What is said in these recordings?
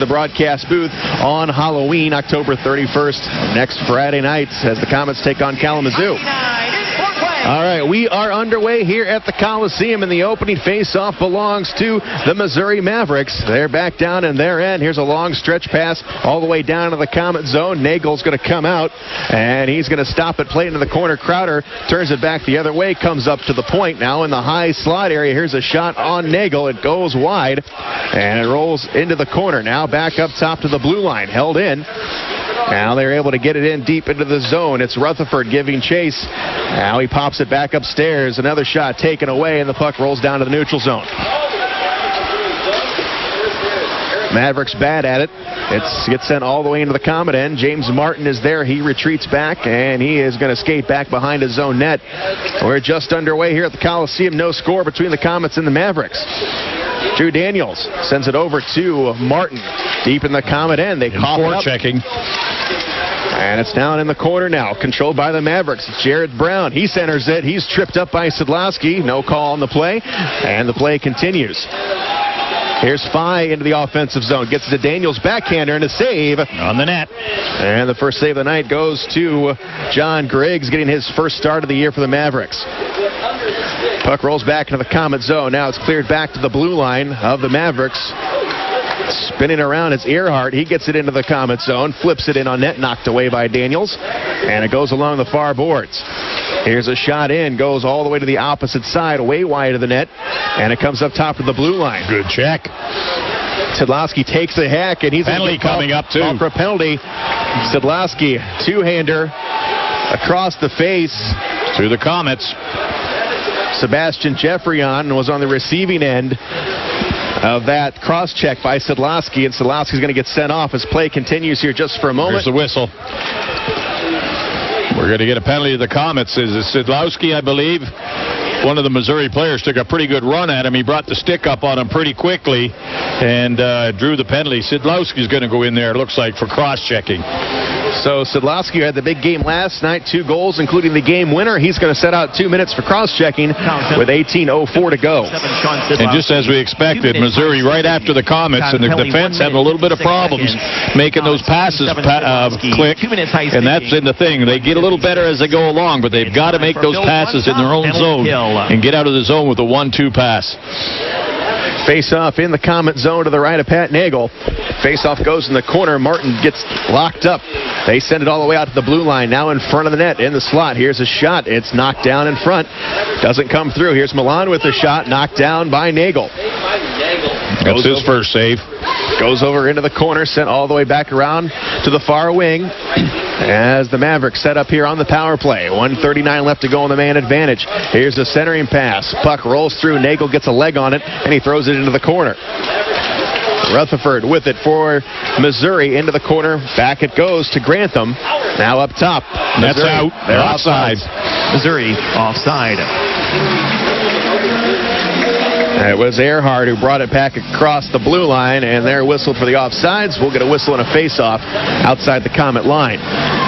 The broadcast booth on Halloween, October 31st, next Friday night, as the Komets take on Kalamazoo. All right, we are underway here at the Coliseum, and the opening face-off belongs to the Missouri Mavericks. They're back down in their end. Here's a long stretch pass all the way down to the Komet zone. Nagle's going to come out, and he's going to stop it, play into the corner. Crowder turns it back the other way, comes up to the point now in the high slot area. Here's a shot on Nagle. It goes wide, and it rolls into the corner. Now back up top to the blue line, held in. Now they're able to get it in deep into the zone. It's Rutherford giving chase. Now he pops it back upstairs. Another shot taken away, and the puck rolls down to the neutral zone. Mavericks bad at it. It gets sent all the way into the Komet end. James Martin is there. He retreats back, and he is going to skate back behind his own net. We're just underway here at the Coliseum. No score between the Komets and the Mavericks. Drew Daniels sends it over to Martin. Deep in the Komet end. They cough it up. Checking. And it's down in the corner now, controlled by the Mavericks. It's Jared Brown. He centers it. He's tripped up by Szydlowski. No call on the play, and the play continues. Here's Faille into the offensive zone. Gets it to Daniels, backhander, and a save. On the net. And the first save of the night goes to John Griggs, getting his first start of the year for the Mavericks. Puck rolls back into the Komet zone. Now it's cleared back to the blue line of the Mavericks. Spinning around, it's Earhart. He gets it into the Komet zone, flips it in on net, knocked away by Daniels, and it goes along the far boards. Here's a shot in, goes all the way to the opposite side, way wide of the net, and it comes up top to the blue line. Good check. Szydlowski takes a hack, and he's penalty coming up too. For a penalty. Szydlowski, two-hander across the face to the Komets. Sebastian Jeffrion was on the receiving end of that cross-check by Szydlowski, and Szydlowski's going to get sent off as play continues here just for a moment. Here's the whistle. We're going to get a penalty to the Komets. Is Szydlowski, I believe. One of the Missouri players took a pretty good run at him. He brought the stick up on him pretty quickly and drew the penalty. Szydlowski's going to go in there, it looks like, for cross-checking. So Szydlowski had the big game last night, 2 goals, including the game winner. He's going to set out 2 minutes for cross-checking with 18:04 to go. And just as we expected, Missouri right after the Komets, and the defense having a little bit of problems making those passes click. And that's in the thing. They get a little better as they go along, but they've got to make those passes in their own zone and get out of the zone with a 1-2 pass. Face-off in the Komet zone to the right of Pat Nagle. Face-off goes in the corner. Martin gets locked up. They send it all the way out to the blue line. Now in front of the net in the slot. Here's a shot. It's knocked down in front. Doesn't come through. Here's Milan with the shot. Knocked down by Nagle. That's his first save. Goes over into the corner. Sent all the way back around to the far wing as the Mavericks set up here on the power play. 1:39 left to go on the man advantage. Here's the centering pass. Puck rolls through. Nagle gets a leg on it, and he throws it into the corner. Rutherford with it for Missouri into the corner. Back it goes to Grantham. Now up top. That's Missouri, out. They're offside. Missouri offside. It was Earhart who brought it back across the blue line, and they're whistled for the offsides. We'll get a whistle and a face-off outside the Komet line.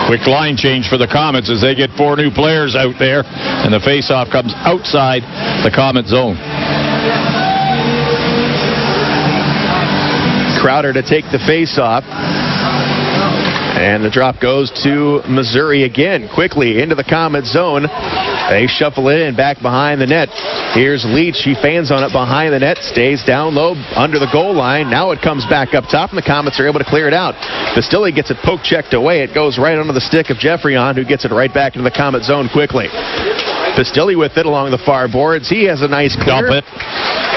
Quick line change for the Komets as they get 4 new players out there, and the face-off comes outside the Komet zone. Crowder to take the face-off. And the drop goes to Missouri again. Quickly into the Komet zone. They shuffle it in back behind the net. Here's Leach. He fans on it behind the net. Stays down low under the goal line. Now it comes back up top, and the Komets are able to clear it out. Pistilli gets it poke checked away. It goes right under the stick of Jeffrion, who gets it right back into the Komet zone quickly. Pistilli with it along the far boards. He has a nice clear. Dump it.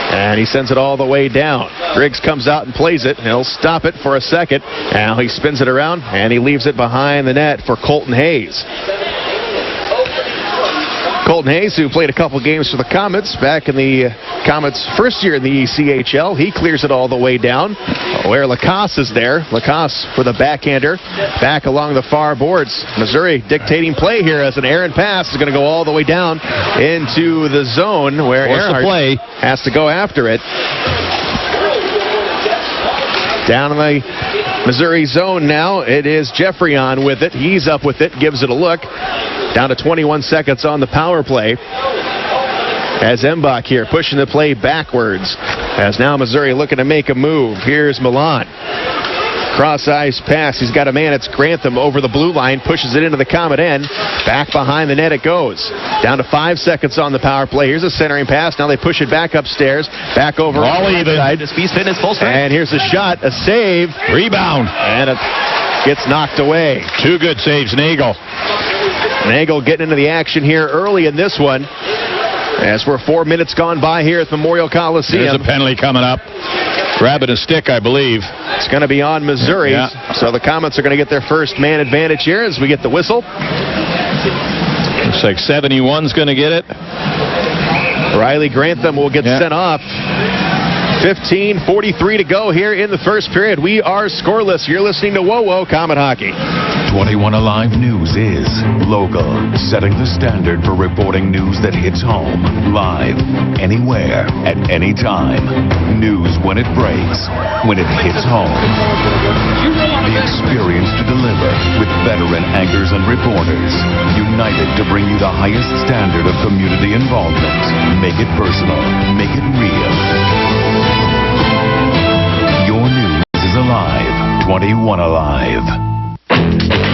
And he sends it all the way down. Griggs comes out and plays it. He'll stop it for a second. Now he spins it around, and he leaves it behind the net for Colton Hayes. Colton Hayes, who played a couple games for the Komets back in the Komets' first year in the ECHL. He clears it all the way down where Lacasse is there. Lacasse for the backhander back along the far boards. Missouri dictating play here as an errant pass is going to go all the way down into the zone where Earhart has to go after it. Down in the Missouri zone now. It is Jeffrion with it. He's up with it, gives it a look. Down to 21 seconds on the power play. As Embach here pushing the play backwards. As now Missouri looking to make a move. Here's Milan. Cross-ice pass. He's got a man. It's Grantham over the blue line. Pushes it into the Comet end. Back behind the net it goes. Down to 5 seconds on the power play. Here's a centering pass. Now they push it back upstairs. Back over. All even. Fitness full strength. And here's a shot. A save. Rebound. And it gets knocked away. 2 good saves, Nagle. Nagle getting into the action here early in this one. As we're 4 minutes gone by here at Memorial Coliseum. There's a penalty coming up. Grabbing a stick, I believe. It's going to be on Missouri. Yeah. So the Komets are going to get their first man advantage here as we get the whistle. Looks like 71's going to get it. Riley Grantham will get sent off. 15:43 to go here in the first period. We are scoreless. You're listening to WoWo Comet Hockey. 21 Alive News is local, setting the standard for reporting news that hits home, live, anywhere, at any time. News when it breaks, when it hits home. The experience to deliver with veteran anchors and reporters, united to bring you the highest standard of community involvement. Make it personal, make it real. Your news is alive. 21 Alive.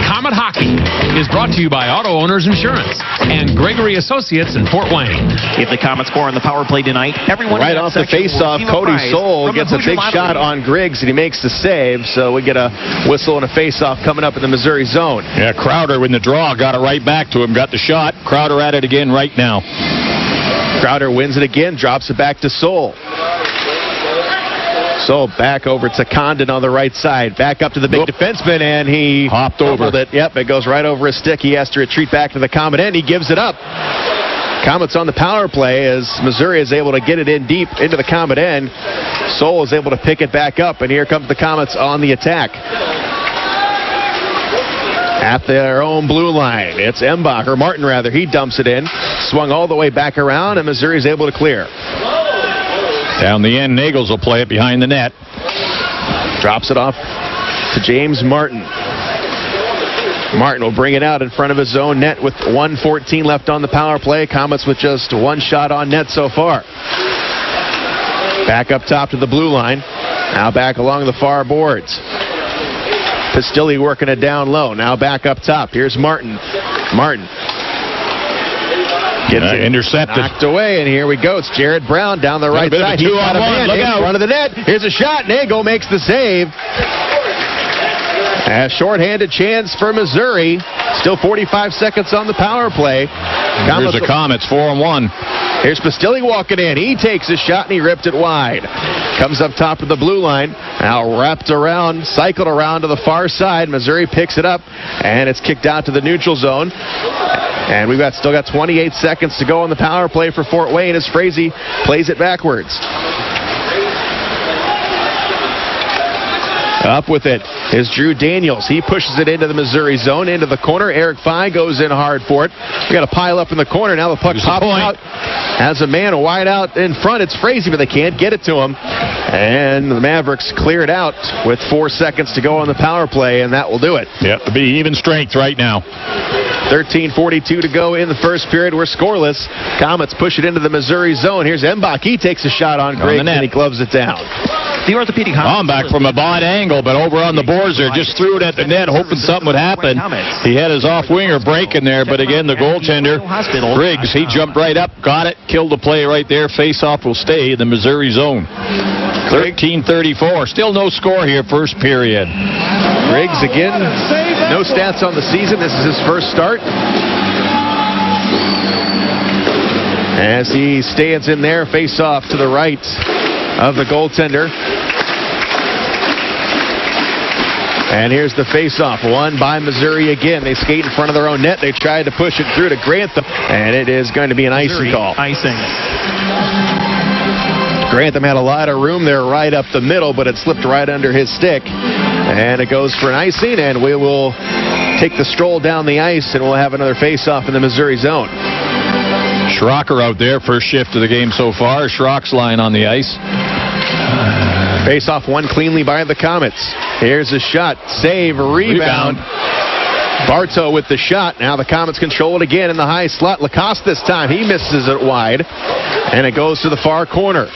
Comet Hockey is brought to you by Auto Owners Insurance and Gregory Associates in Fort Wayne. If the Komets score on the power play tonight, everyone right off the face-off, Cody Soul gets a big shot on Griggs, and he makes the save. So we get a whistle and a face-off coming up in the Missouri zone. Yeah, Crowder in the draw got it right back to him, got the shot. Crowder at it again right now. Crowder wins it again, drops it back to Soul. So back over to Condon on the right side. Back up to the big defenseman, and he hopped over it. Yep, it goes right over his stick. He has to retreat back to the Comet end. He gives it up. Komets on the power play as Missouri is able to get it in deep into the Comet end. Soul is able to pick it back up, and here comes the Komets on the attack. At their own blue line, it's Embach, or Martin rather. He dumps it in. Swung all the way back around, and Missouri is able to clear. Down the end, Nagles will play it behind the net. Drops it off to James Martin. Martin will bring it out in front of his own net with 1:14 left on the power play. Komets with just one shot on net so far. Back up top to the blue line. Now back along the far boards. Pistilli working it down low. Now back up top. Here's Martin. Martin. Gets it intercepted. Knocked away, and here we go. It's Jared Brown down the right side. He's got a man in front of the net. Here's a shot. Nagle makes the save. A shorthanded chance for Missouri. Still 45 seconds on the power play. Here's the Komets, 4-1. Here's Pistilli walking in. He takes a shot, and he ripped it wide. Comes up top of the blue line. Now wrapped around, cycled around to the far side. Missouri picks it up, and it's kicked out to the neutral zone. And we've still got 28 seconds to go on the power play for Fort Wayne as Frazee plays it backwards. Up with it is Drew Daniels. He pushes it into the Missouri zone, into the corner. Eric Faille goes in hard for it. We got a pile up in the corner. Now the puck pops out. Has a man wide out in front. It's Frazee, but they can't get it to him. And the Mavericks clear it out with 4 seconds to go on the power play, and that will do it. Yep, it'll be even strength right now. 13:42 to go in the first period. We're scoreless. Komets push it into the Missouri zone. Here's Embach. He takes a shot on Griggs, and he gloves it down. The orthopedic back from a bad angle, but over on the boards there, just threw it at the net, hoping something would happen. He had his off-winger breaking there, but again, the goaltender, Griggs, he jumped right up, got it, killed the play right there. Face-off will stay in the Missouri zone. 13:34. Still no score here, first period. Griggs again, no stats on the season. This is his first start. As he stands in there, face-off to the right of the goaltender. And here's the face-off, won by Missouri again. They skate in front of their own net. They tried to push it through to Grantham, and it is going to be an icing call. Icing. Grantham had a lot of room there right up the middle, but it slipped right under his stick. And it goes for an icing, and we will take the stroll down the ice, and we'll have another face-off in the Missouri zone. Schrocker out there, first shift of the game so far. Schrock's lying on the ice. Face-off won cleanly by the Komets. Here's a shot, save, rebound. Bartow with the shot. Now the Komets control it again in the high slot. Lacoste this time, he misses it wide, and it goes to the far corner.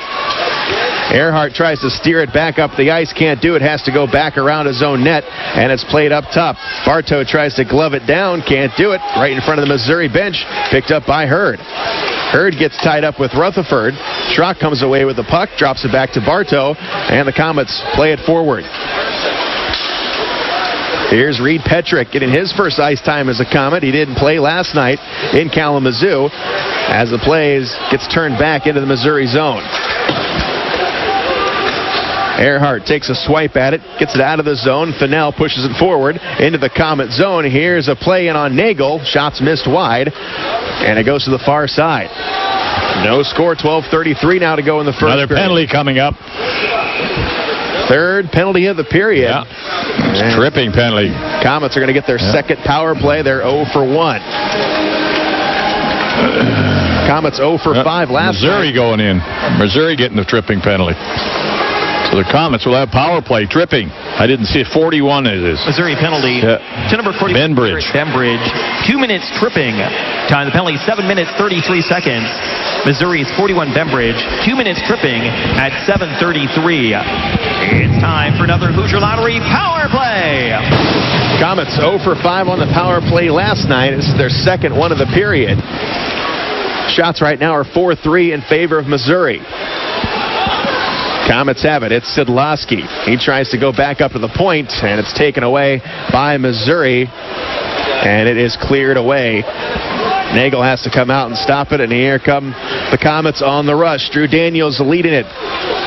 Earhart tries to steer it back up the ice, can't do it, has to go back around his own net, and it's played up top. Bartow tries to glove it down, can't do it, right in front of the Missouri bench, picked up by Hurd. Hurd gets tied up with Rutherford. Schrock comes away with the puck, drops it back to Bartow, and the Komets play it forward. Here's Reed Petrick getting his first ice time as a Komet. He didn't play last night in Kalamazoo as the plays gets turned back into the Missouri zone. Earhart takes a swipe at it, gets it out of the zone. Fennell pushes it forward into the Komet zone. Here's a play in on Nagle. Shots missed wide, and it goes to the far side. No score, 12:33 now to go in the first Another period. penalty coming up. Third penalty of the period. Yeah. Tripping penalty. Komets are going to get their second power play. They're 0 for 1. Komets 0 for 5 last Missouri night. going in. Missouri getting the tripping penalty. So the Komets will have power play tripping. I didn't see it. 41 it is. Missouri penalty to number 40. Benbridge. 2 minutes tripping. Time the penalty 7 minutes 33 seconds. Missouri's 41 Benbridge. 2 minutes tripping at 7:33. It's time for another Hoosier Lottery power play. Komets 0 for 5 on the power play last night. This is their second one of the period. Shots right now are 4-3 in favor of Missouri. Komets have it. It's Szydlowski. He tries to go back up to the point, and it's taken away by Missouri, and it is cleared away. Nagle has to come out and stop it, and here come the Komets on the rush. Drew Daniels leading it.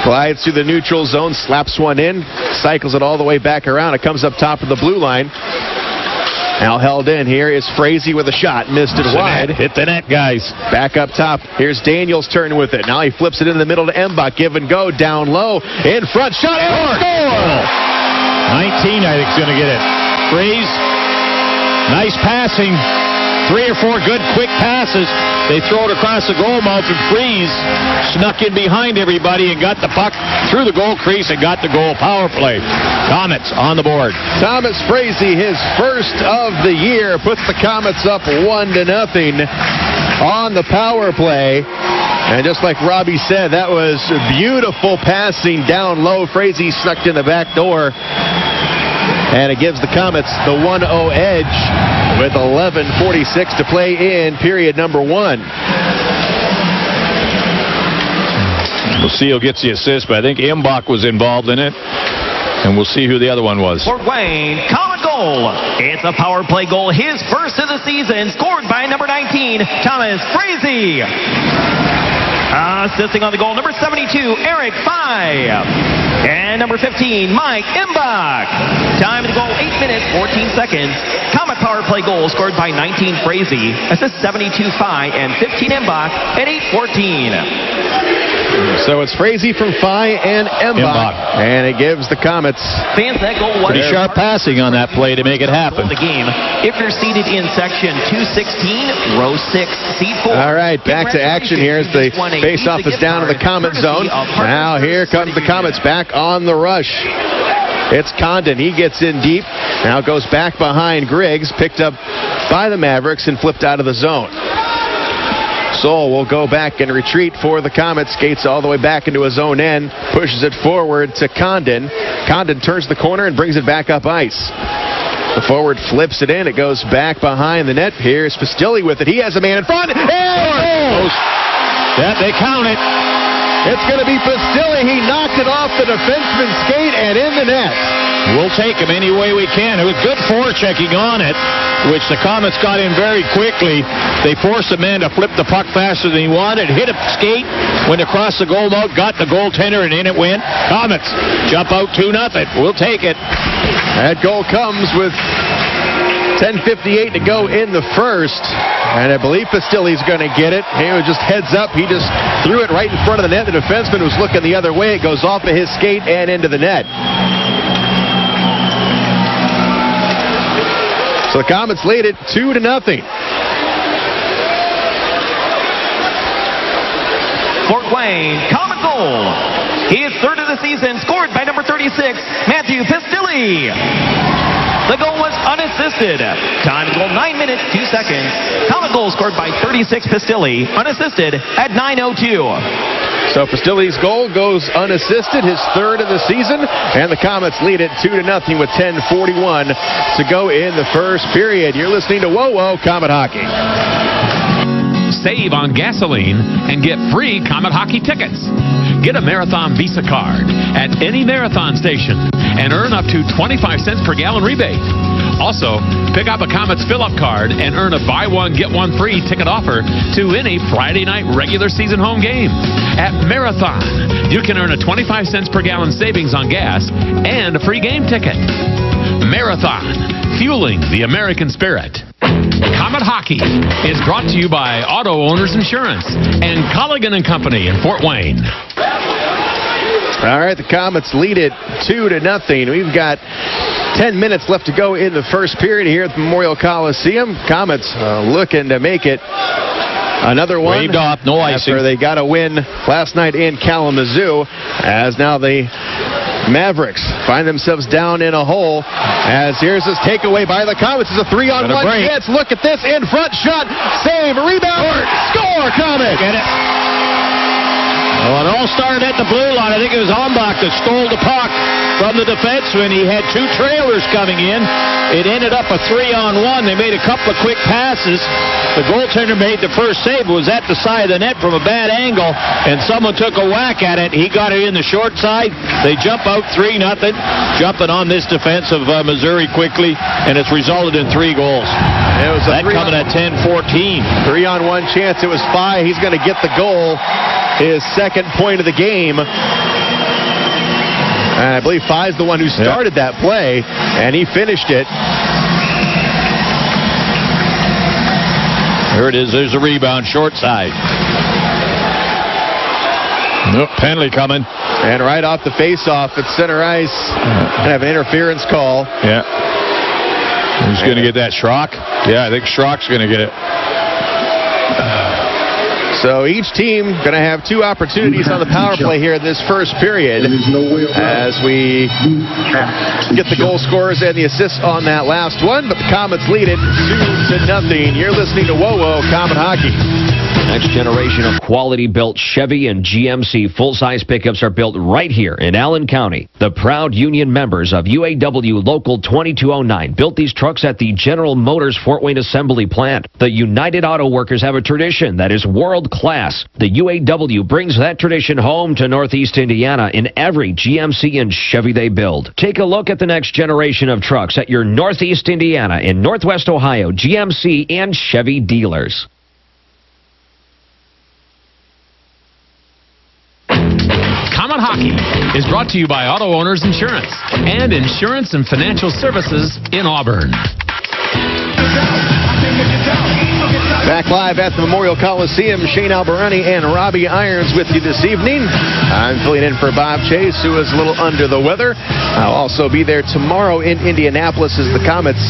Glides through the neutral zone, slaps one in, cycles it all the way back around. It comes up top of the blue line. Now held in. Here is Frazee with a shot. Missed it wide. Hit the net, guys. Back up top. Here's Daniels' turn with it. Now he flips it in the middle to Embach. Give and go. Down low. In front. Shot. And score! 19, I think, is going to get it. Freeze. Nice passing. 3 or 4 good quick passes. They throw it across the goal mouth, and Freeze snuck in behind everybody and got the puck through the goal crease and got the goal. Power play. Komets on the board. Thomas Frazee, his first of the year, puts the Komets up 1-0 on the power play. And just like Robbie said, that was beautiful passing down low. Frazee snuck in the back door. And it gives the Komets the 1-0 edge with 11:46 to play in period number 1. We'll see who gets the assist, but I think Embach was involved in it. And we'll see who the other one was. Fort Wayne, Komet goal. It's a power play goal, his first of the season, scored by number 19, Thomas Frazee. Assisting on the goal, number 72, Eric Faille. And number 15, Mike Embach. Time of the goal, 8 minutes, 14 seconds. Komet power play goal scored by 19 Frazee. Assist 72 Faille and 15 Embach at 8:14. So it's Frazee from Faille and Embach. And it gives the Komets. Fans, that goal was Pretty sharp passing on that play to make it happen. The game. If you're seated in section 216, row 6, seat 4. All right, back to action here as the face-off is down to the Komet zone. Now here comes the Komets back on the rush. It's Condon. He gets in deep. Now goes back behind Griggs. Picked up by the Mavericks and flipped out of the zone. Soul will go back and retreat for the Komets. Skates all the way back into his own end. Pushes it forward to Condon. Condon turns the corner and brings it back up ice. The forward flips it in. It goes back behind the net. Here's Pistilli with it. He has a man in front. And yeah, they count it. It's going to be Pistilli. He knocked it off the defenseman's skate and in the net. We'll take him any way we can. It was good forechecking on it, which the Komets got in very quickly. They forced the man to flip the puck faster than he wanted, hit a skate, went across the goal mouth, got the goaltender, and in it went. Komets jump out 2-0. We'll take it. That goal comes with 10:58 to go in the first. And I believe Pistilli's going to get it. He was just heads up. He just threw it right in front of the net. The defenseman was looking the other way. It goes off of his skate and into the net. So the Komets lead it 2-0. Fort Wayne, Komet goal. His third of the season, scored by number 36, Matthew Pistilli. The goal was unassisted. Time to goal, 9 minutes, 2 seconds. Komet goal scored by 36 Pistilli, unassisted at 9:02. So Pistilli's goal goes unassisted, his third of the season, and the Komets lead it 2-0 with 10:41 to go in the first period. You're listening to Whoa Whoa Komet Hockey. Save on gasoline and get free Komet Hockey tickets. Get a Marathon Visa card at any Marathon station and earn up to 25 cents per gallon rebate. Also, pick up a Komets fill-up card and earn a buy one, get one free ticket offer to any Friday night regular season home game. At Marathon, you can earn a 25 cents per gallon savings on gas and a free game ticket. Marathon, fueling the American spirit. Komet Hockey is brought to you by Auto Owners Insurance and Colligan & Company in Fort Wayne. All right, the Komets lead it 2-0. We've got 10 minutes left to go in the first period here at the Memorial Coliseum. Komets looking to make it another one. Waved off, no icing. After they got a win last night in Kalamazoo, as now the Mavericks find themselves down in a hole. As here's this takeaway by the Komets. It's a 3-on-1 chance. Look at this in front shot. Save, rebound, score, Komets. Get it. Well, it all started at the blue line. I think it was Embach that stole the puck from the defenseman. He had two trailers coming in. It ended up a 3-on-1. They made a couple of quick passes. The goaltender made the first save. It was at the side of the net from a bad angle, and someone took a whack at it. He got it in the short side. They jump out 3-0, jumping on this defense of Missouri quickly, and it's resulted in 3 goals. It was that coming at 10-14. 3-on-1 chance. It was Faille. He's going to get the goal. His second point of the game. And I believe Faille's the one who started that play, and he finished it. Here it is. There's a rebound, short side. Nope, penalty coming. And right off the face-off at center ice, and have an interference call. Yeah. Who's going to get that? Schrock? Yeah, I think Schrock's going to get it. So each team going to have 2 opportunities on the power play here in this first period as we get the goal scorers and the assists on that last one. But the Komets lead it 2-0. You're listening to Whoa Whoa Komet Hockey. Next generation of quality-built Chevy and GMC full-size pickups are built right here in Allen County. The proud union members of UAW Local 2209 built these trucks at the General Motors Fort Wayne Assembly Plant. The United Auto Workers have a tradition that is world-class. The UAW brings that tradition home to Northeast Indiana in every GMC and Chevy they build. Take a look at the next generation of trucks at your Northeast Indiana and Northwest Ohio GMC and Chevy dealers. Komet Hockey is brought to you by Auto Owners Insurance and Insurance and Financial Services in Auburn. Back live at the Memorial Coliseum, Shane Albarani and Robbie Irons with you this evening. I'm filling in for Bob Chase, who is a little under the weather. I'll also be there tomorrow in Indianapolis as the Komets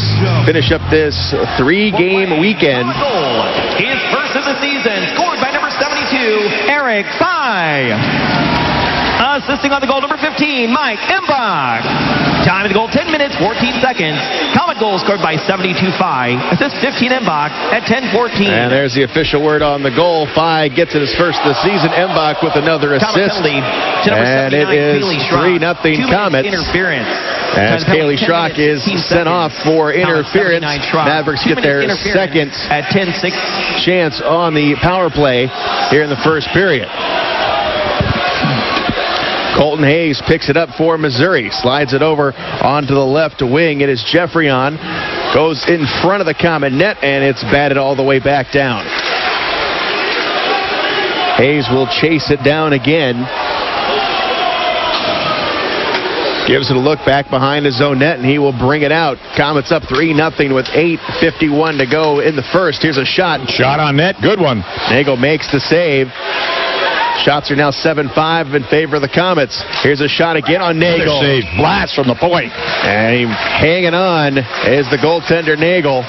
finish up this 3-game weekend. His first of the season, scored by number 72, Eric Faille. Assisting on the goal, number 15, Mike Embach. Time of the goal, 10 minutes, 14 seconds. Komet goal scored by 72 Faille. Assist 15 Embach at 10:14. And there's the official word on the goal. Faille gets it his first of the season. Embach with another assist. And it is 3-0 Komets. Interference. As Kaylee Schrock is sent off for interference. Mavericks get their second at 10-6 chance on the power play here in the first period. Colton Hayes picks it up for Missouri. Slides it over onto the left wing. It is Jeffrey-on. Goes in front of the Komet net, and it's batted all the way back down. Hayes will chase it down again. Gives it a look back behind his own net, and he will bring it out. Komets up 3-0 with 8:51 to go in the first. Here's a shot. Shot on net. Good one. Nagle makes the save. Shots are now 7-5 in favor of the Komets. Here's a shot again on Nagle. Save. Blast from the point. And hanging on is the goaltender Nagle.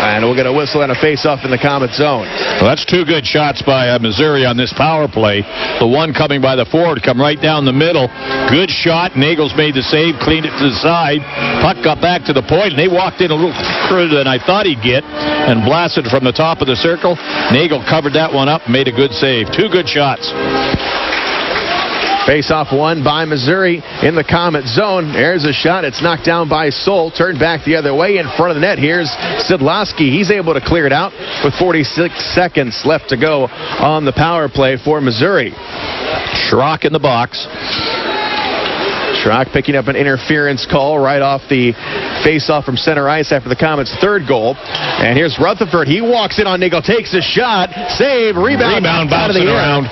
And we'll get a whistle and a face-off in the Komet zone. Well, that's two good shots by Missouri on this power play. The one coming by the forward, come right down the middle. Good shot. Nagle's made the save, cleaned it to the side. Puck got back to the point, and they walked in a little further than I thought he'd get and blasted from the top of the circle. Nagle covered that one up and made a good save. Two good shots. Face-off won by Missouri in the Komet zone. There's a shot. It's knocked down by Soul. Turned back the other way in front of the net. Here's Szydlowski. He's able to clear it out with 46 seconds left to go on the power play for Missouri. Schrock in the box. Schrock picking up an interference call right off the face-off from center ice after the Komets' third goal. And here's Rutherford. He walks in on Nagle, takes a shot, save, rebound bouncing around.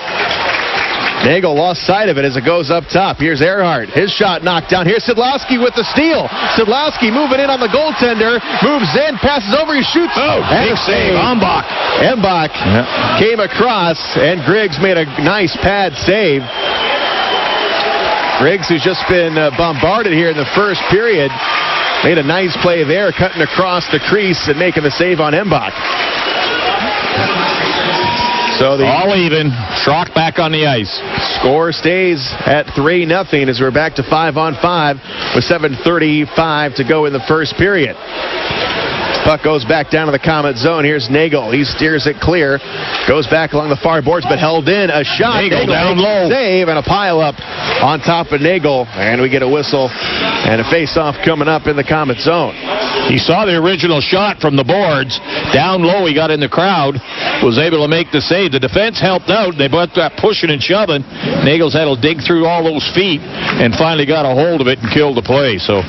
Nagle lost sight of it as it goes up top. Here's Earhart. His shot knocked down. Here's Szydlowski with the steal. Szydlowski moving in on the goaltender. Moves in, passes over, he shoots. Oh, big save. Embach came across, and Griggs made a nice pad save. Griggs, who's just been bombarded here in the first period, made a nice play there, cutting across the crease and making the save on Embach. So all even. Schrock back on the ice. Score stays at 3-0 as we're back to 5-on-5 with 7:35 to go in the first period. Puck goes back down to the Komet zone. Here's Nagle. He steers it clear. Goes back along the far boards, but held in. A shot. Nagle down low. Save and a pile up on top of Nagle. And we get a whistle and a face-off coming up in the Komet zone. He saw the original shot from the boards. Down low, he got in the crowd. Was able to make the save. The defense helped out. They both got pushing and shoving. Nagle's had to dig through all those feet and finally got a hold of it and killed the play. So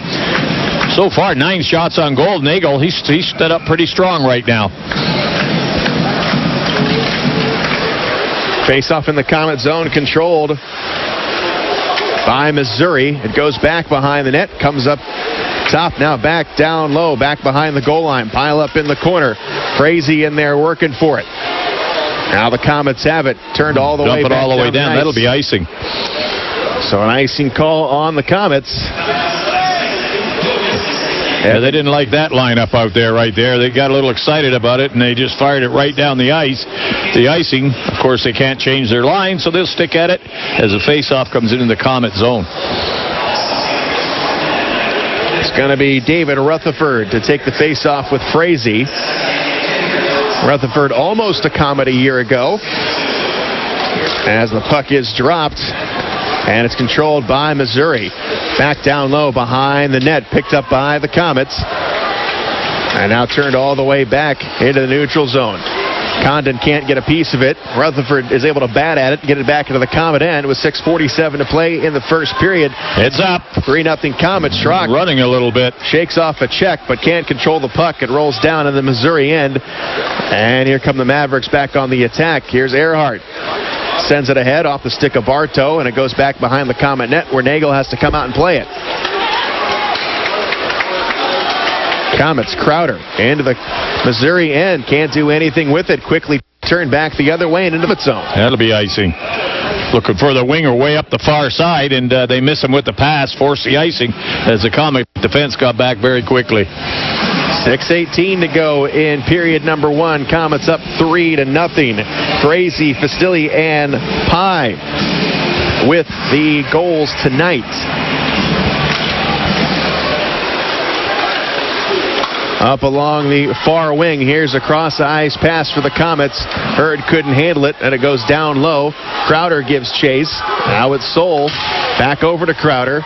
far, 9 shots on goal. Nagle, he's stood up pretty strong right now. Face-off in the Komet zone, controlled by Missouri. It goes back behind the net, comes up top, now back down low, back behind the goal line. Pile up in the corner. Frazee in there working for it. Now the Komets have it, turned all the way back. Dump it all the way down. That'll be icing. So an icing call on the Komets. Yeah, they didn't like that lineup out there right there. They got a little excited about it, and they just fired it right down the ice. The icing, of course, they can't change their line, so they'll stick at it as the face-off comes in the Komet zone. It's going to be David Rutherford to take the face-off with Frazee. Rutherford almost a Komet a year ago. As the puck is dropped, and it's controlled by Missouri. Back down low behind the net, picked up by the Komets. And now turned all the way back into the neutral zone. Condon can't get a piece of it. Rutherford is able to bat at it, get it back into the Komet end with 6:47 to play in the first period. It's up. 3-0 Komet. Schrock running a little bit. Shakes off a check, but can't control the puck. It rolls down in the Missouri end. And here come the Mavericks back on the attack. Here's Earhart. Sends it ahead off the stick of Bartow, and it goes back behind the Komet net where Nagle has to come out and play it. Komets, Crowder into the Missouri end. Can't do anything with it. Quickly turned back the other way and into the zone. That'll be icing. Looking for the winger way up the far side, and they miss him with the pass, force the icing as the Komet defense got back very quickly. 6:18 to go in period number 1. Komets up 3-0. Frazee, Pistilli, and Pye with the goals tonight. Up along the far wing, here's a cross-ice pass for the Komets. Hurd couldn't handle it, and it goes down low. Crowder gives chase. Now it's Soul. Back over to Crowder.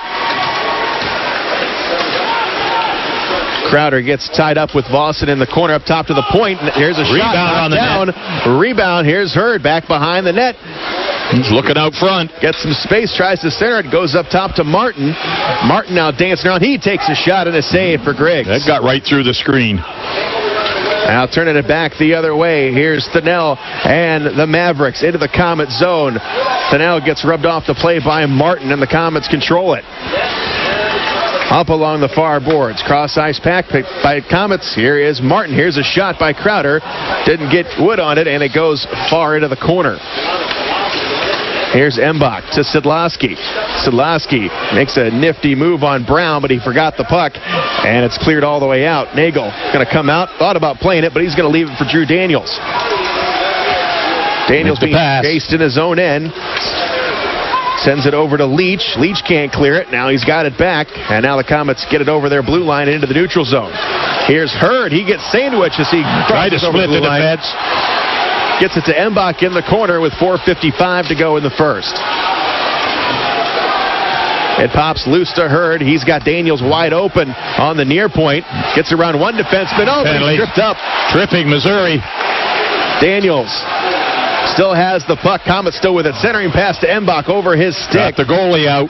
Crowder gets tied up with Vossen in the corner up top to the point. Here's a shot on the down. net. Rebound. Here's Hurd back behind the net. He's looking out front. Gets some space, tries to center it, goes up top to Martin. Martin now dancing around. He takes a shot and a save for Griggs. That got right through the screen. Now turning it back the other way. Here's Thinnell and the Mavericks into the Komet zone. Thinnell gets rubbed off the play by Martin, and the Komets control it. Up along the far boards. Cross-ice pack picked by Komets. Here is Martin. Here's a shot by Crowder. Didn't get wood on it, and it goes far into the corner. Here's Embach to Szydlowski. Szydlowski makes a nifty move on Brown, but he forgot the puck, and it's cleared all the way out. Nagle going to come out, thought about playing it, but he's going to leave it for Drew Daniels. Daniels being chased in his own end. Sends it over to Leach. Leach can't clear it. Now he's got it back, and now the Komets get it over their blue line and into the neutral zone. Here's Hurd. He gets sandwiched as he tried to split the defense. Gets it to Embach in the corner with 4:55 to go in the first. It pops loose to Hurd. He's got Daniels wide open on the near point. Gets around one defenseman. Oh, but he's tripped up. Tripping Missouri. Daniels still has the puck. Komets still with it. Centering pass to Embach over his stick. Got the goalie out.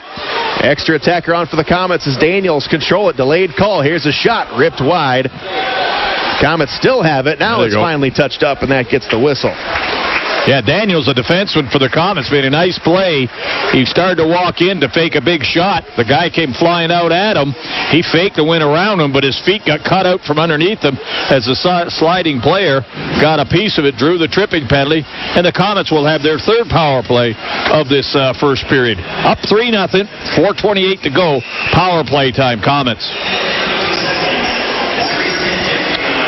Extra attacker on for the Komets as Daniels control it. Delayed call. Here's a shot. Ripped wide. Komets still have it. Now it's finally touched up, and that gets the whistle. Yeah, Daniels, a defenseman for the Komets, made a nice play. He started to walk in to fake a big shot. The guy came flying out at him. He faked and went around him, but his feet got cut out from underneath him as the sliding player got a piece of it, drew the tripping penalty, and the Komets will have their third power play of this first period. Up 3-0, 4:28 to go. Power play time, Komets.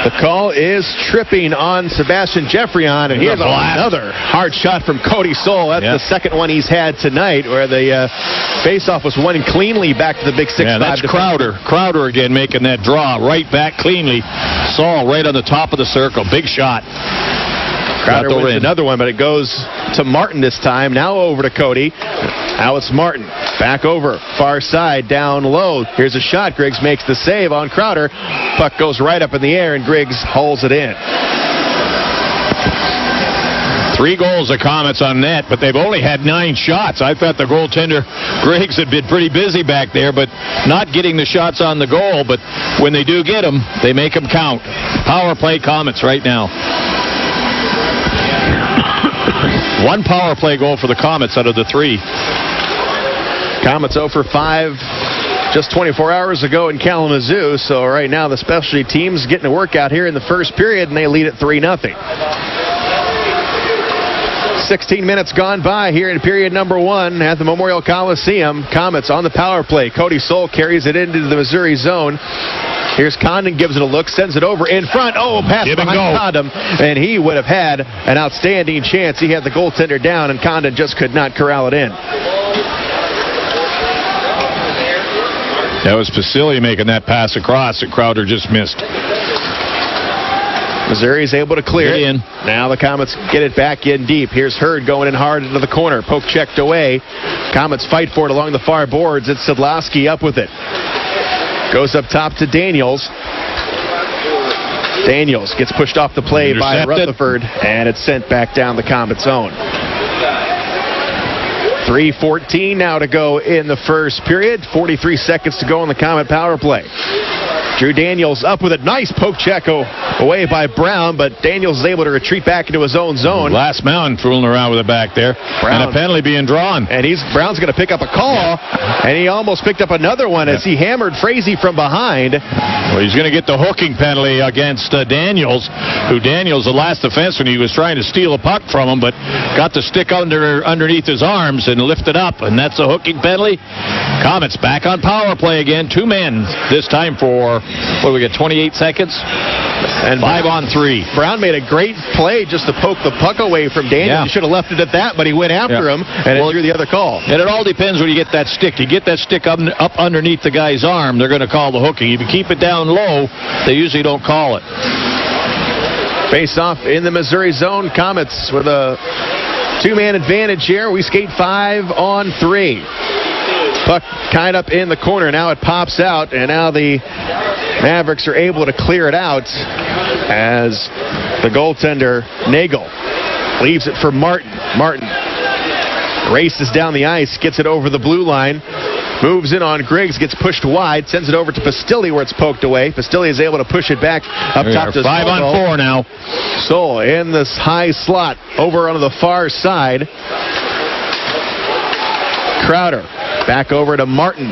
The call is tripping on Sebastian Geoffrion, and here's another hard shot from Cody Soul. That's the second one he's had tonight, where the faceoff was won cleanly back to the big 6'5". Yeah, that's Crowder. Crowder again making that draw right back cleanly. Saul right on the top of the circle. Big shot. Crowder wins another one, but it goes to Martin this time. Now over to Cody. Now it's Martin. Back over. Far side, down low. Here's a shot. Griggs makes the save on Crowder. Puck goes right up in the air, and Griggs holds it in. 3 goals of Komets on net, but they've only had 9 shots. I thought the goaltender, Griggs, had been pretty busy back there, but not getting the shots on the goal. But when they do get them, they make them count. Power play Komets right now. 1 power play goal for the Komets out of the 3. Komets 0 for 5 just 24 hours ago in Kalamazoo. So right now the specialty team's getting a workout here in the first period, and they lead at 3-0. 16 minutes gone by here in period number 1 at the Memorial Coliseum. Komets on the power play. Cody Soul carries it into the Missouri zone. Here's Condon, gives it a look, sends it over in front. Oh, pass behind Condon, and he would have had an outstanding chance. He had the goaltender down, and Condon just could not corral it in. That was Pistilli making that pass across, and Crowder just missed. Missouri's able to clear it. Now the Komets get it back in deep. Here's Hurd going in hard into the corner. Poke checked away. Komets fight for it along the far boards. It's Szydlowski up with it. Goes up top to Daniels. Daniels gets pushed off the play by Rutherford, and it's sent back down the Komets zone. 3:14 now to go in the first period. 43 seconds to go on the Komet power play. Drew Daniels up with a nice poke check away by Brown, but Daniels is able to retreat back into his own zone. Last mountain fooling around with it back there. Brown. And a penalty being drawn. And Brown's going to pick up a call, and he almost picked up another one as he hammered Frazee from behind. Well, he's going to get the hooking penalty against Daniels, who Daniels, the last defenseman, he was trying to steal a puck from him, but got the stick underneath his arms and lifted up, and that's a hooking penalty. Komets back on power play again. 2 men this time for, what do we get, 28 seconds? And 5-on-3. Brown made a great play just to poke the puck away from Daniels. Yeah. He should have left it at that, but he went after him, and it drew the other call. And it all depends when you get that stick. You get that stick up underneath the guy's arm, they're going to call the hooking. If you keep it down low, they usually don't call it. Face off in the Missouri zone. Komets with a 2-man advantage here. We skate 5-on-3. Puck tied up in the corner. Now it pops out, and now the Mavericks are able to clear it out as the goaltender, Nagle, leaves it for Martin. Martin races down the ice, gets it over the blue line, moves in on Griggs, gets pushed wide, sends it over to Pistilli where it's poked away. Pistilli is able to push it back up top to 5-on-4 now. Soul in this high slot over on the far side. Crowder back over to Martin.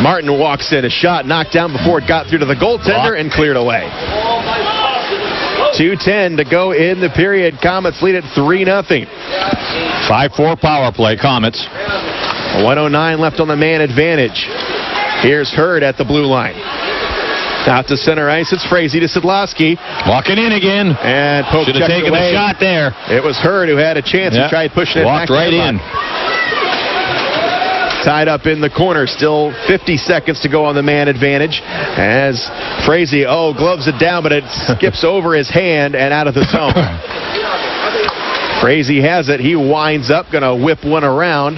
Martin walks in. A shot knocked down before it got through to the goaltender and cleared away. 2:10 to go in the period. Komets lead at 3-0. 5-4 power play, Komets. 1:09 left on the man advantage. Here's Hurd at the blue line. Out to center ice, it's Frazee to Szydlowski. Walking in again. And poke should have taken away. a shot there. It was Hurd who had a chance. He tried pushing it Walked back. right in. Tied up in the corner. Still 50 seconds to go on the man advantage. As Frazee, gloves it down, but it skips over his hand and out of the zone. Frazee has it. He winds up, going to whip one around.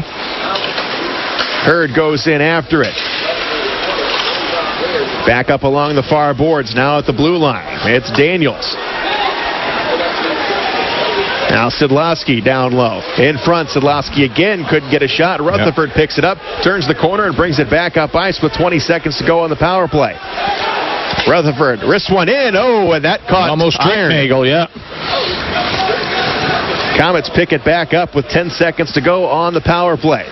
Hurd goes in after it. Back up along the far boards, now at the blue line. It's Daniels. Now Szydlowski down low. In front, Szydlowski again couldn't get a shot. Rutherford picks it up, turns the corner, and brings it back up ice with 20 seconds to go on the power play. Rutherford wrists one in. And that caught almost iron. Nagle, Komets pick it back up with 10 seconds to go on the power play.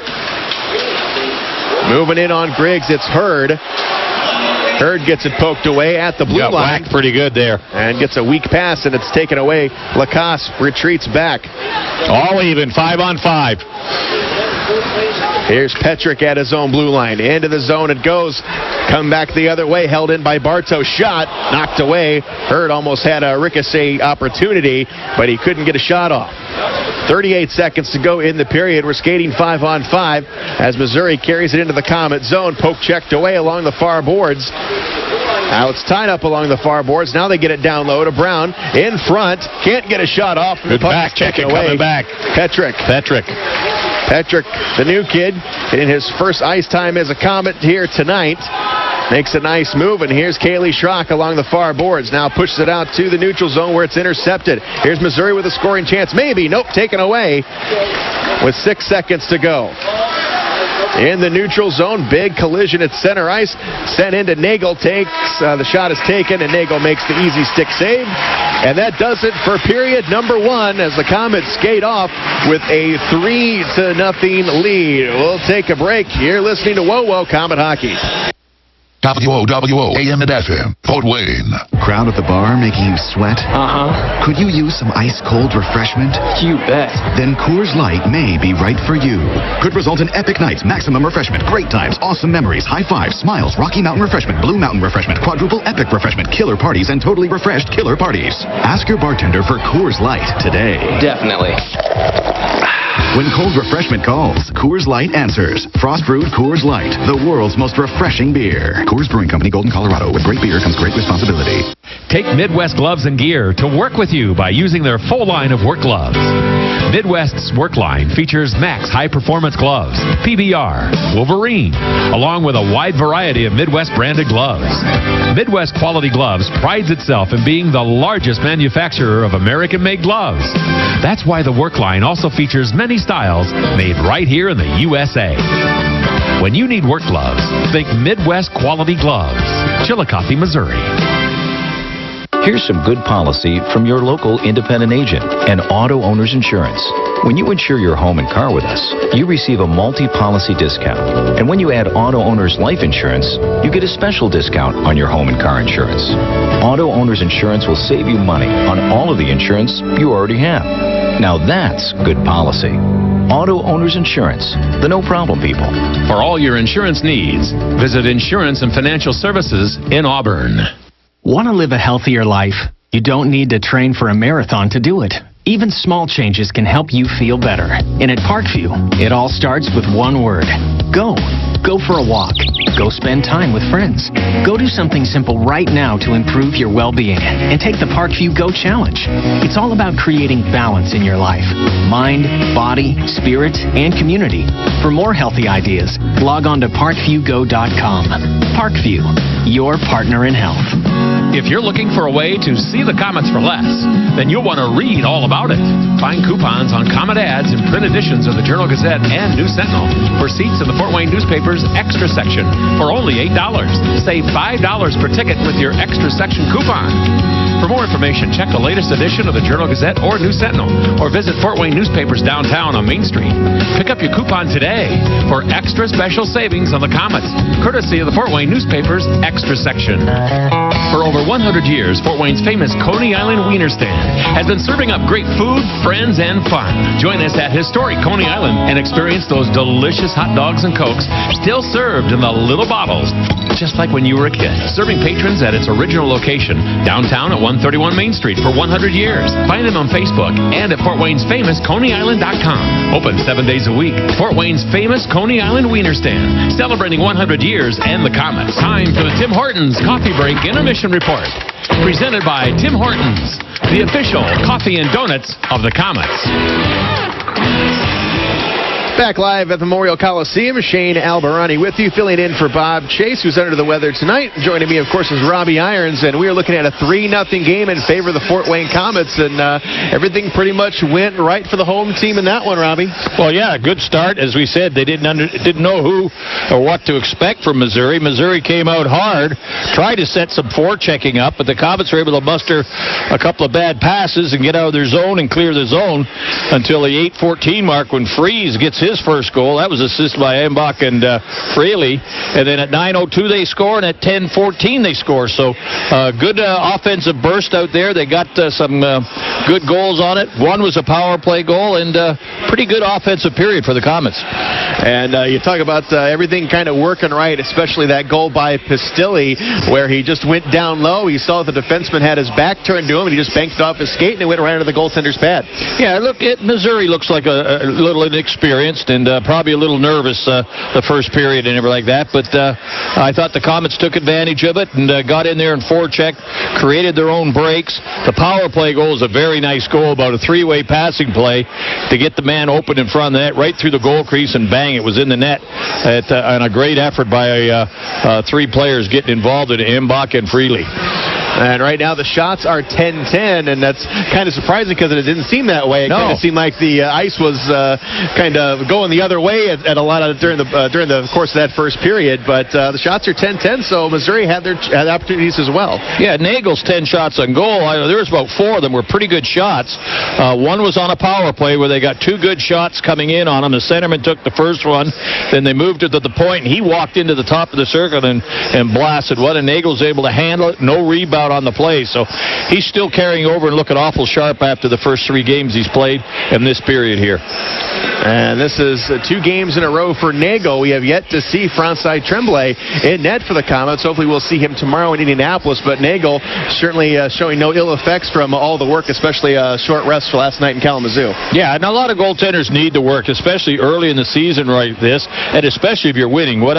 Moving in on Griggs, it's Hurd. Hurd gets it poked away at the blue line. Whacked pretty good there. And gets a weak pass, and it's taken away. Lacoste retreats back. All even, 5-on-5. Here's Petrick at his own blue line. Into the zone it goes. Come back the other way. Held in by Bartow. Shot. Knocked away. Hurd almost had a ricochet opportunity, but he couldn't get a shot off. 38 seconds to go in the period. We're skating 5-on-5 as Missouri carries it into the Komet zone. Poke checked away along the far boards. Now it's tied up along the far boards. Now they get it down low to Brown. In front. Can't get a shot off. Good back check coming back. Petrick, the new kid, in his first ice time as a Komet here tonight. Makes a nice move, and here's Kaylee Schrock along the far boards. Now pushes it out to the neutral zone where it's intercepted. Here's Missouri with a scoring chance. Maybe. Nope, taken away with 6 seconds to go. In the neutral zone, big collision at center ice. Sent into Nagle. The shot is taken, and Nagle makes the easy stick save. And that does it for period number 1 as the Komets skate off with a 3-0 lead. We'll take a break. You're listening to Whoa Komet Hockey. WOWO, AM and FM, Fort Wayne. Crowd at the bar making you sweat? Uh-huh. Could you use some ice-cold refreshment? You bet. Then Coors Light may be right for you. Could result in epic nights, maximum refreshment, great times, awesome memories, high fives, smiles, Rocky Mountain refreshment, Blue Mountain refreshment, quadruple epic refreshment, killer parties, and totally refreshed killer parties. Ask your bartender for Coors Light today. Definitely. When cold refreshment calls, Coors Light answers. Frost brewed Coors Light, the world's most refreshing beer. Coors Brewing Company, Golden, Colorado. With great beer comes great responsibility. Take Midwest Gloves and Gear to work with you by using their full line of work gloves. Midwest's work line features Max high-performance gloves, PBR, Wolverine, along with a wide variety of Midwest branded gloves. Midwest Quality Gloves prides itself in being the largest manufacturer of American-made gloves. That's why the work line also features many styles made right here in the USA. When you need work gloves, think Midwest Quality Gloves, Chillicothe, Missouri. Here's some good policy from your local independent agent and Auto Owners Insurance. When you insure your home and car with us, you receive a multi-policy discount. And when you add Auto Owners Life Insurance, you get a special discount on your home and car insurance. Auto Owners Insurance will save you money on all of the insurance you already have. Now that's good policy. Auto Owners Insurance, the no-problem people. For all your insurance needs, visit Insurance and Financial Services in Auburn. Want to live a healthier life? You don't need to train for a marathon to do it. Even small changes can help you feel better. And at Parkview, it all starts with one word. Go. Go for a walk. Go spend time with friends. Go do something simple right now to improve your well-being. And take the Parkview Go Challenge. It's all about creating balance in your life. Mind, body, spirit, and community. For more healthy ideas, log on to parkviewgo.com. Parkview, your partner in health. If you're looking for a way to see the Komets for less, then you'll want to read all about it. Find coupons on Komet ads in print editions of the Journal-Gazette and News Sentinel for seats in the Fort Wayne newspaper's extra section for only $8. Save $5 per ticket with your extra section coupon. For more information, check the latest edition of the Journal-Gazette or News Sentinel, or visit Fort Wayne Newspapers downtown on Main Street. Pick up your coupon today for extra special savings on the Komets, courtesy of the Fort Wayne Newspaper's extra section. For over 100 years, Fort Wayne's famous Coney Island Wiener Stand has been serving up great food, friends, and fun. Join us at historic Coney Island and experience those delicious hot dogs and Cokes still served in the little bottles, just like when you were a kid. Serving patrons at its original location, downtown at 131 Main Street for 100 years. Find them on Facebook and at FortWayne'sFamousConeyIsland.com. Open 7 days a week. Fort Wayne's famous Coney Island Wiener Stand, celebrating 100 years and the Komets. Time for the Tim Hortons Coffee Break Intermission Report. Presented by Tim Hortons, the official coffee and donuts of the Komets. Back live at the Memorial Coliseum, Shane Albarani with you, filling in for Bob Chase, who's under the weather tonight. Joining me, of course, is Robbie Irons, and we are looking at a 3-0 game in favor of the Fort Wayne Komets, and everything pretty much went right for the home team in that one, Robbie. Well, yeah, good start. As we said, they didn't know who or what to expect from Missouri. Missouri came out hard, tried to set some forechecking up, but the Komets were able to muster a couple of bad passes and get out of their zone and clear the zone until the 8:14 mark when Frazee gets his first goal. That was assisted by Embach and Faille. And then at 9:02 they score, and at 10:14 they score. So good offensive burst out there. They got some good goals on it. One was a power play goal, and pretty good offensive period for the Komets. And you talk about everything kind of working right, especially that goal by Pistilli, where he just went down low. He saw the defenseman had his back turned to him, and he just banked off his skate, and it went right into the goaltender's pad. Yeah, look, Missouri looks like a little inexperienced and probably a little nervous the first period and everything like that. But I thought the Komets took advantage of it and got in there and forechecked, created their own breaks. The power play goal is a very nice goal, about a three-way passing play to get the man open in front of the net, right through the goal crease, and bang, it was in the net. And a great effort by three players getting involved in Embach and Faille. And right now the shots are 10-10, and that's kind of surprising because it didn't seem that way. It kind of seemed like the ice was kind of going the other way at a lot of during the course of that first period. But the shots are 10-10, so Missouri had opportunities as well. Yeah, Nagle's 10 shots on goal. There was about 4 of them were pretty good shots. One was on a power play where they got 2 good shots coming in on him. The centerman took the first one, then they moved it to the point, and he walked into the top of the circle and blasted one, and Nagle's able to handle it. No rebound on the play, so he's still carrying over and looking awful sharp after the first 3 games he's played in this period here. And this is 2 games in a row for Nagle. We have yet to see Frazee Tremblay in net for the Komets. Hopefully we'll see him tomorrow in Indianapolis, but Nagle certainly showing no ill effects from all the work, especially a short rest for last night in Kalamazoo. Yeah, and a lot of goaltenders need to work, especially early in the season like this, and especially if you're winning. What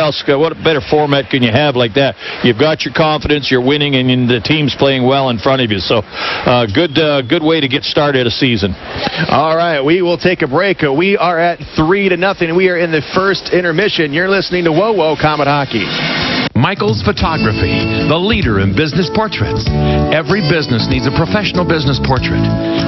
better format can you have like that? You've got your confidence, you're winning, and the team's playing well in front of you. So good way to get started a season. All right, we will take a break. We are at 3-0. We are in the first intermission. You're listening to Whoa Whoa Komet Hockey. Michael's Photography, the leader in business portraits. Every business needs a professional business portrait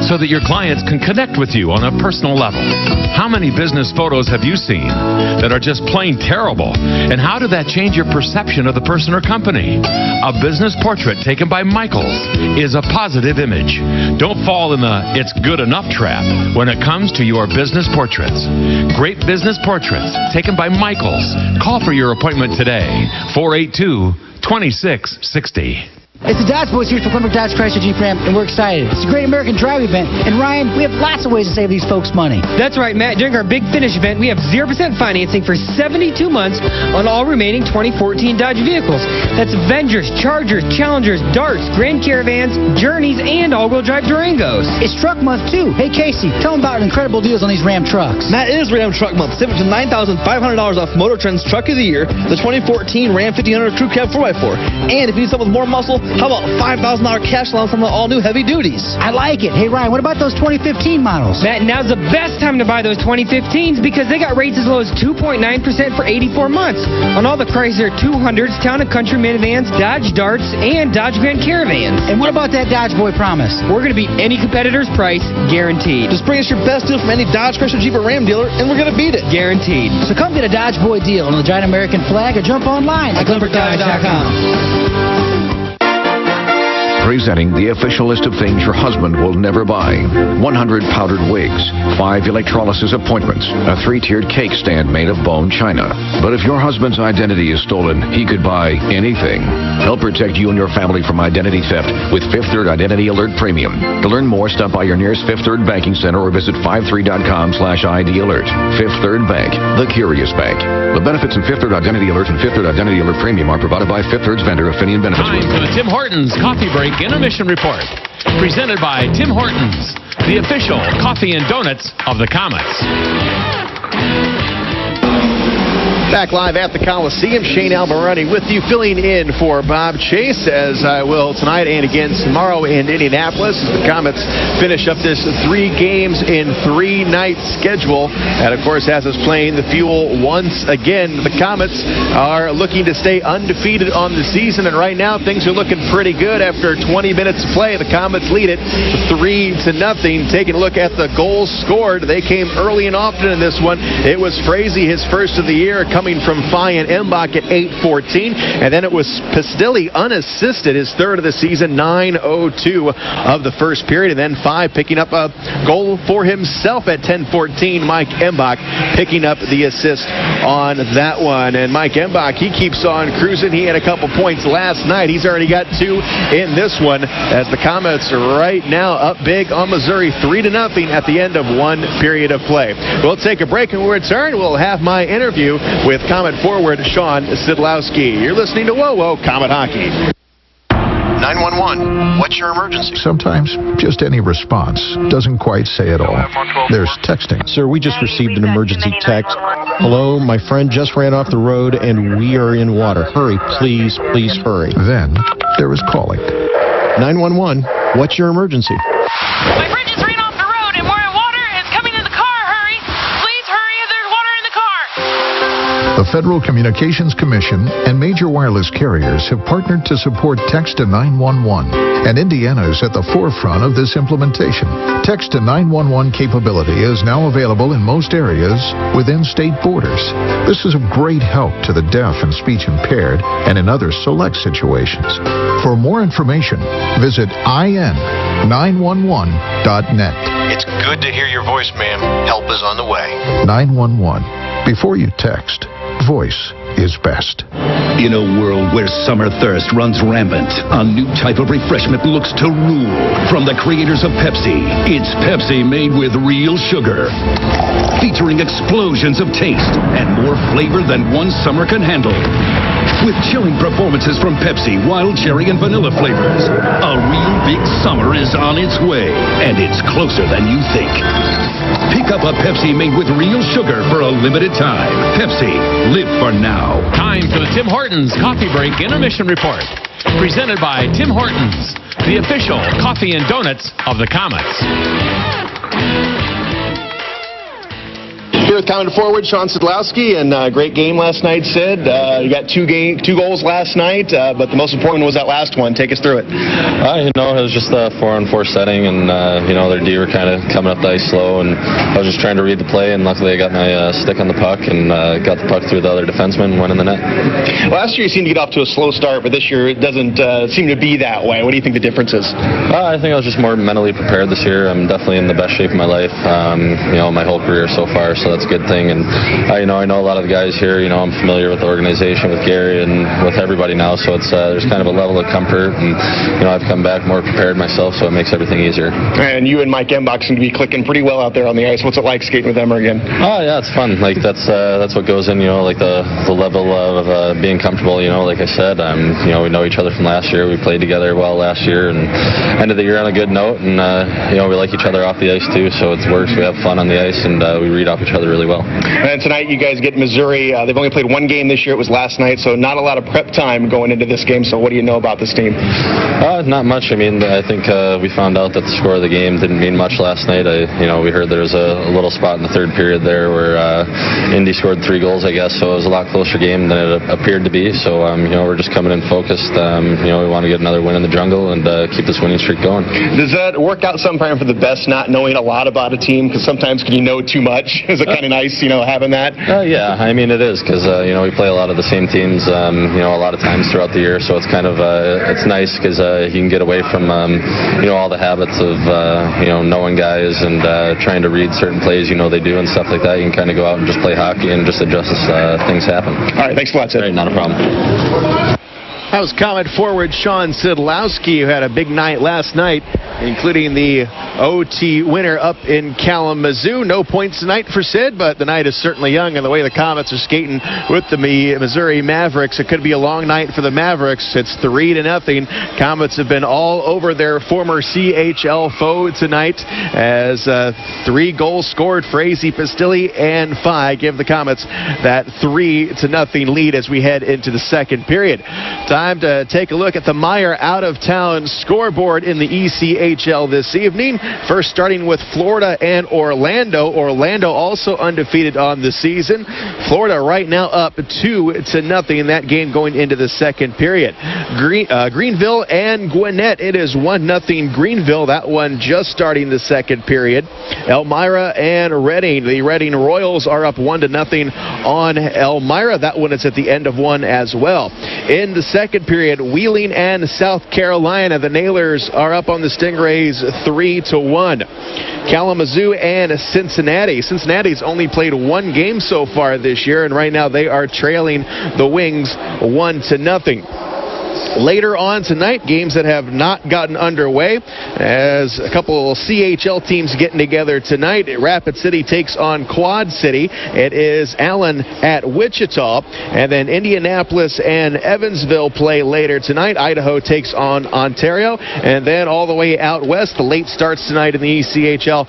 so that your clients can connect with you on a personal level. How many business photos have you seen that are just plain terrible? And how did that change your perception of the person or company? A business portrait taken by Michael's is a positive image. Don't fall in the it's good enough trap when it comes to your business portraits. Great business portraits taken by Michael's. Call for your appointment today. 482-2660. It's the Dodge Boys here for Plymouth Dodge Chrysler Jeep Ram, and we're excited. It's a great American Drive event, and Ryan, we have lots of ways to save these folks money. That's right, Matt. During our Big Finish event, we have 0% financing for 72 months on all remaining 2014 Dodge vehicles. That's Avengers, Chargers, Challengers, Darts, Grand Caravans, Journeys, and all-wheel drive Durangos. It's truck month, too. Hey, Casey, tell them about incredible deals on these Ram trucks. Matt, it is Ram Truck Month. Save up to $9,500 off Motor Trend's Truck of the Year, the 2014 Ram 1500 Crew Cab 4x4. And if you need something with more muscle, how about $5,000 cash allowance on the all-new heavy duties? I like it. Hey, Ryan, what about those 2015 models? Matt, now's the best time to buy those 2015s because they got rates as low as 2.9% for 84 months on all the Chrysler 200s, Town & Country minivans, Dodge Darts, and Dodge Grand Caravans. And what about that Dodge Boy promise? We're going to beat any competitor's price, guaranteed. Just bring us your best deal from any Dodge, Chrysler, Jeep, or Ram dealer, and we're going to beat it. Guaranteed. So come get a Dodge Boy deal on the giant American flag or jump online at CleverDodge.com. Presenting the official list of things your husband will never buy. 100 powdered wigs, 5 electrolysis appointments, a 3-tiered cake stand made of bone china. But if your husband's identity is stolen, he could buy anything. Help protect you and your family from identity theft with Fifth Third Identity Alert Premium. To learn more, stop by your nearest Fifth Third Banking Center or visit 53.com/ID Alert. Fifth Third Bank, the curious bank. The benefits in Fifth Third Identity Alert and Fifth Third Identity Alert Premium are provided by Fifth Third's vendor, Affinion Benefits. Time for the Tim Hortons Coffee Break Intermission Report. Presented by Tim Hortons, the official coffee and donuts of the Komets. Back live at the Coliseum, Shane Albarani with you, filling in for Bob Chase, as I will tonight and again tomorrow in Indianapolis. The Komets finish up this 3 games in 3 night schedule. And of course, has us playing the Fuel once again. The Komets are looking to stay undefeated on the season, and right now things are looking pretty good. After 20 minutes of play, the Komets lead it 3-0. Taking a look at the goals scored, they came early and often in this one. It was Frazee, his first of the year, coming from Faille and Embach at 8:14, and then it was Pistilli unassisted, his third of the season, 9:02 of the first period, and then Faille picking up a goal for himself at 10:14. Mike Embach picking up the assist on that one, and Mike Embach, he keeps on cruising. He had a couple points last night. He's already got 2 in this one, as the Komets are right now up big on Missouri, 3-0 at the end of 1 period of play. We'll take a break, and when we return, we'll have my interview with Komet forward Sean Szydlowski. You're listening to Whoa Komet Hockey. 911, what's your emergency? Sometimes just any response doesn't quite say it all. There's texting. Sir, we just received an emergency text. Hello, my friend just ran off the road and we are in water. Hurry, please hurry. Then there was calling. 911, what's your emergency? My friend just ran off the road and we're in water and it's coming in the car. Hurry, please hurry, there's water in the car. The Federal Communications Commission and major wireless carriers have partnered to support Text to 911, and Indiana is at the forefront of this implementation. Text to 911 capability is now available in most areas within state borders. This is of great help to the deaf and speech impaired and in other select situations. For more information, visit in911.net. It's good to hear your voice, ma'am. Help is on the way. 911. Before you text, voice is best. In a world where summer thirst runs rampant, a new type of refreshment looks to rule. From the creators of Pepsi, it's Pepsi made with real sugar. Featuring explosions of taste and more flavor than one summer can handle. With chilling performances from Pepsi, wild cherry and vanilla flavors. A real big summer is on its way, and it's closer than you think. Pick up a Pepsi made with real sugar for a limited time. Pepsi, live for now. Time for the Tim Hortons Coffee Break Intermission Report. Presented by Tim Hortons, the official coffee and donuts of the Komets. Here with Komet forward Sean Szydlowski, and great game last night, Sid. You got two goals last night, but the most important was that last one. Take us through it. It was just a 4-on-4 setting, and their D were kind of coming up the ice slow, and I was just trying to read the play, and luckily I got my stick on the puck and got the puck through the other defenseman and went in the net. Last year you seemed to get off to a slow start, but this year it doesn't seem to be that way. What do you think the difference is? I think I was just more mentally prepared this year. I'm definitely in the best shape of my life, my whole career so far, so that's a good thing. And I know a lot of the guys here. I'm familiar with the organization, with Gary, and with everybody now, so it's there's kind of a level of comfort, and I've come back more prepared myself, so it makes everything easier. And you and Mike Embach seem to be clicking pretty well out there on the ice. What's it like skating with them again? Oh yeah, it's fun. That's what goes in, the level of being comfortable. Like I said, we know each other from last year. We played together well last year, and ended the year on a good note, and we like each other off the ice too, so it works. We have fun on the ice, and we read off each other really well. And tonight you guys get Missouri. They've only played one game this year. It was last night, so not a lot of prep time going into this game. So what do you know about this team? Not much. I think we found out that the score of the game didn't mean much last night. We heard there was a little spot in the third period there where Indy scored 3 goals, I guess, so it was a lot closer game than it appeared to be. So, we're just coming in focused. We want to get another win in the jungle and keep this winning streak going. Does that work out sometimes for the best, not knowing a lot about a team? Because sometimes can you know too much? Is it kind of of nice, having that? Yeah, I mean it is because we play a lot of the same teams, a lot of times throughout the year. So it's kind of it's nice because you can get away from all the habits of knowing guys and trying to read certain plays they do and stuff like that. You can kind of go out and just play hockey and just adjust as things happen. All right, thanks a lot, Sid. All right, not a problem. That was Comet forward Sean Szydlowski, who had a big night last night, including the OT winner up in Kalamazoo. No points tonight for Sid, but the night is certainly young, and the way the Komets are skating with the Missouri Mavericks, it could be a long night for the Mavericks. It's 3-0. Komets have been all over their former CHL foe tonight as 3 goals scored. Frazee, Pistilli, and Faille give the Komets that 3-0 lead as we head into the second period. Time to take a look at the Meijer out-of-town scoreboard in the ECHL this evening. First, starting with Florida and Orlando. Orlando also undefeated on the season. Florida right now up 2-0 in that game going into the second period. Greenville and Gwinnett, it is 1-0 Greenville. That one just starting the second period. Elmira and Reading. The Reading Royals are up 1-0 on Elmira. That one is at the end of one as well. In the second period, Wheeling and South Carolina. The Nailers are up on the Stingrays 3-1. Kalamazoo and Cincinnati. Cincinnati's only played 1 game so far this year, and right now they are trailing the Wings 1-0. Later on tonight, games that have not gotten underway as a couple CHL teams getting together tonight. Rapid City takes on Quad City. It is Allen at Wichita. And then Indianapolis and Evansville play later tonight. Idaho takes on Ontario. And then all the way out west, the late starts tonight in the ECHL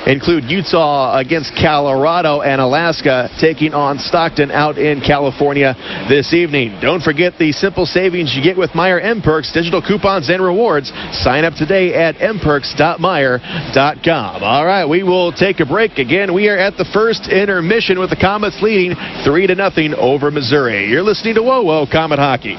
include Utah against Colorado and Alaska taking on Stockton out in California this evening. Don't forget the simple savings you get with Meijer M-Perks, digital coupons and rewards. Sign up today at mperks.meijer.com. All right, we will take a break. Again, we are at the first intermission with the Komets leading 3-0 over Missouri. You're listening to Whoa Comet Hockey.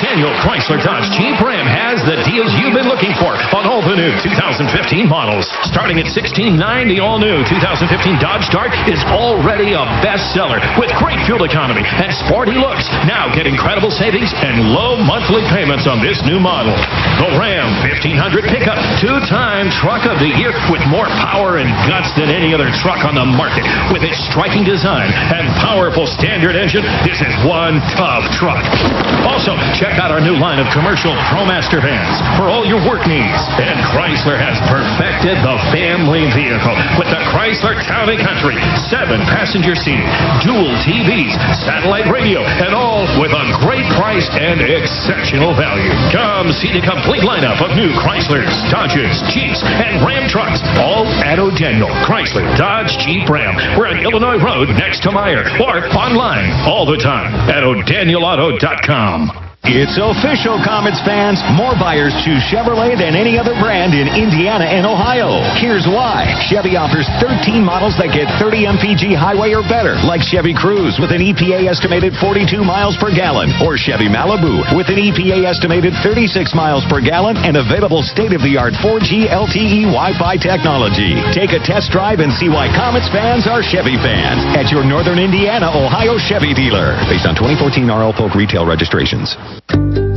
Daniel Chrysler Dodge Jeep Ram has the deals you've been looking for on all the new 2015 models. Starting at $16,900, the all-new 2015 Dodge Dart is already a bestseller with great fuel economy and sporty looks. Now get incredible savings and low monthly payments on this new model. The Ram 1500 pickup, 2-time Truck of the Year with more power and guts than any other truck on the market. With its striking design and powerful standard engine, this is one tough truck. Also, check out our new line of commercial ProMaster vans for all your work needs. And Chrysler has perfected the family vehicle with the Chrysler Town & Country. 7-passenger seating, dual TVs, satellite radio, and all with a great price and exceptional value. Come see the complete lineup of new Chryslers, Dodges, Jeeps, and Ram trucks, all at O'Daniel Chrysler Dodge Jeep Ram. We're on Illinois Road next to Meijer, or online all the time at O'DanielAuto.com. It's official, Komets fans. More buyers choose Chevrolet than any other brand in Indiana and Ohio. Here's why. Chevy offers 13 models that get 30 mpg highway or better, like Chevy Cruze with an EPA estimated 42 miles per gallon, or Chevy Malibu with an EPA estimated 36 miles per gallon and available state-of-the-art 4G LTE Wi-Fi technology. Take a test drive and see why Komets fans are Chevy fans at your Northern Indiana, Ohio Chevy dealer. Based on 2014 RL Polk retail registrations.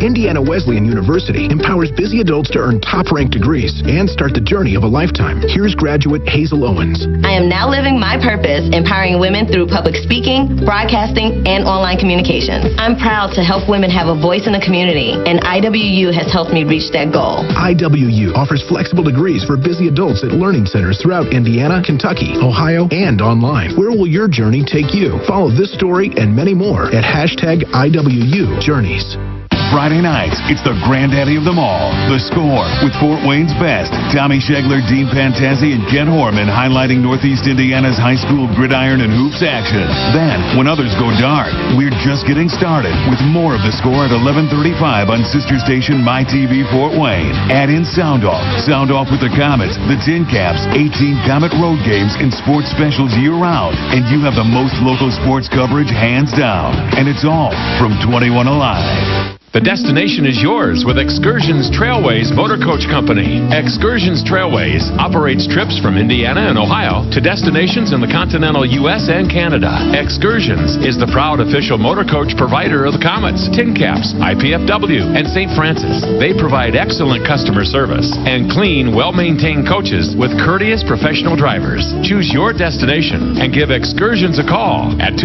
Indiana Wesleyan University empowers busy adults to earn top-ranked degrees and start the journey of a lifetime. Here's graduate Hazel Owens. I am now living my purpose, empowering women through public speaking, broadcasting, and online communications. I'm proud to help women have a voice in the community, and IWU has helped me reach that goal. IWU offers flexible degrees for busy adults at learning centers throughout Indiana, Kentucky, Ohio, and online. Where will your journey take you? Follow this story and many more at #IWUJourneys. Friday nights, it's the granddaddy of them all, The Score, with Fort Wayne's best. Tommy Schegler, Dean Pantazzi, and Ken Horman highlighting Northeast Indiana's high school gridiron and hoops action. Then, when others go dark, we're just getting started with more of The Score at 11:35 on sister station MyTV Fort Wayne. Add in Sound Off with the Komets, the Tin Caps, 18 Komet road games, and sports specials year-round. And you have the most local sports coverage hands down. And it's all from 21 Alive. The destination is yours with Excursions Trailways Motor Coach Company. Excursions Trailways operates trips from Indiana and Ohio to destinations in the continental U.S. and Canada. Excursions is the proud official motor coach provider of the Komets, Tin Caps, IPFW, and St. Francis. They provide excellent customer service and clean, well-maintained coaches with courteous professional drivers. Choose your destination and give Excursions a call at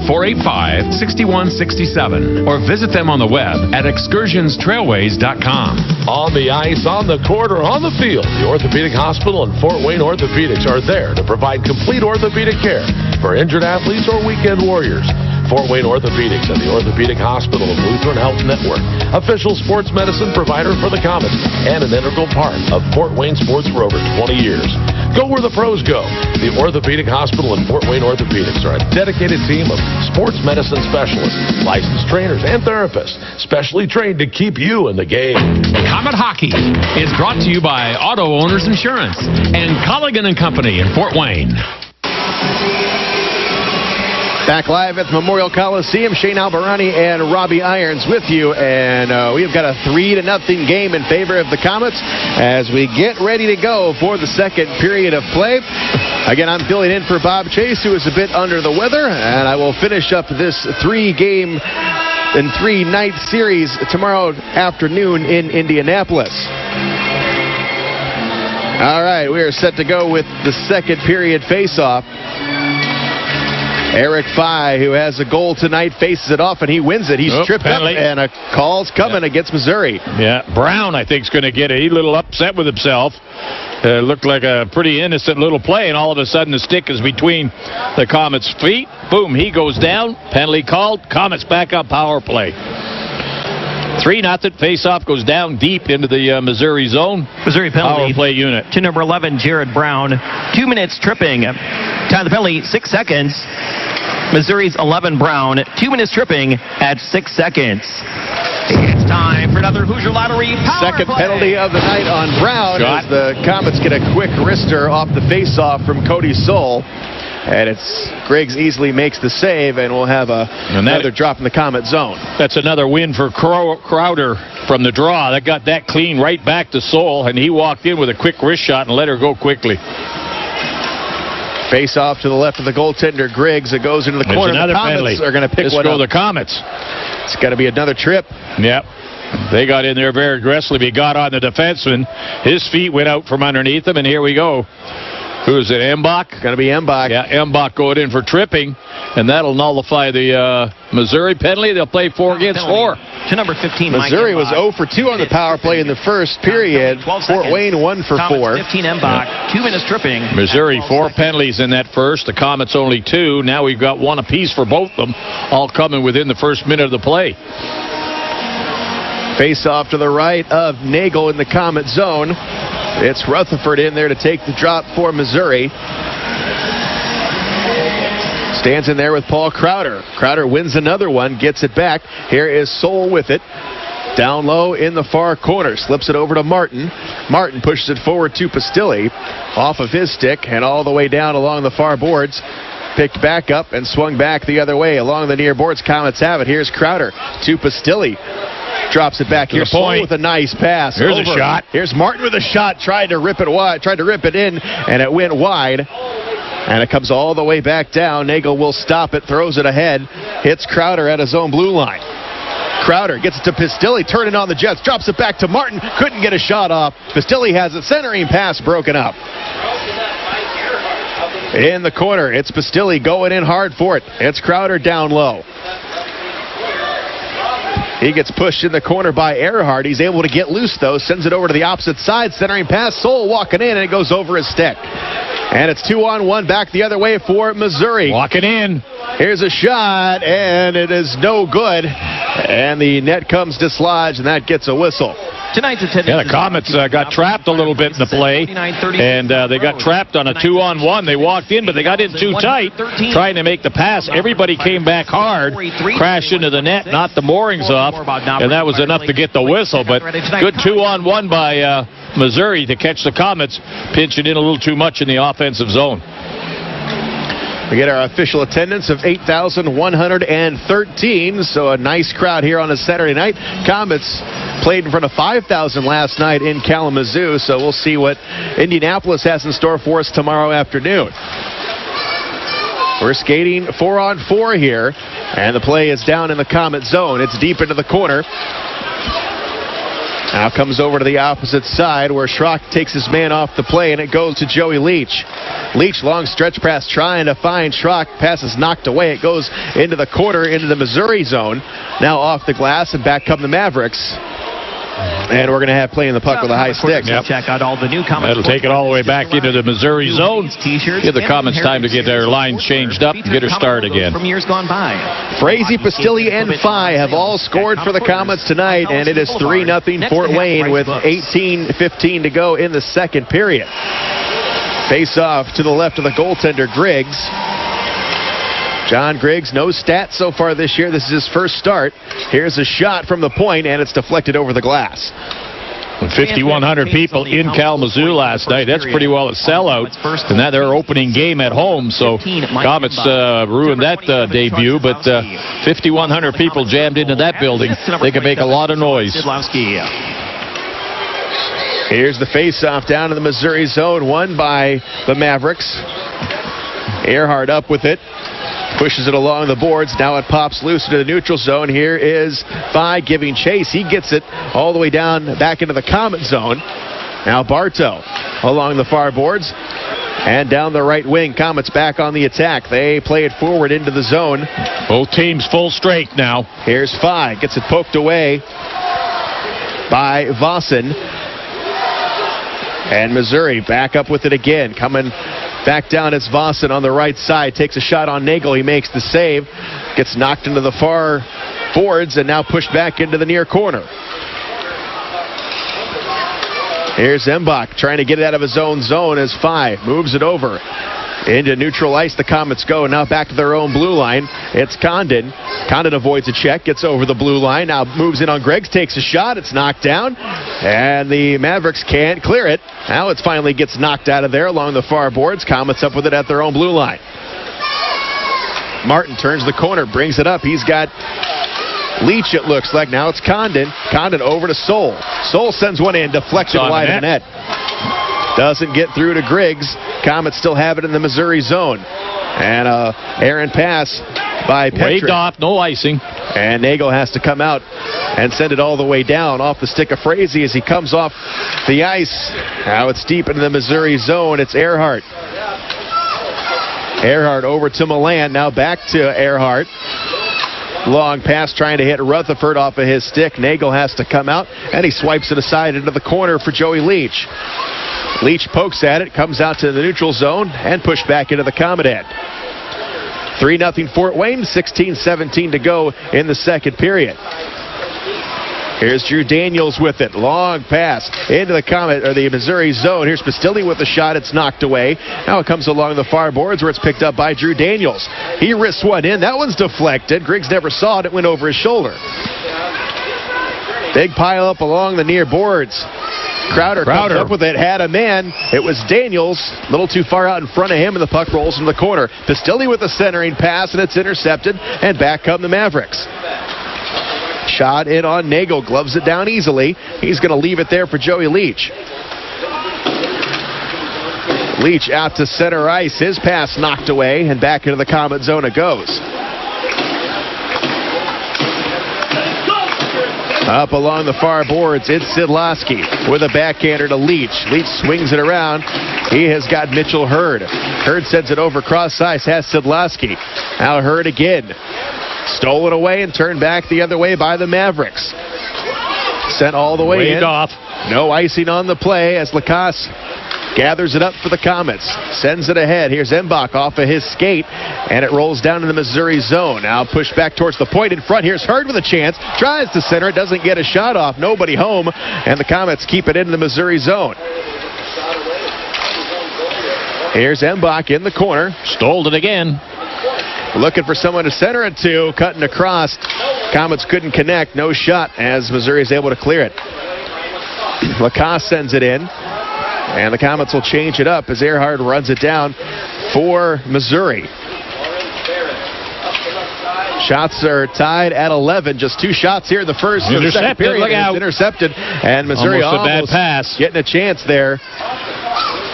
260-485-6167 or visit them on the web at excursionstrailways.com. On the ice, on the court, or on the field, the Orthopedic Hospital and Fort Wayne Orthopedics are there to provide complete orthopedic care for injured athletes or weekend warriors. Fort Wayne Orthopedics and the Orthopedic Hospital of Lutheran Health Network, official sports medicine provider for the Komets and an integral part of Fort Wayne sports for over 20 years. Go where the pros go. The Orthopedic Hospital and Fort Wayne Orthopedics are a dedicated team of sports medicine specialists, licensed trainers, and therapists, specially trained to keep you in the game. Komet Hockey is brought to you by Auto Owners Insurance and Colligan & Company in Fort Wayne. Back live at the Memorial Coliseum, Shane Albarani and Robbie Irons with you, and we've got a 3-0 game in favor of the Komets as we get ready to go for the second period of play. Again, I'm filling in for Bob Chase, who is a bit under the weather, and I will finish up this 3-game and 3-night series tomorrow afternoon in Indianapolis. All right, we are set to go with the second period face-off. Eric Faille, who has a goal tonight, faces it off, and he wins it. He's tripped penalty. Up, and a call's coming against Missouri. Yeah, Brown, I think, is going to get it. He's a little upset with himself. Looked like a pretty innocent little play, and all of a sudden the stick is between the Komets' feet. Boom, he goes down. Penalty called. Komets back up power play. 3-0. Face-off goes down deep into the Missouri zone. Missouri penalty. Power play unit. To number 11, Jared Brown. 2 minutes tripping. Time of the penalty, 6 seconds. Missouri's 11 Brown. 2 minutes tripping at 6 seconds. It's time for another Hoosier Lottery power Second play. penalty of the night on Brown as the Komets get a quick wrister off the face-off from Cody Soul. And it's Griggs easily makes the save, and we'll have another drop in the Komet zone. That's another win for Crowder from the draw. That got that clean right back to Soul, and he walked in with a quick wrist shot and let her go quickly. Face off to the left of the goaltender, Griggs. It goes into the corner. Another the Komets penalty. are going to pick Let's one go up. the Komets. It's got to be another trip. Yep. They got in there very aggressively. He got on the defenseman. His feet went out from underneath him, and here we go. Who is it, Embach? Going to be Embach. Yeah, Embach going in for tripping, and that'll nullify the Missouri penalty. They'll play 4 against 4. To number 15, Missouri was 0 for 2 on the power play in the first period. Fort Wayne 1 for 4. 15 Embach, 2 minutes tripping. Missouri 4 penalties in that first. The Komets only 2. Now we've got 1 apiece for both of them, all coming within the first minute of the play. Face off to the right of Nagle in the Komet zone. It's Rutherford in there to take the drop for Missouri. Stands in there with Paul Crowder. Crowder wins another one, gets it back. Here is Soul with it. Down low in the far corner. Slips it over to Martin. Martin pushes it forward to Pistilli. Off of his stick and all the way down along the far boards. Picked back up and swung back the other way along the near boards. Komets have it. Here's Crowder to Pistilli. Drops it back. Here's Soul with a nice pass. Here's a shot. Here's Martin with a shot. Tried to rip it wide. Tried to rip it in, and it went wide. And it comes all the way back down. Nagle will stop it. Throws it ahead. Hits Crowder at his own blue line. Crowder gets it to Pistilli. Turning on the Jets. Drops it back to Martin. Couldn't get a shot off. Pistilli has it. Centering pass broken up. In the corner, it's Pistilli going in hard for it. It's Crowder down low. He gets pushed in the corner by Earhart. He's able to get loose, though. Sends it over to the opposite side. Centering pass. Soul walking in, and it goes over his stick. And it's 2-on-1 back the other way for Missouri. Walking in. Here's a shot, and it is no good. And the net comes dislodged, and that gets a whistle. Tonight's attendance. Yeah, the Komets got trapped a little bit in the play, and they got trapped on a 2-on-1. They walked in, but they got in too tight, trying to make the pass. Everybody came back hard, crashed into the net, knocked the moorings off, and that was enough to get the whistle. But good 2-on-1 by Missouri to catch the Komets pinching in a little too much in the offensive zone. We get our official attendance of 8,113, so a nice crowd here on a Saturday night. Komets played in front of 5,000 last night in Kalamazoo, so we'll see what Indianapolis has in store for us tomorrow afternoon. We're skating 4-on-4 here, and the play is down in the Komet zone. It's deep into the corner. Now comes over to the opposite side where Schrock takes his man off the play, and it goes to Joey Leach. Leach, long stretch pass trying to find Schrock. Pass is knocked away. It goes into the corner, into the Missouri zone. Now off the glass, and back come the Mavericks. And we're going to have playing the puck with a high stick. Yep. Check out all the new Komets. That'll take it all the way back into the Missouri zone. Give the Komets time to get their line changed up and get her started again. From years gone by. Frazee, Pistilli, and Faille have all scored for the Komets tonight, and it is 3-0 Fort Wayne with 18:15 to go in the second period. Face off to the left of the goaltender, Griggs. John Griggs, no stats so far this year. This is his first start. Here's a shot from the point, and it's deflected over the glass. 5,100 people in Kalamazoo last night. That's pretty well a sellout. And that their opening game at home. So Komets ruined that debut, but 5,100 people jammed into that building. They can make a lot of noise. Here's the face-off down in the Missouri zone, won by the Mavericks. Earhart up with it. Pushes it along the boards. Now it pops loose into the neutral zone. Here is Faille giving chase. He gets it all the way down back into the Komet zone. Now Bartow along the far boards and down the right wing. Komets back on the attack. They play it forward into the zone. Both teams full strength now. Here's Faille. Gets it poked away by Vossen. And Missouri back up with it again. Coming back down, it's Vossen on the right side. Takes a shot on Nagle. He makes the save. Gets knocked into the far boards and now pushed back into the near corner. Here's Embach trying to get it out of his own zone as Faille moves it over. Into neutral ice, the Komets go. Now back to their own blue line. It's Condon. Condon avoids a check, gets over the blue line. Now moves in on Griggs, takes a shot. It's knocked down. And the Mavericks can't clear it. Now it finally gets knocked out of there along the far boards. Komets up with it at their own blue line. Martin turns the corner, brings it up. He's got Leach, it looks like. Now it's Condon. Condon over to Soul. Soul sends one in, deflected wide of the net. Doesn't get through to Griggs. Komets still have it in the Missouri zone. And errant pass by Petrik. Waved off, no icing. And Nagle has to come out and send it all the way down off the stick of Frazee as he comes off the ice. Now it's deep into the Missouri zone. It's Earhart. Earhart over to Milan. Now back to Earhart. Long pass trying to hit Rutherford off of his stick. Nagle has to come out, and he swipes it aside into the corner for Joey Leach. Leach pokes at it, comes out to the neutral zone, and pushed back into the Komet end. 3-0 Fort Wayne, 16:17 to go in the second period. Here's Drew Daniels with it. Long pass into the Komet, or the Missouri zone. Here's Pistilli with the shot. It's knocked away. Now it comes along the far boards where it's picked up by Drew Daniels. He risks one in. That one's deflected. Griggs never saw it. It went over his shoulder. Big pile up along the near boards. Crowder comes up with it, had a man. It was Daniels, a little too far out in front of him, and the puck rolls into the corner. Pistilli with the centering pass, and it's intercepted, and back come the Mavericks. Shot in on Nagle, gloves it down easily. He's going to leave it there for Joey Leach. Leach out to center ice. His pass knocked away, and back into the Komet zone it goes. Up along the far boards, it's Szydlowski with a backhander to Leach. Leach swings it around. He has got Mitchell Hurd. Hurd sends it over cross ice, has Szydlowski. Now Hurd again. Stolen away and turned back the other way by the Mavericks. Sent all the way in. Off. No icing on the play as Lacasse gathers it up for the Komets. Sends it ahead. Here's Embach off of his skate, and it rolls down in the Missouri zone. Now pushed back towards the point in front. Here's Hurd with a chance. Tries to center it. Doesn't get a shot off. Nobody home, and the Komets keep it into the Missouri zone. Here's Embach in the corner. Stole it again. Looking for someone to center it to. Cutting across. Komets couldn't connect. No shot as Missouri is able to clear it. Lacasse sends it in. And the Komets will change it up as Earhart runs it down for Missouri. Shots are tied at 11. Just 2 shots here in the first. Intercepted. The period. Look out. It's intercepted. And Missouri Almost a bad pass. getting a chance there.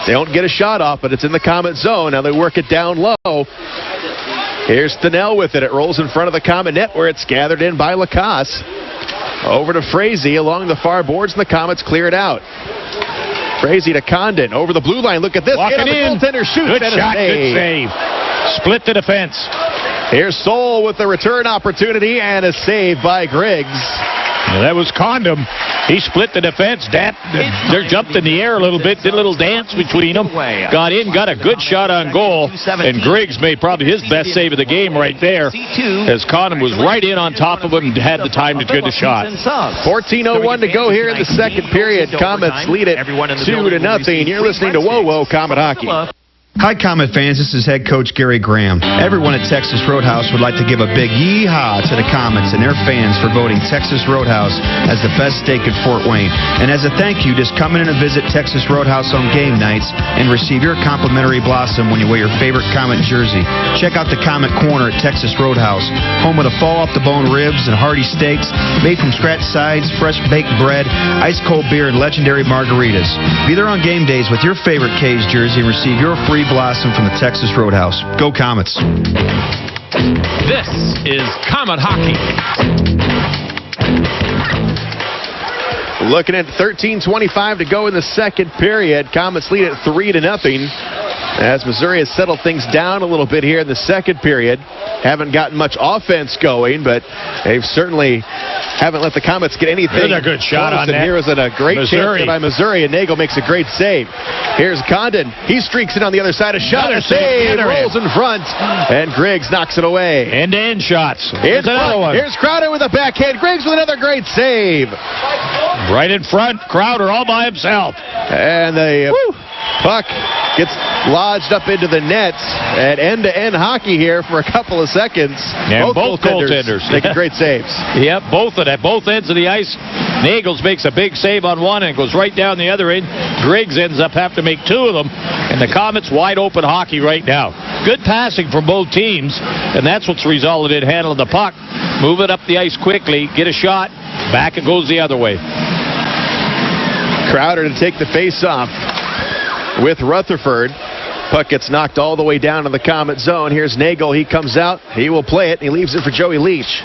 They don't get a shot off, but it's in the Comet zone. Now they work it down low. Here's Nagle with it. It rolls in front of the Comet net where it's gathered in by Lacasse. Over to Frazee along the far boards, and the Comets clear it out. Frazee to Condon over the blue line. Look at this. Walking in. The goaltender shoots. Good and shot, good save. Split the defense. Here's Soul with the return opportunity and a save by Griggs. Well, that was Condom. He split the defense. They jumped in the air a little bit, did a little dance between them. Got in, got a good shot on goal. And Griggs made probably his best save of the game right there, as Condom was right in on top of him and had the time to get the shot. 14:01 to go here in the second period. Comets lead it 2-0. You're listening to Whoa Whoa Comet Hockey. Hi, Comet fans. This is head coach Gary Graham. Everyone at Texas Roadhouse would like to give a big yee-haw to the Comets and their fans for voting Texas Roadhouse as the best steak in Fort Wayne. And as a thank you, just come in and visit Texas Roadhouse on game nights and receive your complimentary blossom when you wear your favorite Comet jersey. Check out the Comet Corner at Texas Roadhouse, home of the fall-off-the-bone ribs and hearty steaks made from scratch sides, fresh baked bread, ice-cold beer, and legendary margaritas. Be there on game days with your favorite K's jersey and receive your free blossom from the Texas Roadhouse. Go Comets. This is Comet Hockey. Looking at 13:25 to go in the second period. Comets lead at 3-0. As Missouri has settled things down a little bit here in the second period. Haven't gotten much offense going, but they've certainly haven't let the Comets get anything. Here's a good shot on that. Here was a great Missouri. chance by Missouri, and Nagle makes a great save. Here's Condon. He streaks in on the other side. A shot, a save, rolls in front, and Griggs knocks it away. End-to-end shots. Here's another one. Here's Crowder with a backhand. Griggs with another great save. Right in front, Crowder all by himself. And the puck gets lodged up into the net at end-to-end hockey here for a couple of seconds. And both goaltenders making great saves. Yep, both at both ends of the ice. Nagles makes a big save on one and goes right down the other end. Griggs ends up having to make 2 of them. And the Comets wide open hockey right now. Good passing from both teams, and that's what's resulted in handling the puck. Move it up the ice quickly, get a shot, back it goes the other way. Crowder to take the face-off with Rutherford. Puck gets knocked all the way down to the Comet zone. Here's Nagle. He comes out. He will play it. He leaves it for Joey Leach.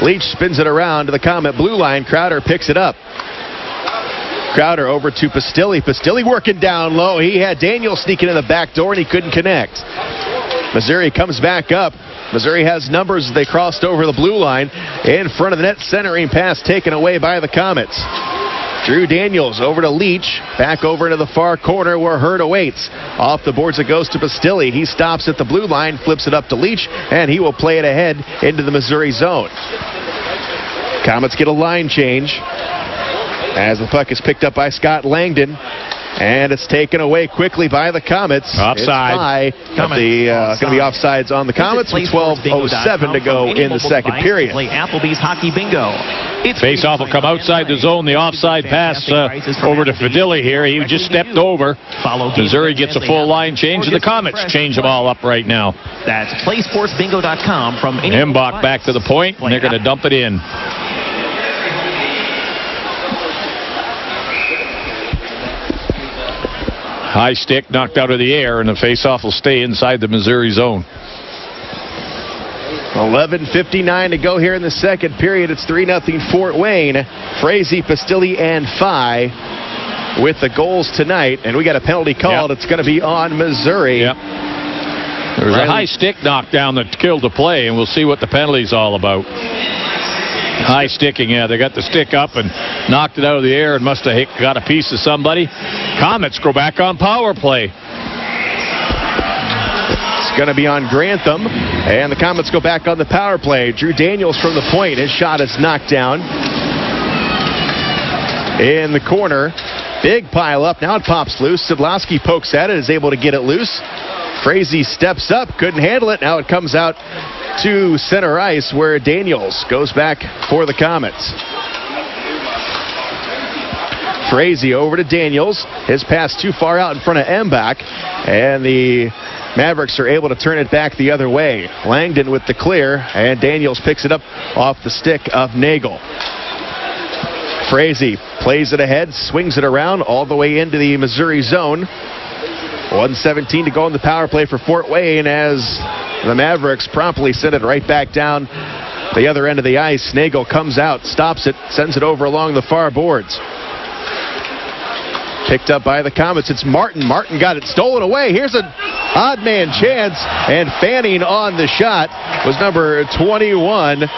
Leach spins it around to the Comet blue line. Crowder picks it up. Crowder over to Pistilli. Pistilli working down low. He had Daniel sneaking in the back door, and he couldn't connect. Missouri comes back up. Missouri has numbers as they crossed over the blue line. In front of the net, centering pass taken away by the Comets. Drew Daniels over to Leach, back over into the far corner where Hurd awaits. Off the boards it goes to Pistilli. He stops at the blue line, flips it up to Leach, and he will play it ahead into the Missouri zone. Comets get a line change as the puck is picked up by Scott Langdon. And it's taken away quickly by the Comets. Offside. Going to be offsides on the Comets with 12:07 to go in the second period. Play Applebee's Hockey Bingo. Face-off will come outside the zone. The offside pass over to Fidilli here. He just stepped over. Missouri gets a full line change, and the Comets change them all up right now. That's PlaySportsBingo.com from Embach back to the point, and they're going to dump it in. High stick knocked out of the air, and the face-off will stay inside the Missouri zone. 11:59 to go here in the second period. It's 3-0 Fort Wayne. Frazee, Pistilli, and Faille with the goals tonight. And we got a penalty called. It's going to be on Missouri. Yep. There was a high stick knockdown that killed the play, and we'll see what the penalty's all about. High sticking, yeah. They got the stick up and knocked it out of the air and must have got a piece of somebody. Comets go back on power play. It's going to be on Grantham, and the Comets go back on the power play. Drew Daniels from the point. His shot is knocked down in the corner. Big pile up. Now it pops loose. Szydlowski pokes at it, is able to get it loose. Frazee steps up, couldn't handle it. Now it comes out to center ice where Daniels goes back for the Comets. Frazee over to Daniels. His pass too far out in front of Embach. And the Mavericks are able to turn it back the other way. Langdon with the clear, and Daniels picks it up off the stick of Nagle. Frazee plays it ahead, swings it around all the way into the Missouri zone. 1:17 to go in the power play for Fort Wayne as the Mavericks promptly send it right back down the other end of the ice. Nagle comes out, stops it, sends it over along the far boards. Picked up by the Komets. It's Martin. Martin got it stolen away. Here's an odd man chance, and fanning on the shot was number 21,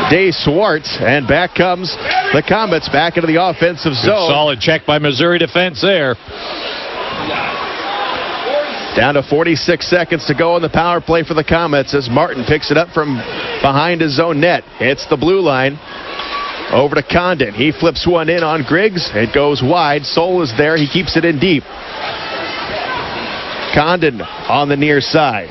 Dave Swartz, and back comes the Komets back into the offensive zone. Solid check by Missouri defense there. Down to 46 seconds to go on the power play for the Komets as Martin picks it up from behind his own net. Hits the blue line. Over to Condon. He flips one in on Griggs. It goes wide. Soul is there. He keeps it in deep. Condon on the near side.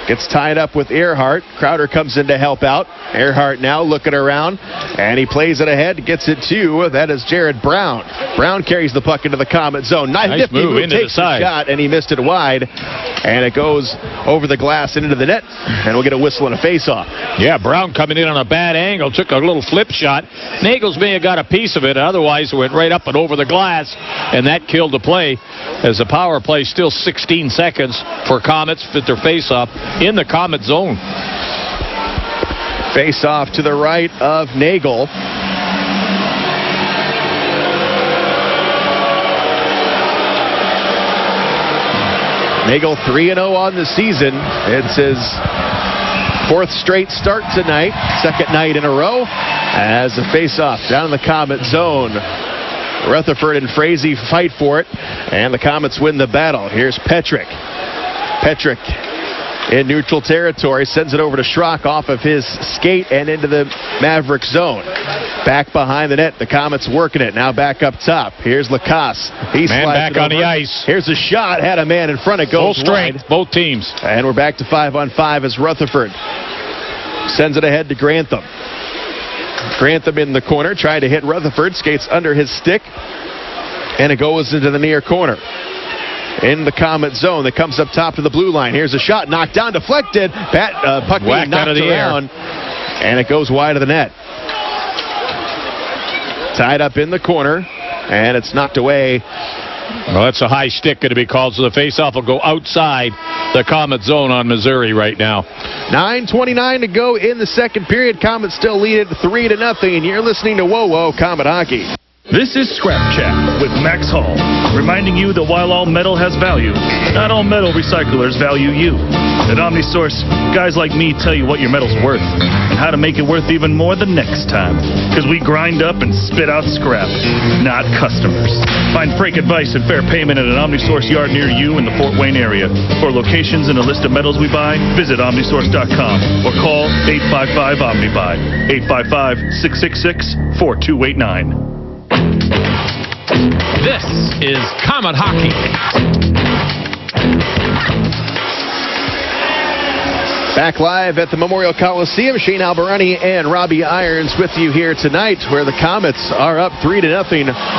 Gets tied up with Earhart. Crowder comes in to help out. Earhart now looking around, and he plays it ahead. Gets it to, that is Jared Brown. Brown carries the puck into the Komet zone. Nice move into the side. Shot, and he missed it wide. And it goes over the glass and into the net, and we'll get a whistle and a face-off. Yeah, Brown coming in on a bad angle, took a little flip shot. Nagels may have got a piece of it, otherwise it went right up and over the glass, and that killed the play. As the power play, still 16 seconds for Komets with their face-off in the Komet zone. Face-off to the right of Nagle. Nagle 3-0 on the season. It's his fourth straight start tonight. Second night in a row as a face-off down in the Komet zone. Rutherford and Frazee fight for it, and the Komets win the battle. Here's Petrick. Petrick in neutral territory, sends it over to Schrock off of his skate and into the Maverick zone. Back behind the net, the Komets working it. Now back up top. Here's Lacasse. He man slides back on the ice. Here's a shot, had a man in front, it goes full strength, wide. both teams. And we're back to 5-on-5 as Rutherford sends it ahead to Grantham. Grantham in the corner, trying to hit Rutherford, skates under his stick, and it goes into the near corner. In the Komet zone that comes up top to the blue line. Here's a shot, knocked down, deflected. Puck being knocked out of the around, and it goes wide of the net. Tied up in the corner, and it's knocked away. Well, that's a high stick going to be called, so the faceoff will go outside the Komet zone on Missouri right now. 9:29 to go in the second period. Komets still lead it 3-0, and you're listening to Whoa Komet Hockey. This is Scrap Chat with Max Hall, reminding you that while all metal has value, not all metal recyclers value you. At OmniSource, guys like me tell you what your metal's worth and how to make it worth even more the next time. Because we grind up and spit out scrap, not customers. Find freight advice and fair payment at an OmniSource yard near you in the Fort Wayne area. For locations and a list of metals we buy, visit OmniSource.com or call 855-OmniBuy, 855-666-4289. This is Komet Hockey. Back live at the Memorial Coliseum, Shane Albarani and Robbie Irons with you here tonight, where the Komets are up 3-0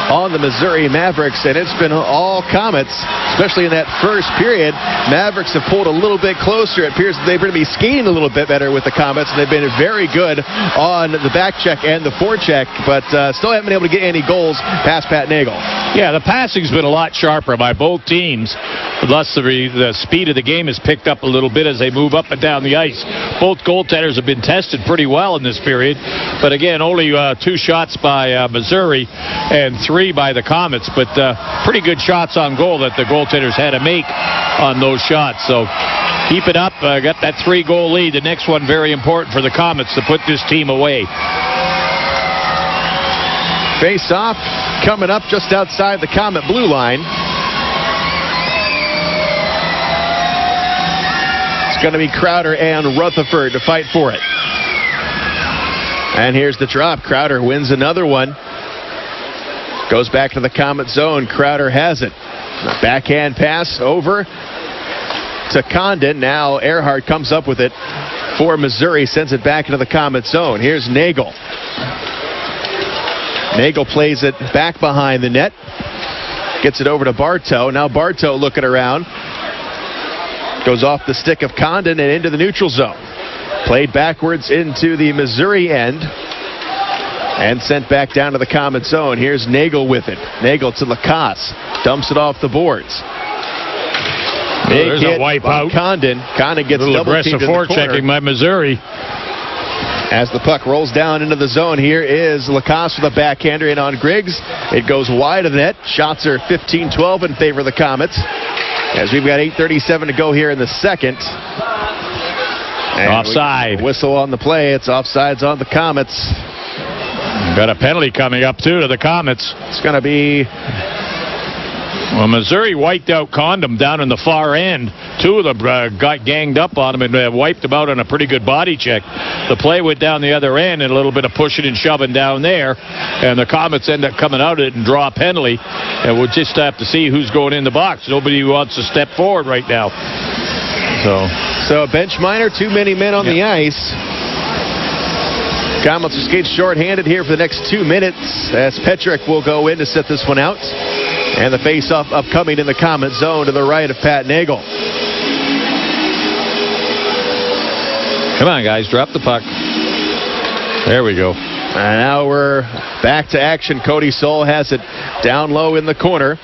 on the Missouri Mavericks, and it's been all Komets, especially in that first period. Mavericks have pulled a little bit closer. It appears that they're going to be skating a little bit better with the Komets, and they've been very good on the back check and the forecheck, but still haven't been able to get any goals past Pat Nagle. Yeah, the passing's been a lot sharper by both teams. Thus, the speed of the game has picked up a little bit as they move up and down the ice. Both goaltenders have been tested pretty well in this period, but again, only 2 shots by Missouri and 3 by the Komets, but pretty good shots on goal that the goaltenders had to make on those shots. So keep it up. Got that 3-goal lead. The next one very important for the Komets to put this team away. Face off coming up just outside the Komet blue line. Going to be Crowder and Rutherford to fight for it. And here's the drop. Crowder wins another one. Goes back to the Komet zone. Crowder has it. A backhand pass over to Condon. Now Earhart comes up with it for Missouri. Sends it back into the Komet zone. Here's Nagle. Nagle plays it back behind the net. Gets it over to Bartow. Now Bartow looking around. Goes off the stick of Condon and into the neutral zone. Played backwards into the Missouri end. And sent back down to the Komet zone. Here's Nagle with it. Nagle to Lacasse. Dumps it off the boards. Big there's hit a wipe by out. Condon. Condon gets double aggressive teamed in the corner. forechecking by Missouri. As the puck rolls down into the zone, here is Lacasse with a backhander in on Griggs. It goes wide of the net. Shots are 15-12 in favor of the Komets. As we've got 8:37 to go here in the second. And offside. Whistle on the play. It's offsides on the Komets. Got a penalty coming up, too, to the Komets. It's going to be... Well, Missouri wiped out Condom down in the far end. Two of them got ganged up on him and wiped him out on a pretty good body check. The play went down the other end and a little bit of pushing and shoving down there. And the Komets end up coming out of it and draw a penalty. And we'll just have to see who's going in the box. Nobody wants to step forward right now. So a bench minor, too many men on the ice. Komets will skate short-handed here for the next 2 minutes as Petrick will go in to set this one out. And the face-off upcoming in the Komet zone to the right of Pat Nagle. Come on, guys. Drop the puck. There we go. And now we're back to action. Cody Soul has it down low in the corner.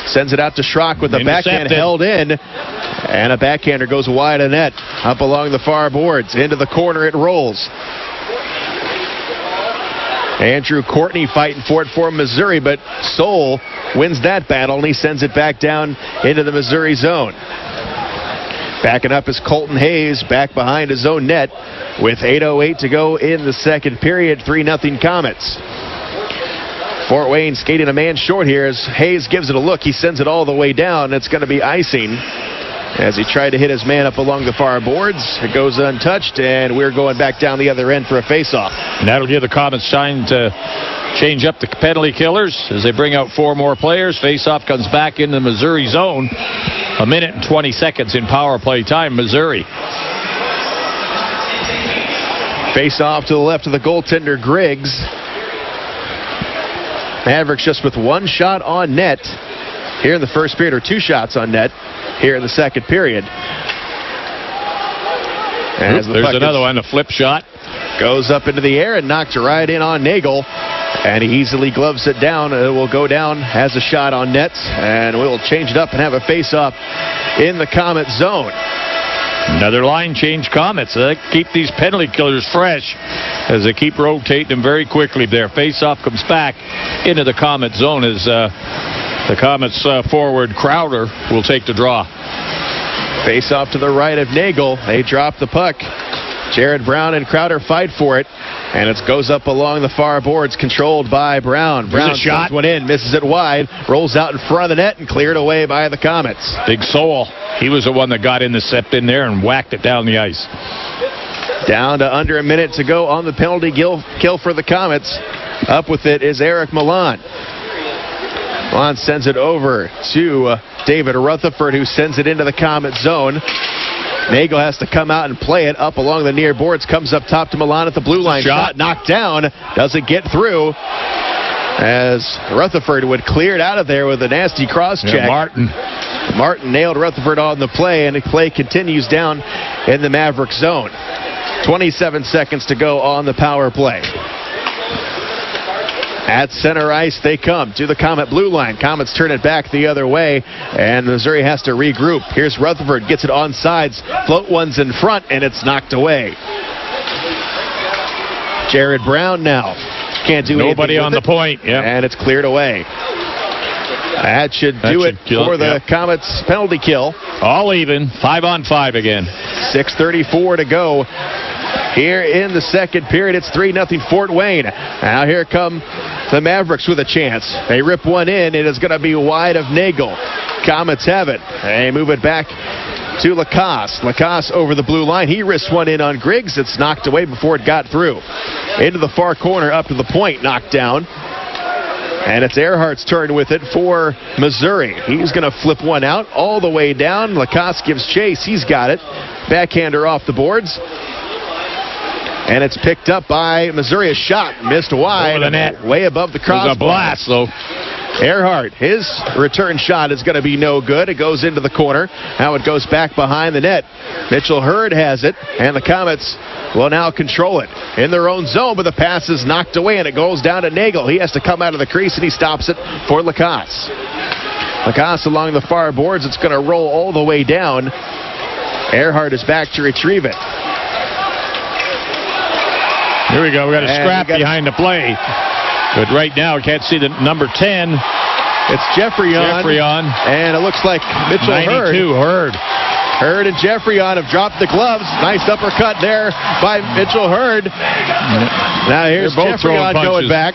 Sends it out to Schrock with the backhand held in. And a backhander goes wide of net. Up along the far boards. Into the corner it rolls. Andrew Courtney fighting for it for Missouri, but Soul wins that battle, and he sends it back down into the Missouri zone. Backing up is Colton Hayes, back behind his own net with 8:08 to go in the second period. 3-0 Komets. Fort Wayne skating a man short here as Hayes gives it a look. He sends it all the way down. It's going to be icing as he tried to hit his man up along the far boards. It goes untouched, and we're going back down the other end for a face-off. And that'll give the Komets time to change up the penalty killers as they bring out 4 more players. Face-off comes back in the Missouri zone. 1 minute and 20 seconds in power play time, Missouri. Face-off to the left of the goaltender, Griggs. Mavericks just with 1 shot on net here in the first period, or 2 shots on net here in the second period. As there's another one, a flip shot. Goes up into the air and knocked right in on Nagle. And he easily gloves it down. It will go down, has a shot on net. And we'll change it up and have a face-off in the Komet zone. Another line change, Komets. They keep these penalty killers fresh as they keep rotating them very quickly. Their face-off comes back into the Komet zone as the Komets forward Crowder will take the draw. Face-off to the right of Nagle. They drop the puck. Jared Brown and Crowder fight for it. And it goes up along the far boards, controlled by Brown. Brown shot one in, misses it wide, rolls out in front of the net and cleared away by the Komets. Big Soul. He was the one that got in the stepped in there and whacked it down the ice. Down to under a minute to go on the penalty kill for the Komets. Up with it is Eric Milan. Milan sends it over to David Rutherford, who sends it into the Komet zone. Nagle has to come out and play it up along the near boards. Comes up top to Milan at the blue line. Shot knocked down. Doesn't get through. As Rutherford would clear it out of there with a nasty cross check. Martin nailed Rutherford on the play, and the play continues down in the Maverick zone. 27 seconds to go on the power play. At center ice they come to the Komet blue line. Komets turn it back the other way, and Missouri has to regroup. Here's Rutherford, gets it on sides, float one's in front, and it's knocked away. Jared Brown now can't do anything. Nobody on the point, and it's cleared away. That should do it for the Komets penalty kill. All even, 5-on-5 again. 6:34 to go. Here in the second period, it's 3-0 Fort Wayne. Now here come the Mavericks with a chance. They rip one in. It is going to be wide of Nagle. Komets have it. They move it back to Lacasse. Lacasse over the blue line. He risks one in on Griggs. It's knocked away before it got through. Into the far corner, up to the point, knocked down. And it's Earhart's turn with it for Missouri. He's going to flip one out all the way down. Lacasse gives chase. He's got it. Backhander off the boards. And it's picked up by Missouri. A shot missed wide. Over the net. Way above the crossbar. It was a blast, though. Earhart, his return shot is going to be no good. It goes into the corner. Now it goes back behind the net. Mitchell Hurd has it, and the Komets will now control it in their own zone, but the pass is knocked away, and it goes down to Nagle. He has to come out of the crease, and he stops it for Lacasse. Lacasse along the far boards. It's going to roll all the way down. Earhart is back to retrieve it. Here we go. We got a scrap behind the play. But right now, can't see the number 10. It's Jeffrey on. And it looks like Mitchell 92, Hurd. Hurd and Jeffrey on have dropped the gloves. Nice uppercut there by Mitchell Hurd. Now here's Jeffrey on going back.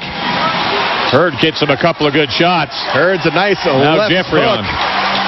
Hurd gets him a couple of good shots. Hurd's a nice left hook.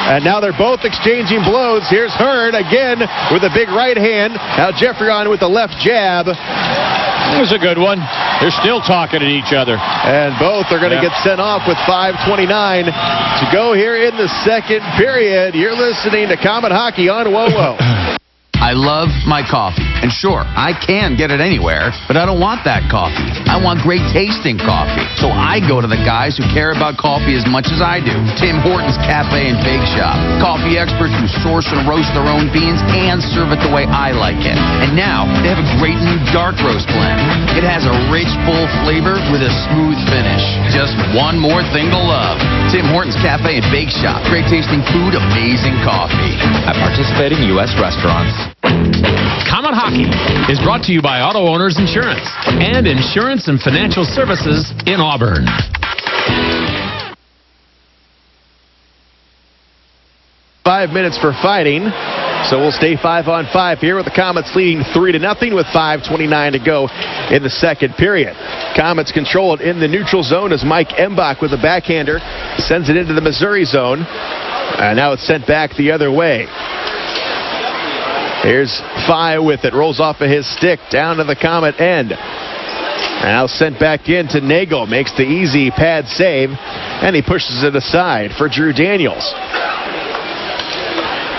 And now they're both exchanging blows. Here's Hurd again with a big right hand. Now Jeffrey on with the left jab. It was a good one. They're still talking at each other. And both are going to get sent off with 5:29 to go here in the second period. You're listening to Comet Hockey on WoWo. I love my coffee. And sure, I can get it anywhere, but I don't want that coffee. I want great tasting coffee. So I go to the guys who care about coffee as much as I do. Tim Hortons Cafe and Bake Shop. Coffee experts who source and roast their own beans and serve it the way I like it. And now, they have a great new dark roast blend. It has a rich, full flavor with a smooth finish. Just one more thing to love. Tim Hortons Cafe and Bake Shop. Great tasting food, amazing coffee. At participating U.S. restaurants. Comet Hockey is brought to you by Auto Owners Insurance and Insurance and Financial Services in Auburn. Five minutes for fighting. So we'll stay 5-on-5 here with the Komets leading 3-0 with 5:29 to go in the second period. Komets control it in the neutral zone as Mike Embach with a backhander sends it into the Missouri zone. And now it's sent back the other way. Here's Faille with it. Rolls off of his stick down to the Komet end. Now sent back in to Nagle. Makes the easy pad save. And he pushes it aside for Drew Daniels.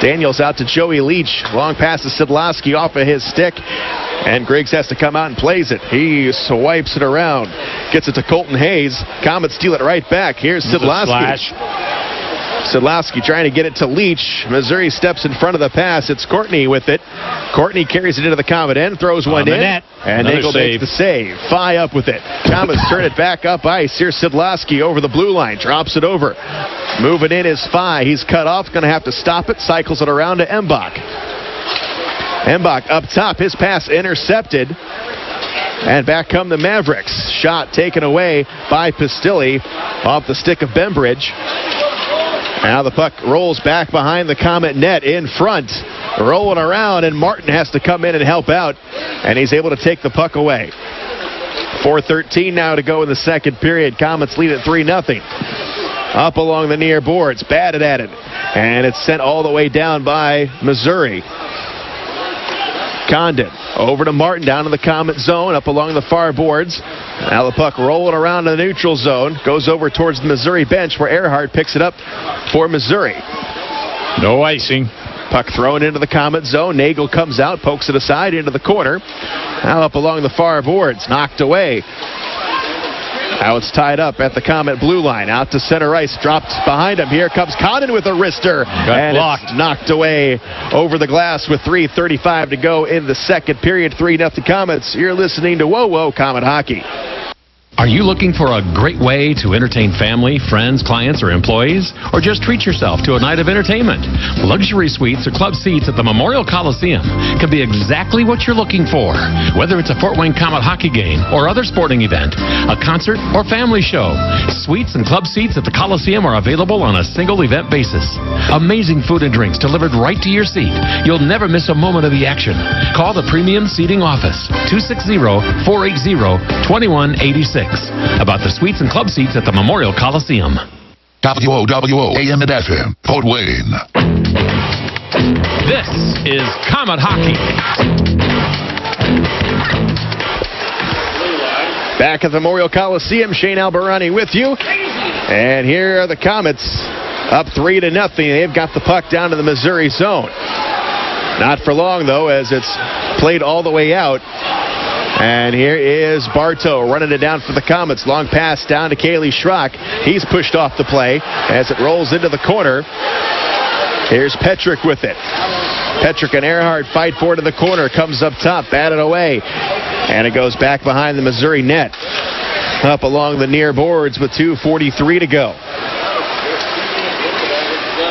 Daniels out to Joey Leach. Long pass to Szydlowski off of his stick. And Griggs has to come out and plays it. He swipes it around. Gets it to Colton Hayes. Komets steal it right back. Here's Szydlowski. Szydlowski trying to get it to Leach. Missouri steps in front of the pass. It's Courtney with it. Courtney carries it into the Komet end, throws one in. Net. And Nagle makes the save. Faille up with it. Komets turn it back up ice. Here's Szydlowski over the blue line. Drops it over. Moving in is Faille. He's cut off. Going to have to stop it. Cycles it around to Embach. Embach up top. His pass intercepted. And back come the Mavericks. Shot taken away by Pistilli off the stick of Bembridge. Now the puck rolls back behind the Komet net in front. Rolling around, and Martin has to come in and help out. And he's able to take the puck away. 4:13 now to go in the second period. Komets lead at 3-0. Up along the near boards. Batted at it. And it's sent all the way down by Missouri. Condon over to Martin down to the Komet zone. Up along the far boards. Now the puck rolling around in the neutral zone. Goes over towards the Missouri bench where Earhart picks it up for Missouri. No icing. Puck thrown into the Komet zone. Nagle comes out, pokes it aside into the corner. Now up along the far boards. Knocked away. Now it's tied up at the Komet blue line. Out to center ice. Dropped behind him. Here comes Condon with a wrister. And blocked. It's knocked away over the glass with 3:35 to go in the second period. 3-0 Komets. You're listening to WoWo Comet Hockey. Are you looking for a great way to entertain family, friends, clients, or employees? Or just treat yourself to a night of entertainment? Luxury suites or club seats at the Memorial Coliseum can be exactly what you're looking for. Whether it's a Fort Wayne Komet hockey game or other sporting event, a concert or family show, suites and club seats at the Coliseum are available on a single event basis. Amazing food and drinks delivered right to your seat. You'll never miss a moment of the action. Call the Premium Seating Office, 260-480-2186. About the suites and club seats at the Memorial Coliseum. WOWO AM and FM, Fort Wayne. This is Komet Hockey. Back at the Memorial Coliseum, Shane Albarani with you. And here are the Komets up 3-0. They've got the puck down to the Missouri zone. Not for long, though, as it's played all the way out. And here is Bartow running it down for the Komets. Long pass down to Kaylee Schrock. He's pushed off the play as it rolls into the corner. Here's Petrick with it. Petrick and Earhart fight for it to the corner. Comes up top, batted away. And it goes back behind the Missouri net. Up along the near boards with 2:43 to go.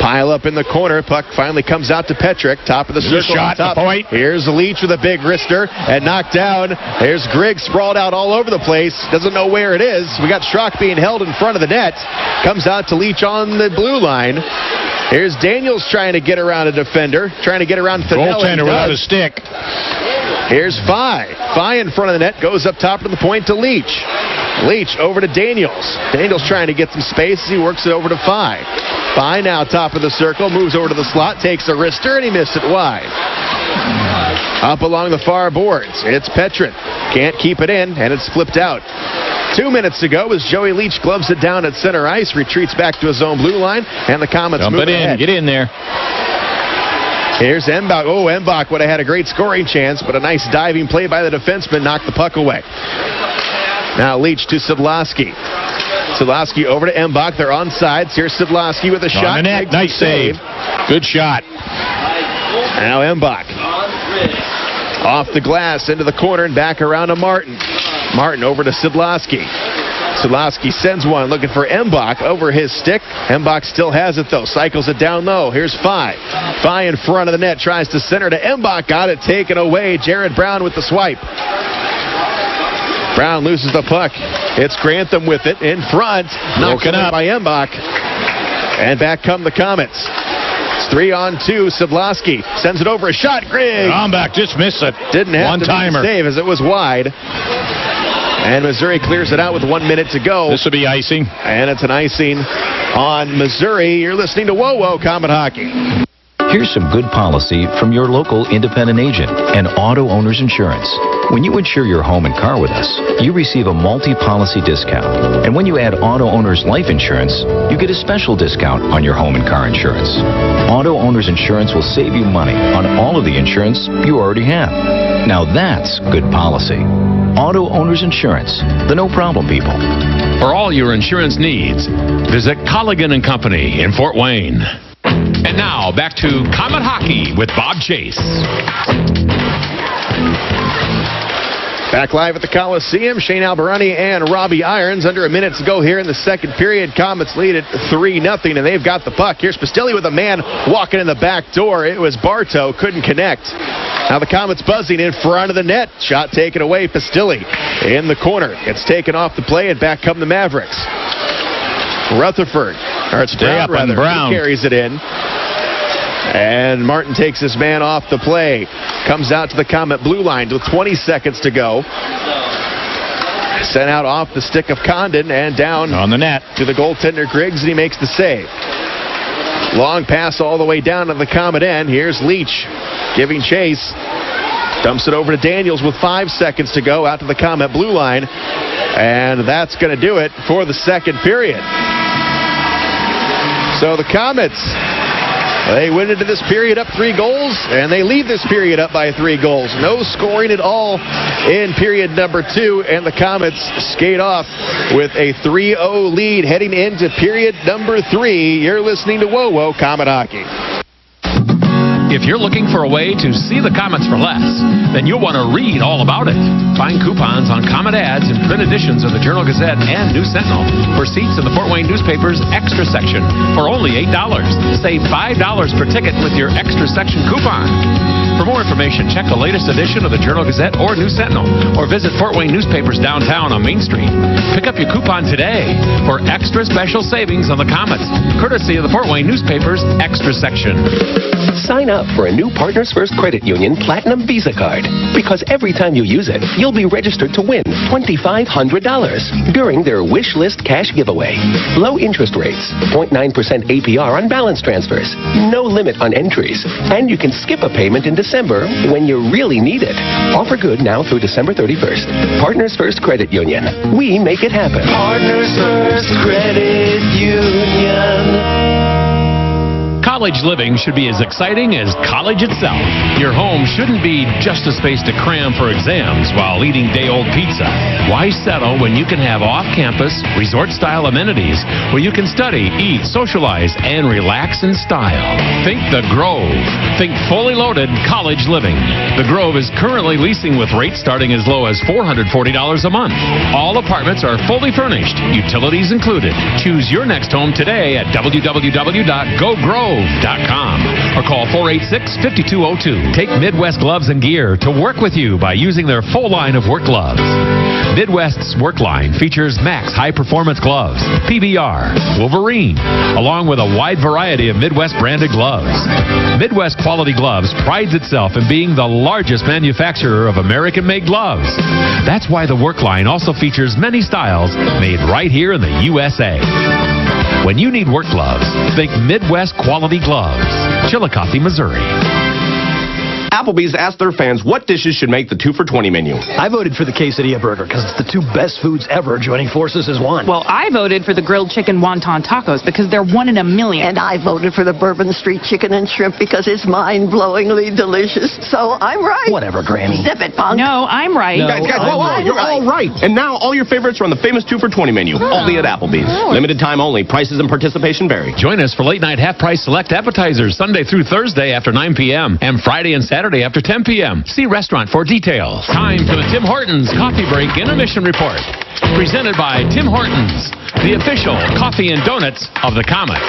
Pile up in the corner. Puck finally comes out to Petrick. Top of the circle. Shot, top. the point. Here's Leach with a big wrister and knocked down. There's Griggs sprawled out all over the place. Doesn't know where it is. We got Schrock being held in front of the net. Comes out to Leach on the blue line. Here's Daniels trying to get around a defender. Trying to get around Fidel. Goaltender without a stick. Here's Faille. Faille in front of the net. Goes up top to the point to Leach. Leach over to Daniels. Daniels trying to get some space as he works it over to Faille. Faille now top of the circle. Moves over to the slot. Takes a wrister and he missed it wide. Up along the far boards. It's Petrick. Can't keep it in and it's flipped out. 2 minutes ago as Joey Leach gloves it down at center ice. Retreats back to his own blue line. And the Komets move ahead. Get in there. Here's Embach. Oh, Embach would have had a great scoring chance, but a nice diving play by the defenseman knocked the puck away. Now Leach to Szydlowski. Szydlowski over to Embach. They're on sides. Here's Szydlowski with a shot. Net. Nice save. Good shot. Now Embach. Off the glass into the corner and back around to Martin. Martin over to Szydlowski. Szydlowski sends one looking for Embach over his stick. Embach still has it though. Cycles it down low. Here's Faille. Faille in front of the net. Tries to center to Embach. Got it taken away. Jared Brown with the swipe. Brown loses the puck. It's Grantham with it in front. Knocked up by Embach. And back come the Komets. It's 3-on-2. Szydlowski sends it over a shot. Griggs. Embach just missed it. Didn't have One-timer. to save as it was wide. And Missouri clears it out with 1 minute to go. This will be icing. And it's an icing on Missouri. You're listening to Whoa Comet Hockey. Here's some good policy from your local independent agent and Auto Owners Insurance. When you insure your home and car with us, you receive a multi-policy discount. And when you add Auto Owners Life Insurance, you get a special discount on your home and car insurance. Auto Owners Insurance will save you money on all of the insurance you already have. Now that's good policy. Auto Owners Insurance, the no-problem people. For all your insurance needs, visit Colligan & Company in Fort Wayne. And now, back to Comet Hockey with Bob Chase. Back live at the Coliseum, Shane Albarani and Robbie Irons. Under a minute to go here in the second period. Komets lead it 3-0, and they've got the puck. Here's Pistilli with a man walking in the back door. It was Bartow, couldn't connect. Now the Komets buzzing in front of the net. Shot taken away, Pistilli in the corner. It's taken off the play, and back come the Mavericks. Rutherford, or it's Brown, rather. Brown. He carries it in. And Martin takes his man off the play. Comes out to the Komet blue line with 20 seconds to go. Sent out off the stick of Condon and down on the net to the goaltender Griggs, and he makes the save. Long pass all the way down to the Komet end. Here's Leach giving chase. Dumps it over to Daniels with 5 seconds to go out to the Komet blue line. And that's going to do it for the second period. So the Komets, they went into this period up 3 goals, and they lead this period up by 3 goals. No scoring at all in period number 2, and the Komets skate off with a 3-0 lead heading into period number 3. You're listening to Whoa Comet Hockey. If you're looking for a way to see the Komets for less, then you'll want to read all about it. Find coupons on Komet ads in print editions of the Journal-Gazette and News Sentinel for seats in the Fort Wayne newspaper's extra section for only $8. Save $5 per ticket with your extra section coupon. For more information, check the latest edition of the Journal-Gazette or News Sentinel, or visit Fort Wayne Newspapers downtown on Main Street. Pick up your coupon today for extra special savings on the Komets, courtesy of the Fort Wayne Newspapers extra section. Sign up for a new Partners First Credit Union Platinum Visa card, because every time you use it, you'll be registered to win $2,500 during their wish list cash giveaway. Low interest rates, 0.9% APR on balance transfers, no limit on entries, and you can skip a payment in December when you really need it. Offer good now through December 31st. Partners First Credit Union. We make it happen. Partners First Credit Union. College living should be as exciting as college itself. Your home shouldn't be just a space to cram for exams while eating day-old pizza. Why settle when you can have off-campus, resort-style amenities where you can study, eat, socialize, and relax in style? Think The Grove. Think fully loaded college living. The Grove is currently leasing with rates starting as low as $440 a month. All apartments are fully furnished, utilities included. Choose your next home today at www.gogrove.com or call 486-5202. Take Midwest Gloves and Gear to work with you by using their full line of work gloves. Midwest's work line features Max high-performance gloves, PBR, Wolverine, along with a wide variety of Midwest branded gloves. Midwest Quality Gloves prides itself in being the largest manufacturer of American-made gloves. That's why the work line also features many styles made right here in the USA. When you need work gloves, think Midwest Quality Gloves, Chillicothe, Missouri. Applebee's asked their fans what dishes should make the 2 for $20 menu. I voted for the quesadilla burger because it's the 2 best foods ever joining forces as one. Well, I voted for the grilled chicken wonton tacos because they're 1 in a million. And I voted for the Bourbon Street chicken and shrimp because it's mind-blowingly delicious. So I'm right. Whatever, Granny. Zip it, punk. No, I'm right. No, guys, whoa, you're all right. And now all your favorites are on the famous 2 for $20 menu, only at Applebee's. Limited time only. Prices and participation vary. Join us for late-night half-price select appetizers Sunday through Thursday after 9 p.m. and Friday and Saturday after 10 p.m. See restaurant for details. Time for the Tim Hortons Coffee Break Intermission Report. Presented by Tim Hortons, the official coffee and donuts of the Komets.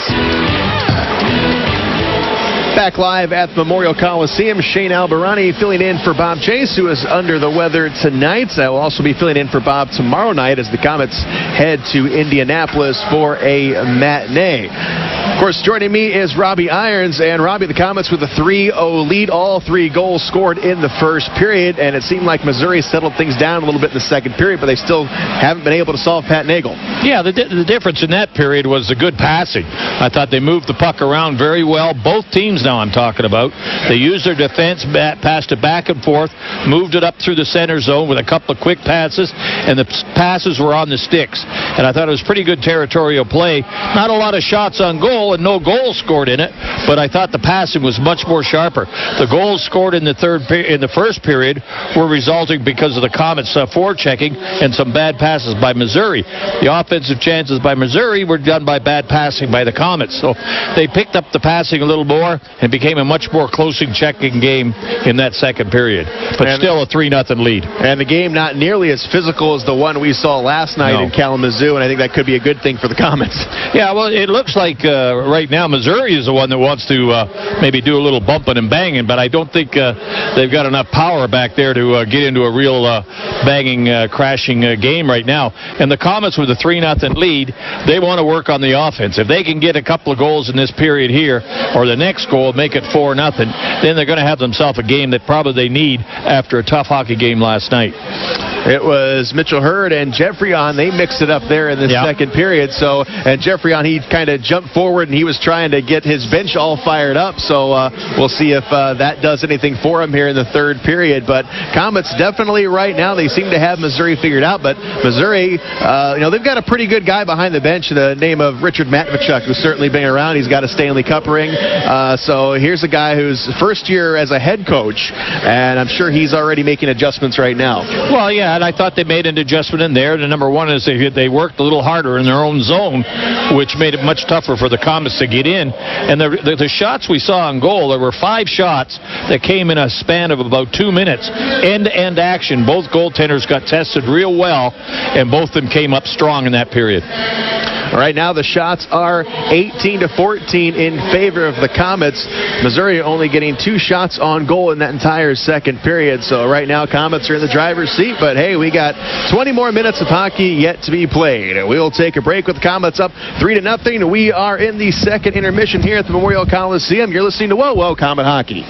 Back live at the Memorial Coliseum, Shane Albarani filling in for Bob Chase, who is under the weather tonight. I will also be filling in for Bob tomorrow night as the Komets head to Indianapolis for a matinee. Of course, joining me is Robbie Irons. And Robbie, the Komets with a 3-0 lead. All 3 goals scored in the first period. And it seemed like Missouri settled things down a little bit in the second period, but they still haven't been able to solve Pat Nagle. Yeah, the difference in that period was the good passing. I thought they moved the puck around very well. Both teams now I'm talking about. They used their defense, passed it back and forth, moved it up through the center zone with a couple of quick passes, and the passes were on the sticks. And I thought it was pretty good territorial play. Not a lot of shots on goal and no goals scored in it, but I thought the passing was much more sharper. The goals scored in the first period were resulting because of the Komets forechecking and some bad passes by Missouri. The offensive chances by Missouri were done by bad passing by the Komets. So they picked up the passing a little more and became a much more closing checking game in that second period. But still a 3-0 lead. And the game not nearly as physical as the one we saw last night in Kalamazoo, and I think that could be a good thing for the Komets. Yeah, well, it looks like right now Missouri is the one that wants to maybe do a little bumping and banging, but I don't think they've got enough power back there to get into a real banging, crashing game right now. And the Komets with a 3-0 lead, they want to work on the offense. If they can get a couple of goals in this period here, or the next goal, make it 4-0, then they're going to have themselves a game that probably they need after a tough hockey game last night. It was Mitchell Hurd and Jeffreyon. They mixed it up there in the second period. And Jeffreyon, he kind of jumped forward and he was trying to get his bench all fired up. So we'll see if that does anything for him here in the third period. But Komets definitely right now, they seem to have Missouri figured out. But Missouri, they've got a pretty good guy behind the bench, the name of Richard Matvechuk, who's certainly been around. He's got a Stanley Cup ring. So here's a guy who's first year as a head coach, and I'm sure he's already making adjustments right now. Well, yeah, and I thought they made an adjustment in there. The number one is they worked a little harder in their own zone, which made it much tougher for the Komets to get in. And the shots we saw on goal, there were 5 shots that came in a span of about 2 minutes. End-to-end action. Both goaltenders got tested real well, and both of them came up strong in that period. Right now, the shots are 18-14 in favor of the Komets. Missouri only getting 2 shots on goal in that entire second period. So right now, Komets are in the driver's seat. But hey, we got 20 more minutes of hockey yet to be played. We'll take a break with the Komets up 3-0. We are in the second intermission here at the Memorial Coliseum. You're listening to Whoa Whoa Komet Hockey.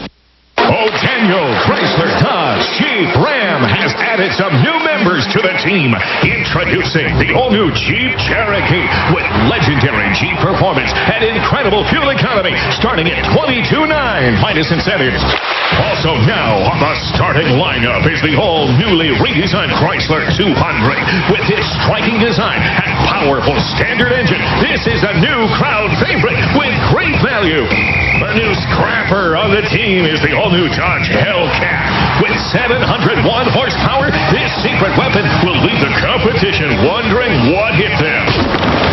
Daniel Chrysler Dodge Jeep Ram has added some new members to the team. Introducing the all-new Jeep Cherokee with legendary Jeep performance and incredible fuel economy starting at $22,900 minus incentives. Also now on the starting lineup is the all-newly redesigned Chrysler 200 with its striking design and powerful standard engine. This is a new crowd favorite with great value value. The new scrapper on the team is the all-new Dodge Hellcat. With 701 horsepower, this secret weapon will leave the competition wondering what hit them.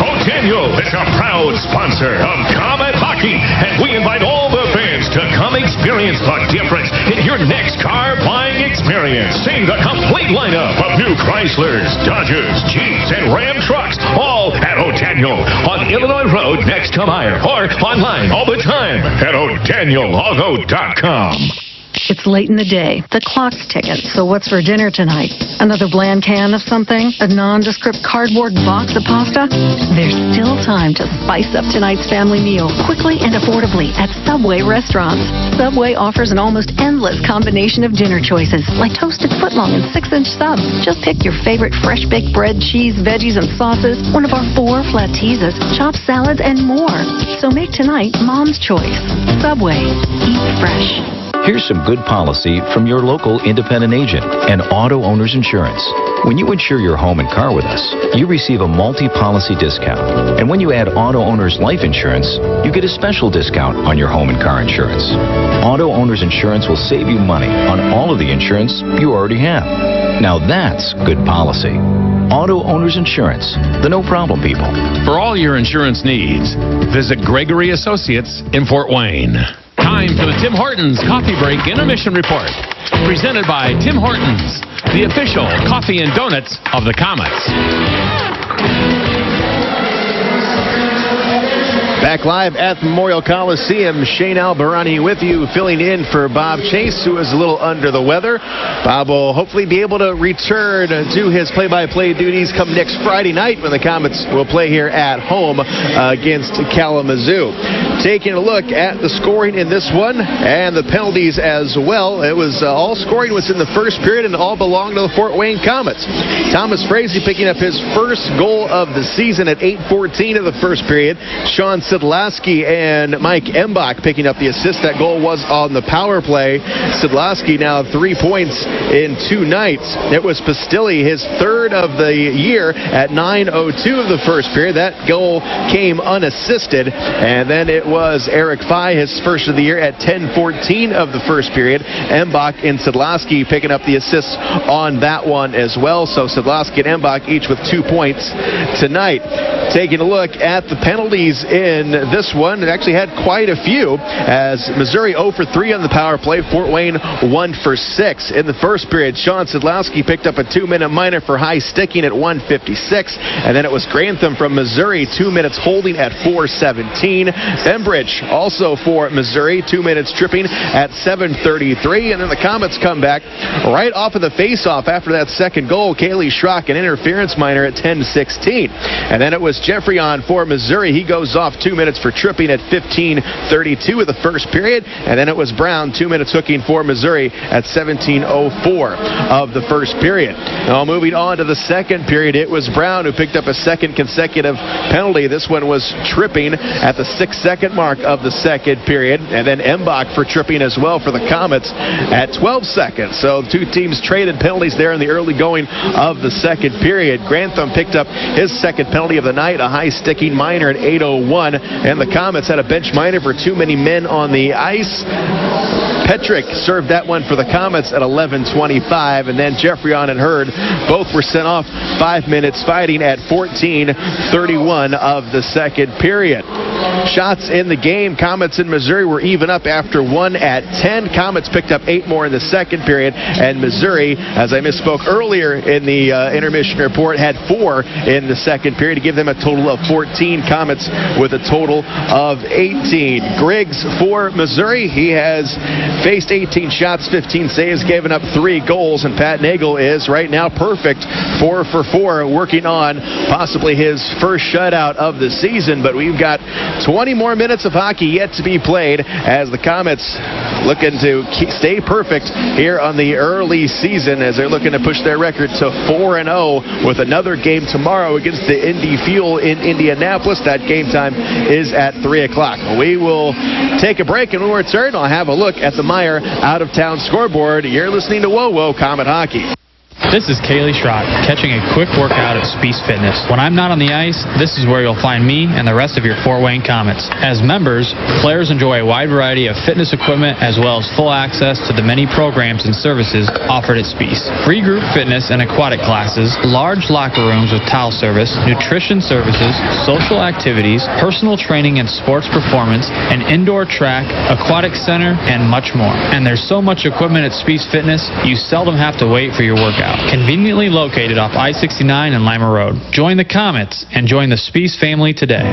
Otenyo is a proud sponsor of Komet Hockey, and we invite all the fans to come experience the difference in your next car buying experience. See the complete lineup of new Chryslers, Dodgers, Jeeps, and Ram trucks, all at Otenyo on Illinois Road next to Meyer, or online all the time at OtenyoAuto.com. It's late in the day. The clock's ticking. So what's for dinner tonight? Another bland can of something? A nondescript cardboard box of pasta? There's still time to spice up tonight's family meal quickly and affordably at Subway restaurants. Subway offers an almost endless combination of dinner choices, like toasted footlong and 6-inch subs. Just pick your favorite fresh-baked bread, cheese, veggies, and sauces, one of our 4 flat teasers, chopped salads, and more. So make tonight Mom's choice. Subway. Eat fresh. Here's some good policy from your local independent agent and Auto Owners Insurance. When you insure your home and car with us, you receive a multi-policy discount. And when you add Auto Owners Life Insurance, you get a special discount on your home and car insurance. Auto Owners Insurance will save you money on all of the insurance you already have. Now that's good policy. Auto Owners Insurance, the no-problem people. For all your insurance needs, visit Gregory Associates in Fort Wayne. Time for the Tim Hortons Coffee Break Intermission Report. Presented by Tim Hortons, the official coffee and donuts of the Komets. Back live at the Memorial Coliseum, Shane Albarani with you, filling in for Bob Chase, who is a little under the weather. Bob will hopefully be able to return to his play-by-play duties come next Friday night when the Komets will play here at home against Kalamazoo. Taking a look at the scoring in this one and the penalties as well. It was all scoring was in the first period and all belonged to the Fort Wayne Komets. Thomas Frazee picking up his first goal of the season at 8:14 of the first period. Sean Szydlowski and Mike Embach picking up the assist. That goal was on the power play. Szydlowski now 3 points in 2 nights. It was Pistilli, his third of the year at 9:02 of the first period. That goal came unassisted. And then it was Eric Faille, his first of the year at 10:14 of the first period. Embach and Szydlowski picking up the assists on that one as well. So Szydlowski and Embach each with 2 points tonight. Taking a look at the penalties in this one, it actually had quite a few, as Missouri 0 for 3 on the power play. Fort Wayne 1 for 6 in the first period. Sean Szydlowski picked up a 2-minute minor for high sticking at 1:56, and then it was Grantham from Missouri, 2 minutes holding at 4:17. Embridge also for Missouri, 2 minutes tripping at 7:33, and then the Komets come back right off of the face-off after that second goal. Kaylee Schrock, an interference minor at 10:16, and then it was Jeffreyon for Missouri. He goes off 2 minutes for tripping at 15:32 of the first period, and then it was Brown, 2 minutes hooking for Missouri at 17:04 of the first period. Now moving on to the second period, it was Brown who picked up a second consecutive penalty. This one was tripping at the 6-second mark of the second period, and then Embach for tripping as well for the Komets at 12 seconds. So the two teams traded penalties there in the early going of the second period. Grantham picked up his second penalty of the night, a high-sticking minor at 8:01, and the Komets had a bench minor for too many men on the ice. Petrick served that one for the Komets at 11:25, and then Jeffreyon and Hurd both were sent off 5 minutes fighting at 14:31 of the second period. Shots in the game, Komets in Missouri were even up after 1 at 10. Komets picked up 8 more in the second period, and Missouri, as I misspoke earlier in the intermission report, had 4 in the second period to give them a total of 14. Komets with a total of 18. Griggs for Missouri, he has faced 18 shots, 15 saves, given up 3 goals, and Pat Nagle is right now perfect, 4 for 4, working on possibly his first shutout of the season. But we've got 20 more minutes of hockey yet to be played as the Komets looking to stay perfect here on the early season as they're looking to push their record to 4-0 with another game tomorrow against the Indy Fuel in Indianapolis. That game time is at 3 o'clock. We will take a break, and when we return, I'll have a look at the Meyer out-of-town scoreboard. You're listening to Whoa Whoa Komet Hockey. This is Kaylee Schrott, catching a quick workout at Speece Fitness. When I'm not on the ice, this is where you'll find me and the rest of your Fort Wayne Komets. As members, players enjoy a wide variety of fitness equipment as well as full access to the many programs and services offered at Speece. Free group fitness and aquatic classes, large locker rooms with towel service, nutrition services, social activities, personal training and sports performance, an indoor track, aquatic center, and much more. And there's so much equipment at Speece Fitness, you seldom have to wait for your workout. Conveniently located off I-69 and Lima Road. Join the Komets and join the Speece family today.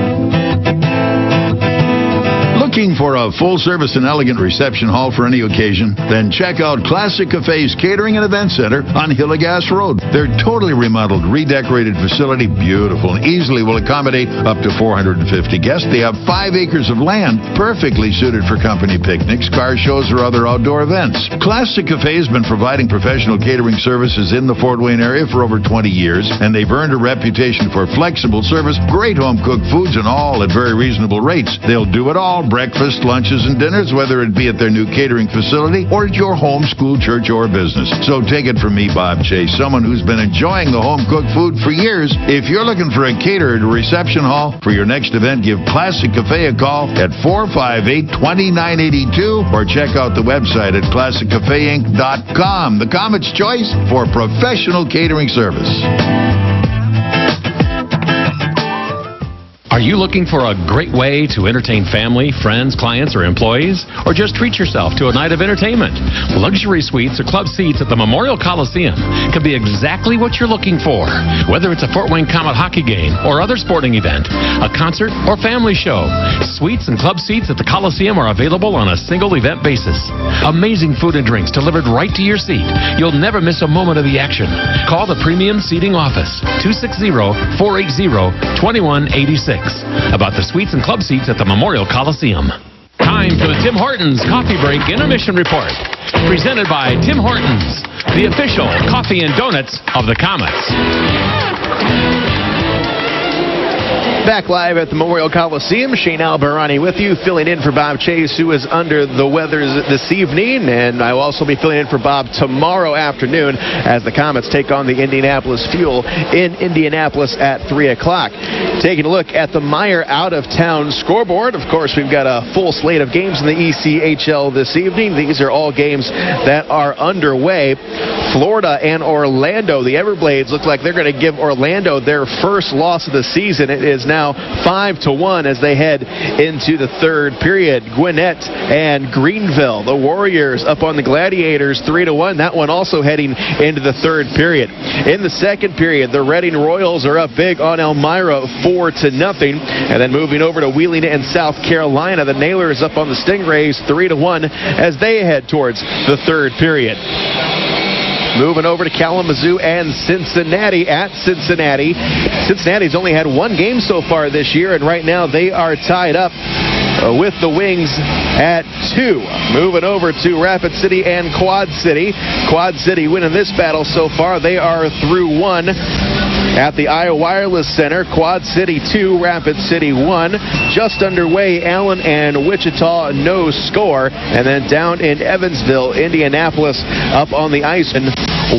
Looking for a full-service and elegant reception hall for any occasion? Then check out Classic Cafe's Catering and Event Center on Hillegas Road. Their totally remodeled, redecorated facility, beautiful and easily will accommodate up to 450 guests. They have 5 acres of land, perfectly suited for company picnics, car shows, or other outdoor events. Classic Cafe has been providing professional catering services in the Fort Wayne area for over 20 years, and they've earned a reputation for flexible service, great home-cooked foods, and all at very reasonable rates. They'll do it all, breakfast, lunches, and dinners, whether it be at their new catering facility or at your home, school, church, or business. So take it from me, Bob Chase, someone who's been enjoying the home-cooked food for years. If you're looking for a catered reception hall for your next event, give Classic Cafe a call at 458-2982 or check out the website at ClassicCafeInc.com. The Komets' choice for professional catering service. Are you looking for a great way to entertain family, friends, clients, or employees? Or just treat yourself to a night of entertainment? Luxury suites or club seats at the Memorial Coliseum can be exactly what you're looking for. Whether it's a Fort Wayne Komet hockey game or other sporting event, a concert or family show, suites and club seats at the Coliseum are available on a single event basis. Amazing food and drinks delivered right to your seat. You'll never miss a moment of the action. Call the Premium Seating Office, 260-480-2186. About the suites and club seats at the Memorial Coliseum. Time for the Tim Hortons Coffee Break Intermission Report. Presented by Tim Hortons, the official coffee and donuts of the Komets. Back live at the Memorial Coliseum, Shane Albarani with you, filling in for Bob Chase, who is under the weather this evening, and I will also be filling in for Bob tomorrow afternoon as the Komets take on the Indianapolis Fuel in Indianapolis at 3 o'clock. Taking a look at the Meijer out-of-town scoreboard. Of course, we've got a full slate of games in the ECHL this evening. These are all games that are underway. Florida and Orlando, the Everblades look like they're going to give Orlando their first loss of the season. It is now 5-1 as they head into the third period. Gwinnett and Greenville, the Warriors up on the Gladiators 3-1. That one also heading into the third period. In the second period, the Reading Royals are up big on Elmira 4-0. And then moving over to Wheeling and South Carolina, the Nailers up on the Stingrays 3-1 as they head towards the third period. Moving over to Kalamazoo and Cincinnati at Cincinnati. Cincinnati's only had one game so far this year, and right now they are tied up with the Wings at 2. Moving over to Rapid City and Quad City. Quad City winning this battle so far. They are through 1 at the Iowa Wireless Center. Quad City 2, Rapid City 1. Just underway, Allen and Wichita, no score. And then down in Evansville, Indianapolis up on the ice and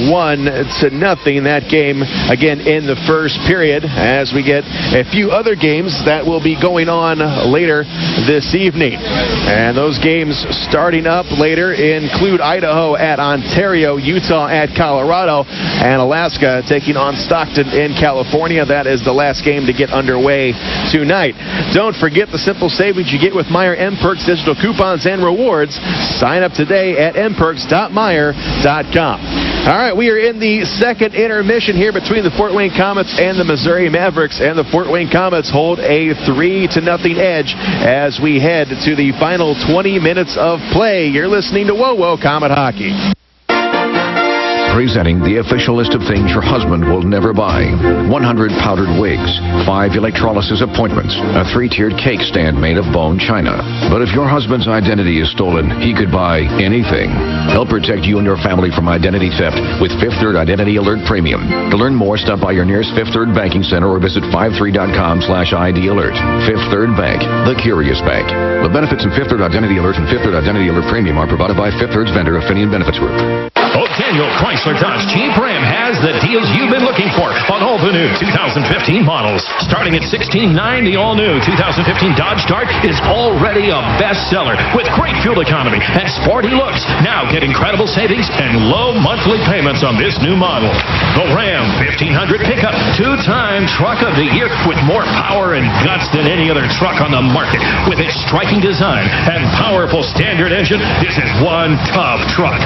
1-0. That game again in the first period as we get a few other games that will be going on later this evening. And those games starting up later include Idaho at Ontario, Utah at Colorado, and Alaska taking on Stockton in California. That is the last game to get underway tonight. Don't forget the simple savings you get with Meijer M-Perks digital coupons and rewards. Sign up today at mperks.meijer.com. All right, we are in the second intermission here between the Fort Wayne Komets and the Missouri Mavericks, and the Fort Wayne Komets hold a 3-0 edge as we head to the final 20 minutes of play. You're listening to Whoa Whoa Komet Hockey. Presenting the official list of things your husband will never buy. 100 powdered wigs, 5 electrolysis appointments, a 3-tiered cake stand made of bone china. But if your husband's identity is stolen, he could buy anything. Help protect you and your family from identity theft with Fifth Third Identity Alert Premium. To learn more, stop by your nearest Fifth Third Banking Center or visit 53.com/ID Alert. Fifth Third Bank, the curious bank. The benefits of Fifth Third Identity Alert and Fifth Third Identity Alert Premium are provided by Fifth Third's vendor, Affinion Benefits Group. O'Daniel Chrysler Dodge Jeep Ram has the deals you've been looking for on all the new 2015 models. Starting at $16,900, the all-new 2015 Dodge Dart is already a bestseller with great fuel economy and sporty looks. Now get incredible savings and low monthly payments on this new model. The Ram 1500 pickup, two-time truck of the year with more power and guts than any other truck on the market. With its striking design and powerful standard engine, this is one tough truck.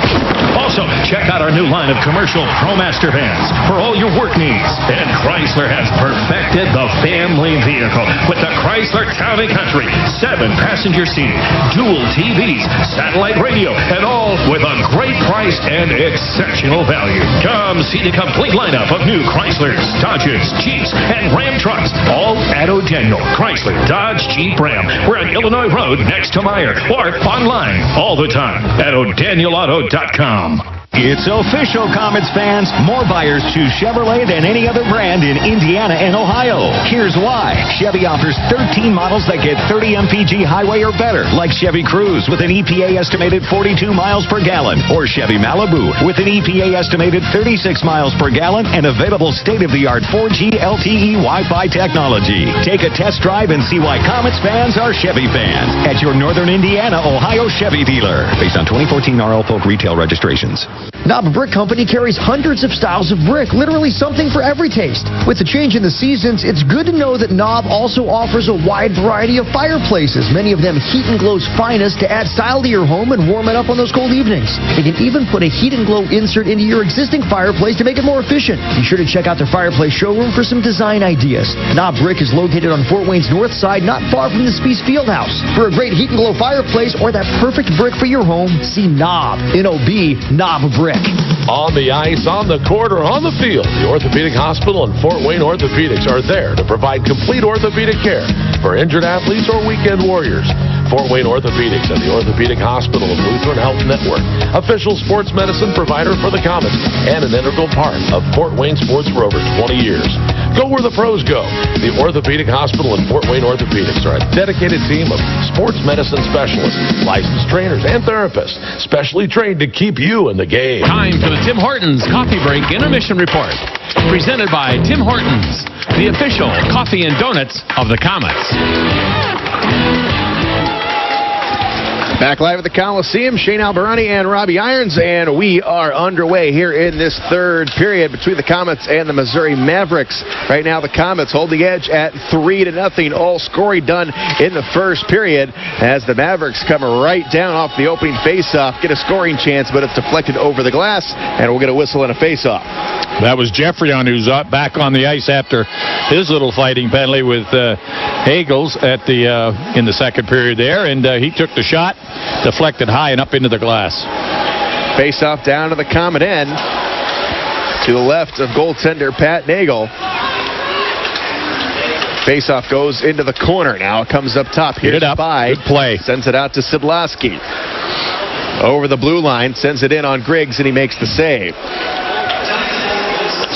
Also, check out our new line of commercial ProMaster vans for all your work needs. And Chrysler has perfected the family vehicle with the Chrysler Town & Country. 7-passenger seating, dual TVs, satellite radio, and all with a great price and exceptional value. Come see the complete lineup of new Chryslers, Dodges, Jeeps, and Ram trucks, all at O'Daniel Chrysler Dodge Jeep Ram. We're on Illinois Road next to Meyer, or online all the time at o'danielauto.com. It's official, Komets fans. More buyers choose Chevrolet than any other brand in Indiana and Ohio. Here's why. Chevy offers 13 models that get 30 mpg highway or better, like Chevy Cruze with an EPA estimated 42 miles per gallon, or Chevy Malibu with an EPA estimated 36 miles per gallon and available state-of-the-art 4G LTE Wi-Fi technology. Take a test drive and see why Komets fans are Chevy fans at your Northern Indiana, Ohio Chevy dealer. Based on 2014 RL Folk retail registrations. Knob Brick Company carries hundreds of styles of brick, literally something for every taste. With the change in the seasons, it's good to know that Knob also offers a wide variety of fireplaces, many of them Heat and Glow's finest, to add style to your home and warm it up on those cold evenings. They can even put a Heat and Glow insert into your existing fireplace to make it more efficient. Be sure to check out their fireplace showroom for some design ideas. Knob Brick is located on Fort Wayne's north side, not far from the Spies Fieldhouse. For a great Heat and Glow fireplace or that perfect brick for your home, see Knob, N-O-B, Knob Brick. On the ice, on the court, or on the field, the Orthopedic Hospital and Fort Wayne Orthopedics are there to provide complete orthopedic care for injured athletes or weekend warriors. Fort Wayne Orthopedics and the Orthopedic Hospital of Lutheran Health Network, official sports medicine provider for the Komets and an integral part of Fort Wayne sports for over 20 years. Go where the pros go. The Orthopedic Hospital and Fort Wayne Orthopedics are a dedicated team of sports medicine specialists, licensed trainers, and therapists, specially trained to keep you in the game. Time for the Tim Hortons Coffee Break Intermission Report. Presented by Tim Hortons, the official coffee and donuts of the Komets. Back live at the Coliseum, Shane Albarani and Robbie Irons, and we are underway here in this third period between the Komets and the Missouri Mavericks. Right now, the Komets hold the edge at 3-0. All scoring done in the first period as the Mavericks come right down off the opening faceoff, get a scoring chance, but it's deflected over the glass, and we'll get a whistle and a faceoff. That was Jeffrion who's back on the ice after his little fighting penalty with Hagels at in the second period there, and he took the shot, deflected high and up into the glass. Face-off down to the Komet end. To the left of goaltender Pat Nagle. Face-off goes into the corner. Now it comes up top. Here's Spy. Good play. Sends it out to Szydlowski. Over the blue line, sends it in on Griggs, and he makes the save.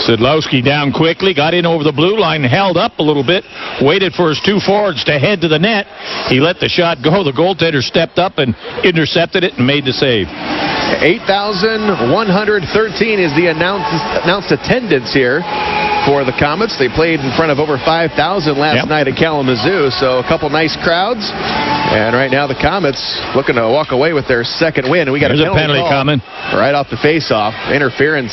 Szydlowski down quickly, got in over the blue line, held up a little bit, waited for his two forwards to head to the net. He let the shot go. The goaltender stepped up and intercepted it and made the save. 8,113 is the announced attendance here for the Komets. They played in front of over 5,000 last night at Kalamazoo, so a couple nice crowds. And right now the Komets looking to walk away with their second win. And we got a penalty coming right off the face-off. Interference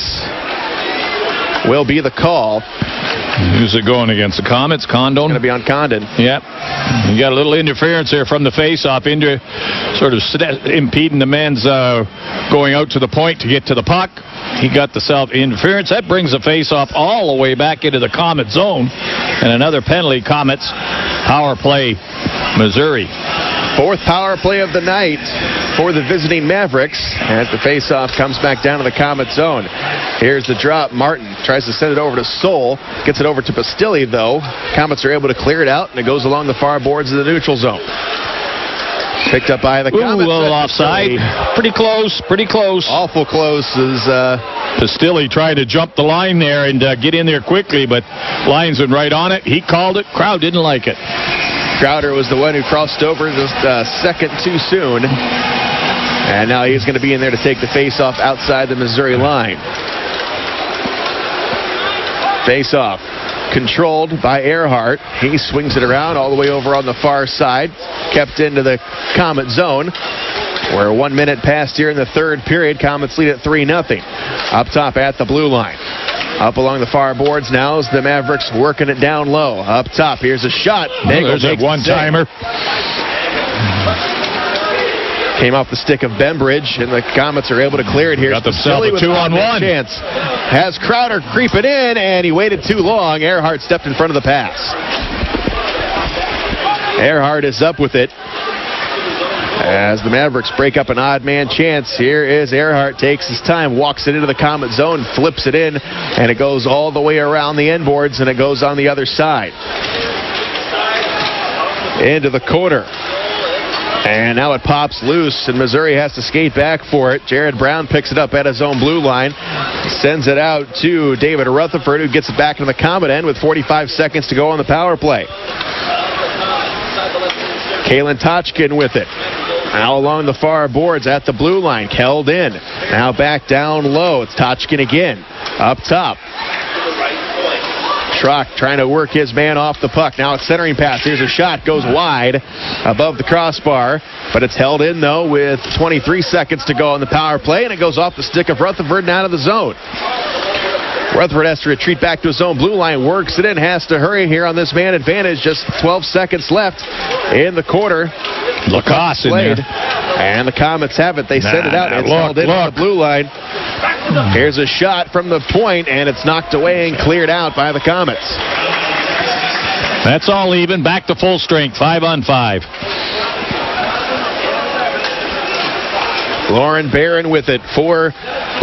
will be the call. Who's it going against? The Komets? Condon? Going to be on Condon. Yep. You got a little interference there from the face-off, sort of impeding the man's going out to the point to get to the puck. He got the self-interference. That brings the face-off all the way back into the Komet zone. And another penalty, Komets. Power play, Missouri. Fourth power play of the night for the visiting Mavericks as the face-off comes back down to the Komet zone. Here's the drop. Martin tries to send it over to Soul. Gets it over to Pistilli, though. Komets are able to clear it out, and it goes along the far boards of the neutral zone. Picked up by the Komets. A little offside. Pretty close. Pretty close. Awful close. Pistilli tried to jump the line there and get in there quickly, but linesman right on it. He called it. Crowd didn't like it. Crowder was the one who crossed over the second too soon. And now he's going to be in there to take the face-off outside the Missouri line. Face-off controlled by Earhart. He swings it around all the way over on the far side. Kept into the Komet zone. We're 1 minute past here in the third period. Komets lead at 3-0. Up top at the blue line. Up along the far boards now is the Mavericks working it down low. Up top, here's a shot. Nagle there's a one-timer. Came off the stick of Bembridge, and the Komets are able to clear it here. Got themselves a 2-on-1 chance. Has Crowder creeping in, and he waited too long. Earhart stepped in front of the pass. Earhart is up with it. As the Mavericks break up an odd man chance, here is Earhart, takes his time, walks it into the Komet zone, flips it in, and it goes all the way around the end boards, and it goes on the other side. Into the corner. And now it pops loose, and Missouri has to skate back for it. Jared Brown picks it up at his own blue line, sends it out to David Rutherford, who gets it back into the Komet end with 45 seconds to go on the power play. Kalen Tochkin with it. Now along the far boards at the blue line. Held in. Now back down low. It's Tochkin again. Up top. Schrock trying to work his man off the puck. Now it's centering pass. Here's a shot. Goes wide above the crossbar. But it's held in, though, with 23 seconds to go on the power play. And it goes off the stick of Rutherford and out of the zone. Rutherford has to retreat back to his own blue line. Works it in. Has to hurry here on this man advantage. Just 12 seconds left in the quarter. Lacoste in there. And the Komets have it. They send it out. It's held in on the blue line. Here's a shot from the point, and it's knocked away and cleared out by the Komets. That's all even. Back to full strength. 5-on-5. Lauren Barron with it for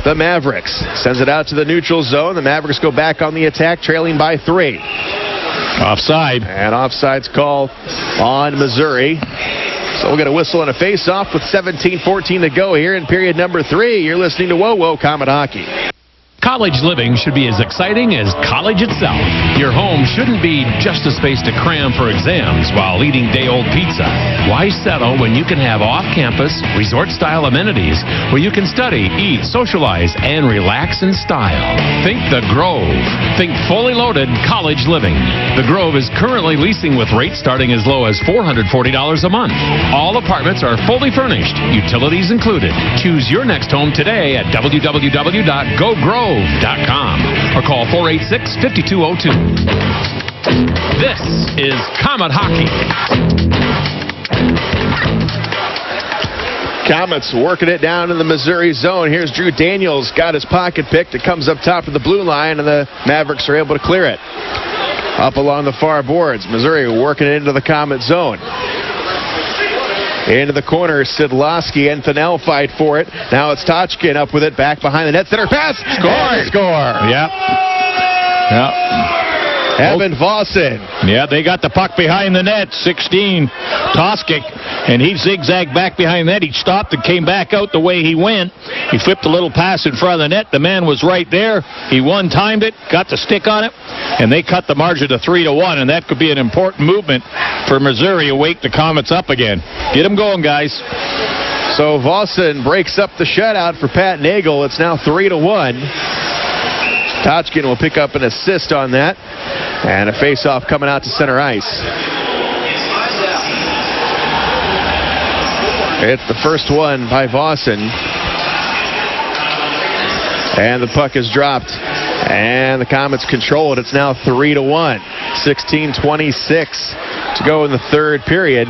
the Mavericks. Sends it out to the neutral zone. The Mavericks go back on the attack, trailing by 3. Offside. And offside's call on Missouri. So we'll get a whistle and a face-off with 17:14 to go here in period number 3. You're listening to Whoa Whoa Komet Hockey. College living should be as exciting as college itself. Your home shouldn't be just a space to cram for exams while eating day-old pizza. Why settle when you can have off-campus, resort-style amenities where you can study, eat, socialize, and relax in style? Think The Grove. Think fully loaded college living. The Grove is currently leasing with rates starting as low as $440 a month. All apartments are fully furnished, utilities included. Choose your next home today at www.gogrove.com or call 486-5202. This is Komet Hockey. Komets working it down in the Missouri zone. Here's Drew Daniels, got his pocket picked. It comes up top of the blue line, and the Mavericks are able to clear it. Up along the far boards, Missouri working it into the Komet zone. Into the corner, Szydlowski and Fennell fight for it. Now it's Tochkin up with it, back behind the net. Center pass. Score. Yep. Evan Vossen. Yeah, they got the puck behind the net. 16, Toskic, and he zigzagged back behind the net. He stopped and came back out the way he went. He flipped a little pass in front of the net. The man was right there. He one-timed it, got the stick on it, and they cut the margin to 3-1, and that could be an important movement for Missouri to wake the Komets up again. Get them going, guys. So Vossen breaks up the shutout for Pat Nagle. It's now 3-1. Tochkin will pick up an assist on that. And a face-off coming out to center ice. It's the first one by Vossen. And the puck is dropped. And the Komets control it. It's now 3-1. 16:26 to go in the third period.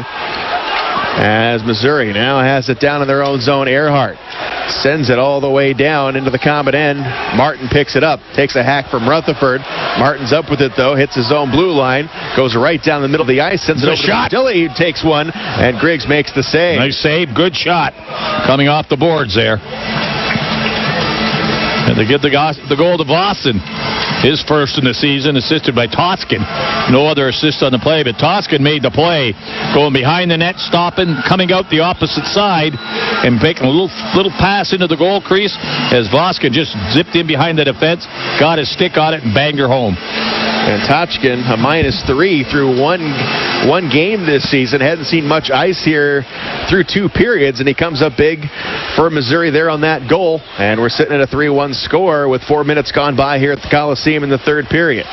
As Missouri now has it down in their own zone. Earhart sends it all the way down into the Komet end. Martin picks it up, takes a hack from Rutherford. Martin's up with it, though, hits his own blue line, goes right down the middle of the ice, sends it over to Pistilli, who takes one, and Griggs makes the save. Nice save, good shot. Coming off the boards there. And they get the goal to Vossen. His first in the season, assisted by Toskin. No other assist on the play, but Toskin made the play. Going behind the net, stopping, coming out the opposite side, and making a little pass into the goal crease as Voskin just zipped in behind the defense, got his stick on it, and banged her home. And Totchkin, a -3 through one game this season. Hadn't seen much ice here through 2 periods, and he comes up big for Missouri there on that goal. And we're sitting at a 3-1 score with 4 minutes gone by here at the Coliseum in the 3rd period.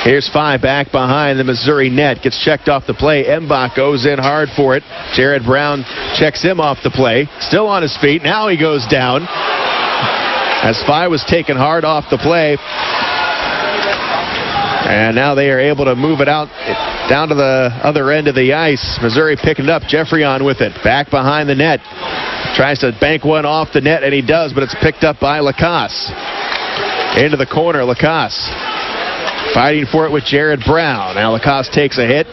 Here's Faille back behind the Missouri net. Gets checked off the play. Embach goes in hard for it. Jared Brown checks him off the play. Still on his feet. Now he goes down as Faille was taken hard off the play. And now they are able to move it out down to the other end of the ice. Missouri picking it up. Jeffrion with it. Back behind the net. Tries to bank one off the net, and he does, but it's picked up by Lacasse. Into the corner, Lacasse fighting for it with Jared Brown. Now Lacasse takes a hit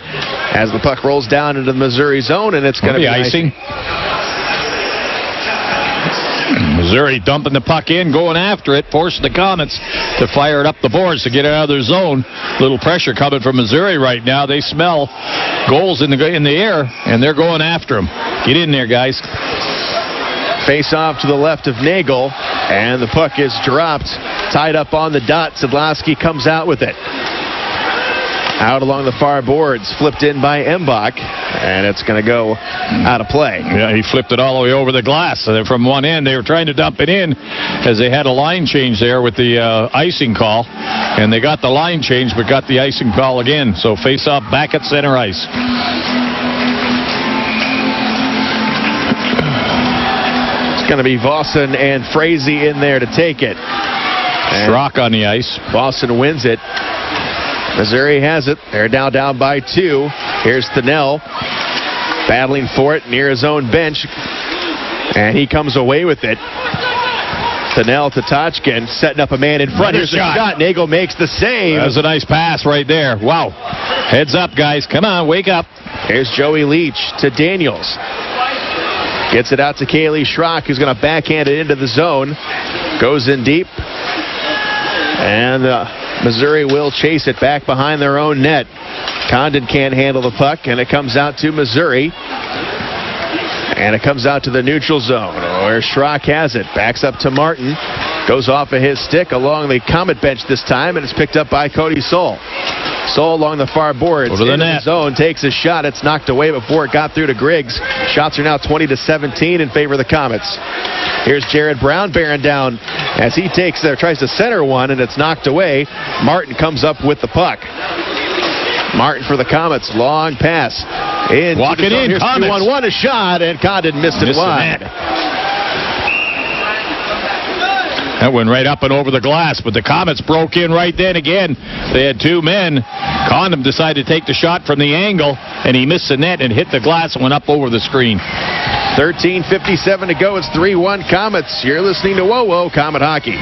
as the puck rolls down into the Missouri zone, and it's going to be icing. Missouri dumping the puck in, going after it, forcing the Komets to fire it up the boards to get it out of their zone. Little pressure coming from Missouri right now. They smell goals in the air, and they're going after them. Get in there, guys. Face off to the left of Nagle, and the puck is dropped, tied up on the dot. Szydlowski comes out with it. Out along the far boards, flipped in by Embach, and it's going to go out of play. Yeah, he flipped it all the way over the glass. So from one end, they were trying to dump it in as they had a line change there with the icing call, and they got the line change but got the icing call again. So face off back at center ice. It's going to be Vossen and Frazee in there to take it. Schrock on the ice. Vossen wins it. Missouri has it. They're now down by 2. Here's Nagle battling for it near his own bench, and he comes away with it. Nagle to Totchkin, setting up a man in front. Here's the shot. Nagle makes the save. That was a nice pass right there. Wow. Heads up, guys. Come on, wake up. Here's Joey Leach to Daniels. Gets it out to Kaylee Schrock, who's going to backhand it into the zone. Goes in deep. And Missouri will chase it back behind their own net. Condon can't handle the puck, and it comes out to Missouri. And it comes out to the neutral zone, where Schrock has it. Backs up to Martin. Goes off of his stick along the Comet bench this time, and it's picked up by Cody Soule. Soule along the far boards. Over the net. Zone, takes a shot. It's knocked away before it got through to Griggs. Shots are now 20-17 in favor of the Komets. Here's Jared Brown bearing down as he tries to center one, and it's knocked away. Martin comes up with the puck. Martin for the Komets. Long pass. Walking in. Here's 2-1-1, a shot, and Condon missed it wide. That went right up and over the glass, but the Komets broke in right then again. They had 2 men. Condon decided to take the shot from the angle, and he missed the net and hit the glass and went up over the screen. 13:57 to go. It's 3-1 Komets. You're listening to Whoa Comet Hockey.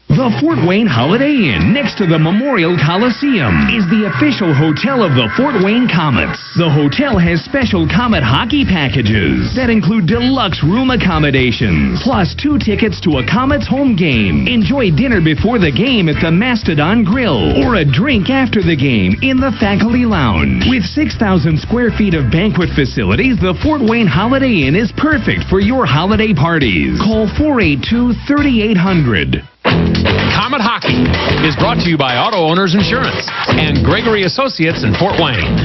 The Fort Wayne Holiday Inn, next to the Memorial Coliseum, is the official hotel of the Fort Wayne Komets. The hotel has special Komet hockey packages that include deluxe room accommodations, plus 2 tickets to a Komets home game. Enjoy dinner before the game at the Mastodon Grill, or a drink after the game in the Faculty Lounge. With 6,000 square feet of banquet facilities, the Fort Wayne Holiday Inn is perfect for your holiday parties. Call 482-3800. Komet Hockey is brought to you by Auto Owners Insurance and Gregory Associates in Fort Wayne.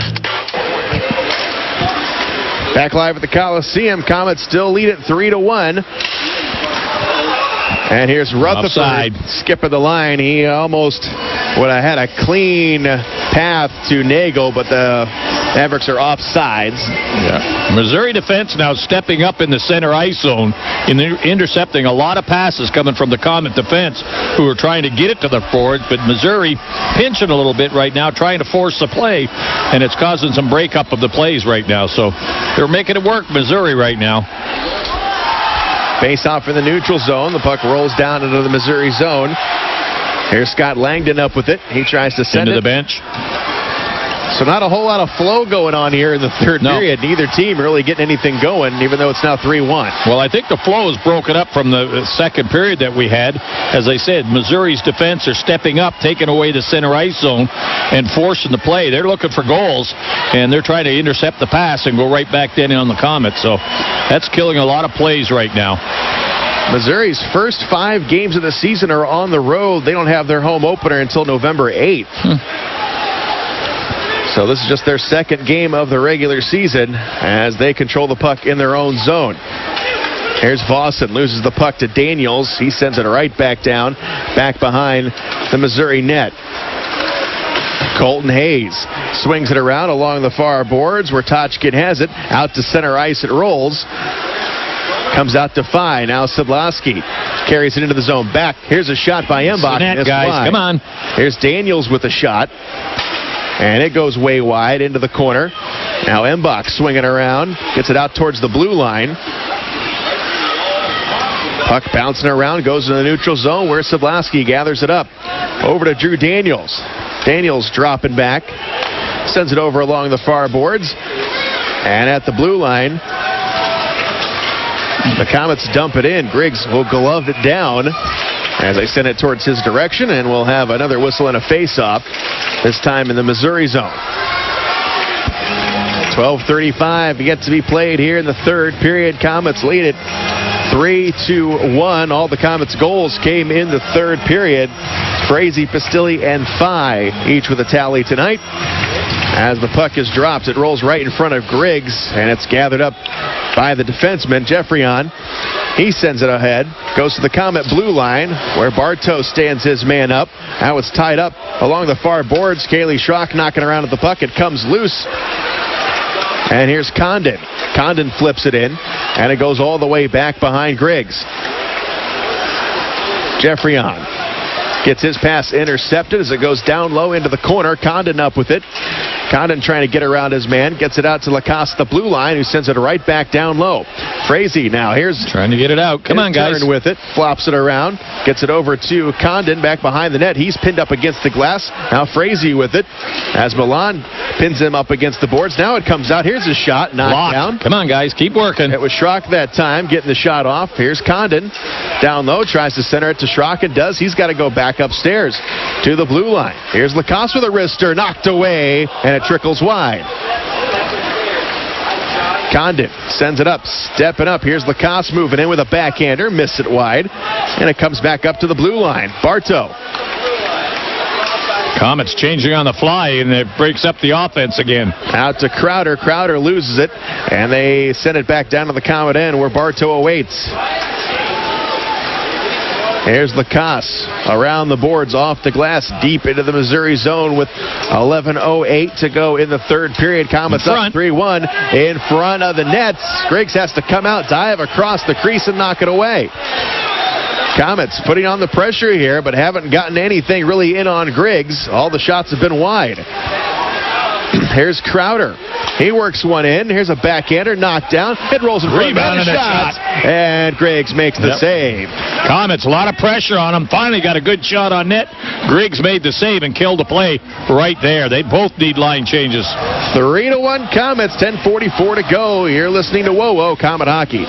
Back live at the Coliseum. Komets still lead it 3-1. And here's Rutherford skipping the line. He almost would have had a clean path to Nagle, but the Mavericks are offsides. Yeah. Missouri defense now stepping up in the center ice zone, intercepting a lot of passes coming from the Komet defense, who are trying to get it to the forwards, but Missouri pinching a little bit right now, trying to force the play, and it's causing some breakup of the plays right now. So they're making it work, Missouri, right now. Face off in the neutral zone. The puck rolls down into the Missouri zone. Here's Scott Langdon up with it. He tries to send into it the bench. So not a whole lot of flow going on here in the third period. Neither team really getting anything going, even though it's now 3-1. Well, I think the flow is broken up from the second period that we had. As I said, Missouri's defense are stepping up, taking away the center ice zone and forcing the play. They're looking for goals, and they're trying to intercept the pass and go right back then on the Komets. So that's killing a lot of plays right now. Missouri's first 5 games of the season are on the road. They don't have their home opener until November 8th. So this is just their second game of the regular season as they control the puck in their own zone. Here's Vossen, loses the puck to Daniels. He sends it right back down, back behind the Missouri net. Colton Hayes swings it around along the far boards where Tochkin has it. Out to center ice it rolls. Comes out to Faille. Now Szydlowski carries it into the zone. Back. Here's a shot by Embach. Net, guys. Come on. Here's Daniels with a shot. And it goes way wide into the corner. Now Embach swinging around. Gets it out towards the blue line. Puck bouncing around, goes to the neutral zone where Szydlowski gathers it up. Over to Drew Daniels. Daniels dropping back. Sends it over along the far boards. And at the blue line, the Komets dump it in. Griggs will glove it down as they send it towards his direction, and we'll have another whistle and a face-off, this time in the Missouri zone. 12:35 yet to be played here in the third period. Komets lead it 3-1. All the Komets goals came in the third period. Frazee, Pistilli, and Faille each with a tally tonight. As the puck is dropped, it rolls right in front of Griggs, and it's gathered up by the defenseman, Jeffrion. He sends it ahead, goes to the Komet blue line, where Bartow stands his man up. Now it's tied up along the far boards. Kaylee Schrock knocking around at the puck. It comes loose. And here's Condon. Condon flips it in, and it goes all the way back behind Griggs. Jeffrion gets his pass intercepted as it goes down low into the corner. Condon up with it. Condon trying to get around his man. Gets it out to Lacoste, the blue line, who sends it right back down low. Frazee now. Here's trying to get it out. Come on, guys. With it. Flops it around. Gets it over to Condon back behind the net. He's pinned up against the glass. Now Frazee with it. As Milan pins him up against the boards. Now it comes out. Here's a shot. Knocked down. Come on, guys. Keep working. It was Schrock that time getting the shot off. Here's Condon. Down low. Tries to center it to Schrock. And does. He's got to go back upstairs to the blue line. Here's Lacoste with a wrister. Knocked away. And it trickles wide. Condon sends it up, stepping up. Here's Lacoste moving in with a backhander, missed it wide, and it comes back up to the blue line. Bartow. Komets changing on the fly, and it breaks up the offense again. Out to Crowder. Crowder loses it, and they send it back down to the Komet end where Bartow awaits. Here's Lacoste around the boards, off the glass, deep into the Missouri zone with 11:08 to go in the third period. Komets up 3-1 in front of the nets. Griggs has to come out, dive across the crease, and knock it away. Komets putting on the pressure here, but haven't gotten anything really in on Griggs. All the shots have been wide. Here's Crowder. He works one in. Here's a backhander, knocked down. It rolls in front of the shot. And Griggs makes the save. Komets, a lot of pressure on him. Finally got a good shot on net. Griggs made the save and killed the play right there. They both need line changes. 3-1 Komets, 10:44 to go. You're listening to Whoa Komet Hockey.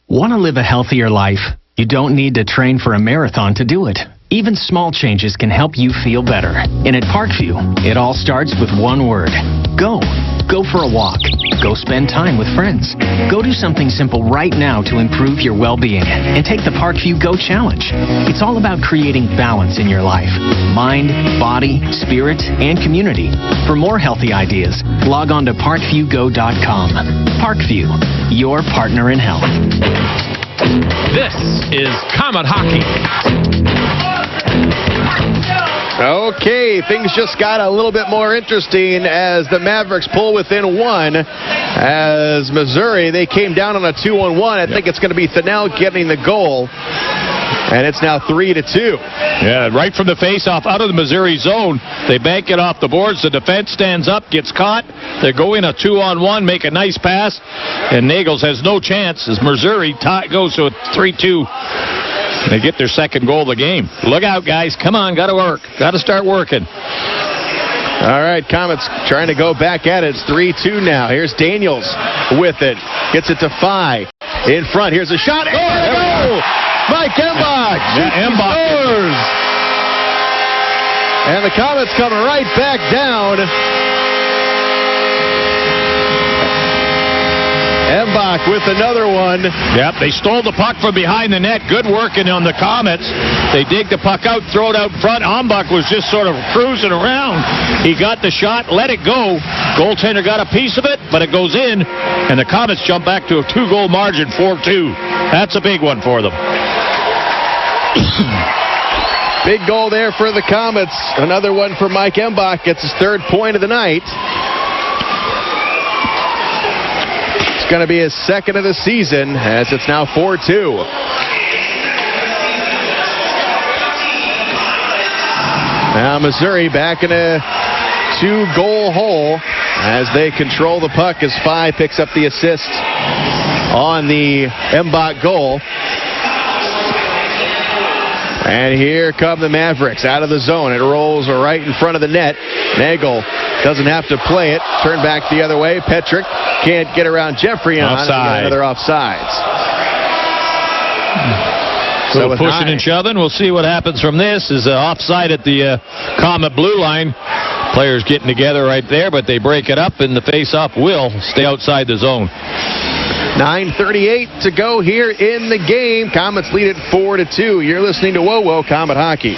Want to live a healthier life? You don't need to train for a marathon to do it. Even small changes can help you feel better. And at Parkview, it all starts with one word. Go. Go for a walk. Go spend time with friends. Go do something simple right now to improve your well-being. And take the Parkview Go Challenge. It's all about creating balance in your life. Mind, body, spirit, and community. For more healthy ideas, log on to parkviewgo.com. Parkview, your partner in health. This is Komet Hockey. Okay, things just got a little bit more interesting as the Mavericks pull within one. As Missouri, they came down on a 2-on-1. I think it's going to be Thinnell getting the goal. And it's now 3-2. Yeah, right from the face-off out of the Missouri zone. They bank it off the boards. The defense stands up, gets caught. They go in a 2-on-1, make a nice pass. And Nagles has no chance as Missouri goes to a 3-2. They get their second goal of the game. Look out, guys. Come on, got to work. Got to start working. All right, Komets trying to go back at it. It's 3-2 now. Here's Daniels with it. Gets it to Faille. In front. Here's a shot. Oh, there we go. Mike Embach. Yeah, Embach scores. And the Komets come right back down. Embach Embach with another one. Yep, they stole the puck from behind the net. Good working on the Komets. They dig the puck out, throw it out front. Embach was just sort of cruising around. He got the shot, let it go. Goaltender got a piece of it, but it goes in, and the Komets jump back to a 2-goal margin, 4-2. That's a big one for them. Big goal there for the Komets. Another one for Mike Embach. Gets his 3rd point of the night. It's going to be his 2nd of the season, as it's now 4-2. Now Missouri back in a 2-goal hole as they control the puck as Faille picks up the assist on the Embach goal. And here come the Mavericks out of the zone. It rolls right in front of the net. Nagle doesn't have to play it. Turn back the other way. Petrick can't get around Jeffrey on. Offside. Another offsides. So pushing and shoving. We'll see what happens from this. Is offside at the Comet blue line. Players getting together right there, but they break it up, and the face-off will stay outside the zone. 9:38 to go here in the game. Komets lead it 4-2. You're listening to WoWo Komet Hockey.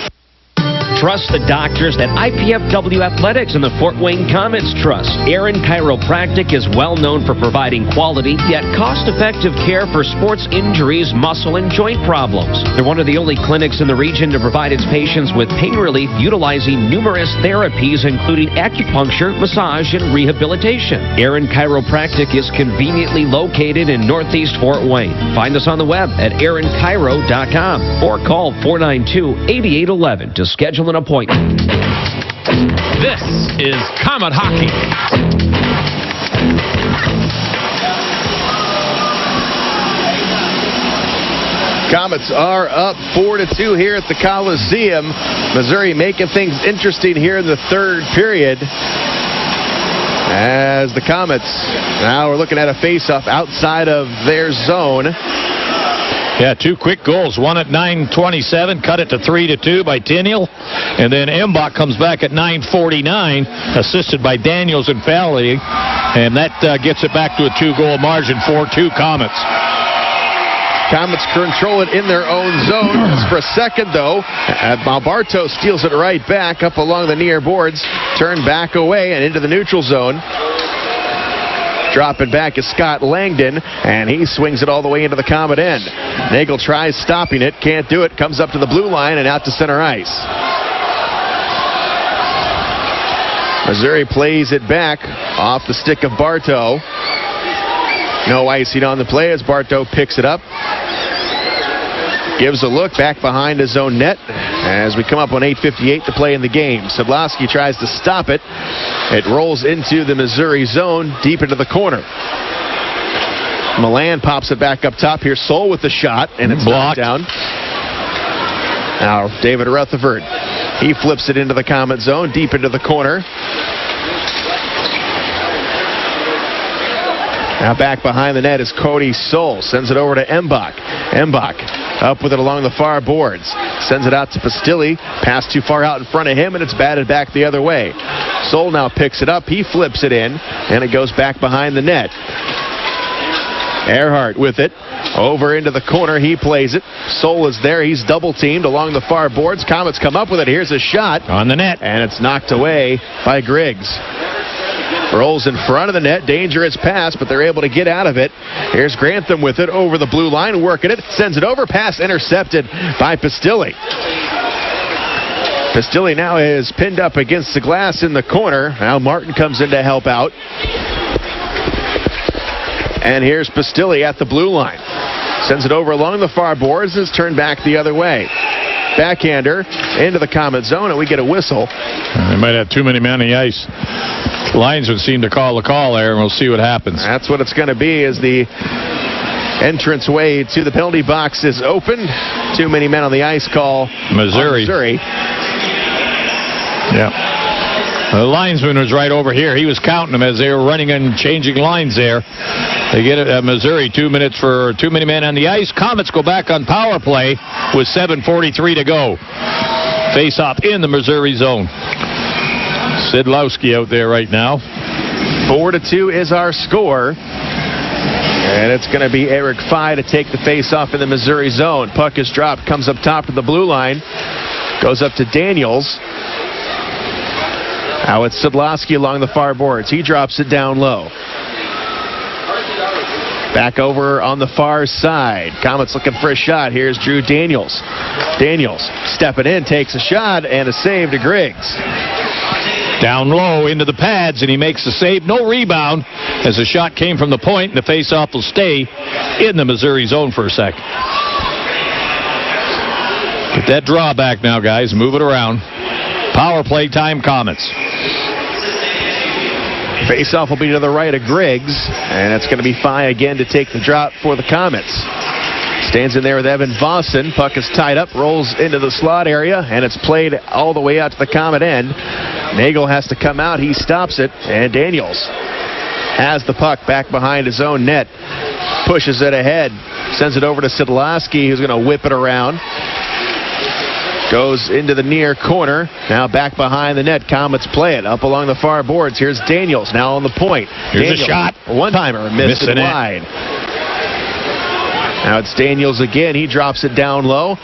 Trust the doctors that IPFW Athletics and the Fort Wayne Komets trust. Aaron Chiropractic is well known for providing quality yet cost-effective care for sports injuries, muscle, and joint problems. They're one of the only clinics in the region to provide its patients with pain relief utilizing numerous therapies, including acupuncture, massage, and rehabilitation. Aaron Chiropractic is conveniently located in Northeast Fort Wayne. Find us on the web at aaronchiro.com or call 492-8811 to schedule an appointment. This is Komet Hockey. Komets are up 4-2 here at the Coliseum. Missouri making things interesting here in the 3rd period. As the Komets now are looking at a face-off outside of their zone. Yeah, 2 quick goals. One at 9:27, cut it to 3-2 by Tiniel. And then Embach comes back at 9:49, assisted by Daniels and Faille. And that gets it back to a 2-goal margin, 4-2 Komets. Komets control it in their own zone. Just for a second, though, Bartow steals it right back up along the near boards. Turned back away and into the neutral zone. Dropping back is Scott Langdon, and he swings it all the way into the Komet end. Nagle tries stopping it, can't do it, comes up to the blue line and out to center ice. Missouri plays it back off the stick of Bartow. No icing on the play as Bartow picks it up. Gives a look back behind his own net as we come up on 8:58 to play in the game. Szydlowski tries to stop it. It rolls into the Missouri zone, deep into the corner. Milan pops it back up top here. Soul with the shot, and it's blocked down. Now David Rutherford. He flips it into the Komet zone, deep into the corner. Now back behind the net is Cody Soul. Sends it over to Embach. Embach up with it along the far boards. Sends it out to Pistilli. Pass too far out in front of him, and it's batted back the other way. Soul now picks it up. He flips it in, and it goes back behind the net. Earhart with it. Over into the corner. He plays it. Soul is there. He's double-teamed along the far boards. Komets come up with it. Here's a shot. On the net. And it's knocked away by Griggs. Rolls in front of the net. Dangerous pass, but they're able to get out of it. Here's Grantham with it over the blue line, working it. Sends it over. Pass intercepted by Pistilli. Pistilli now is pinned up against the glass in the corner. Now Martin comes in to help out. And here's Pistilli at the blue line. Sends it over along the far boards. Is turned back the other way. Backhander into the Komet zone, and we get a whistle. They might have too many men on the ice. Linesman seem to call the call there, and we'll see what happens. That's what it's going to be as the entranceway to the penalty box is open. Too many men on the ice call. Missouri. Yeah. The linesman was right over here. He was counting them as they were running and changing lines there. They get it at Missouri. 2 minutes for too many men on the ice. Komets go back on power play with 7:43 to go. Face-off in the Missouri zone. Szydlowski out there right now. 4-2 is our score. And it's going to be Eric Faille to take the face-off in the Missouri zone. Puck is dropped, comes up top of the blue line, goes up to Daniels. Now it's Szydlowski along the far boards. He drops it down low. Back over on the far side. Komets looking for a shot. Here's Drew Daniels. Daniels stepping in, takes a shot, and a save to Griggs. Down low into the pads, and he makes the save. No rebound as the shot came from the point, and the faceoff will stay in the Missouri zone for a sec. Get that draw back now, guys. Move it around. Power play time, Komets. Faceoff will be to the right of Griggs, and it's going to be Faille again to take the drop for the Komets. Stands in there with Evan Vossen. Puck is tied up, rolls into the slot area, and it's played all the way out to the Komet end. Nagle has to come out. He stops it, and Daniels has the puck back behind his own net. Pushes it ahead, sends it over to Szydlowski, who's going to whip it around. Goes into the near corner. Now back behind the net. Komets play it up along the far boards. Here's Daniels now on the point. Here's Daniels, a shot. One-timer. Missed it wide. Now it's Daniels again. He drops it down low.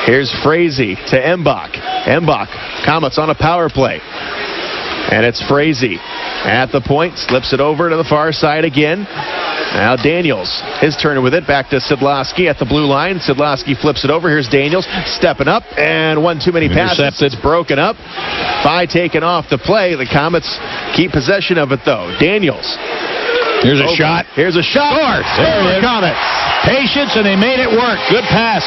Here's Frazee to Embach. Embach. Komets on a power play. And it's Frazee at the point. Slips it over to the far side again. Now Daniels, his turn with it, back to Szydlowski at the blue line. Szydlowski flips it over. Here's Daniels stepping up, and one too many passes. Intercepted. It's broken up. Faille taken off the play. The Komets keep possession of it, though. Daniels. Here's a shot. Here's a shot. There it is. Komets. Patience, and they made it work. Good pass.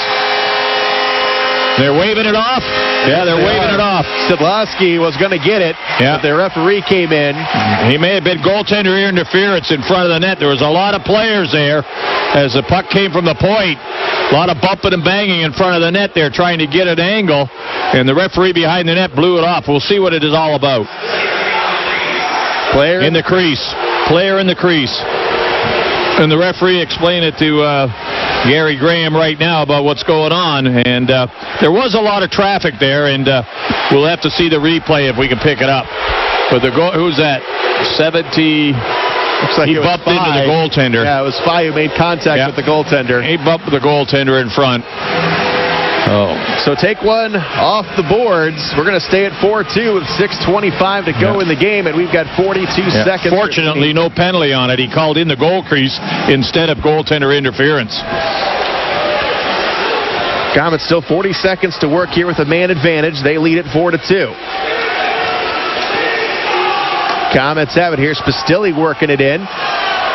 They're waving it off. Yeah, they're waving it off. Szydlowski was going to get it, but the referee came in. He may have been goaltender interference in front of the net. There was a lot of players there as the puck came from the point. A lot of bumping and banging in front of the net there trying to get an angle, and the referee behind the net blew it off. We'll see what it is all about. Player in the crease. Player in the crease. And the referee explained it to Gary Graham right now about what's going on. And there was a lot of traffic there, and we'll have to see the replay if we can pick it up. But who's that? 70. Looks like he bumped into the goaltender. Yeah, it was Faille who made contact with the goaltender. He bumped the goaltender in front. Oh. So take one off the boards. We're going to stay at 4-2 with 6:25 to go in the game, and we've got 42 seconds. Fortunately, no penalty on it. He called in the goal crease instead of goaltender interference. Komets still 40 seconds to work here with a man advantage. They lead it 4-2. Komets have it. Here's Pistilli working it in.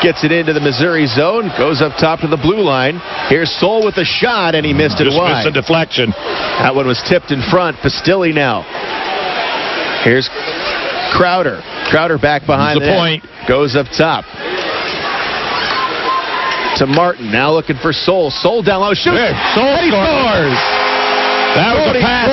Gets it into the Missouri zone. Goes up top to the blue line. Here's Soul with a shot, and he missed it wide. Missed a deflection. That one was tipped in front. Pistilli now. Here's Crowder. Crowder back behind the point. Goes up top. To Martin. Now looking for Soul. Soul down low. Shoots. Soul scores. That was a pass.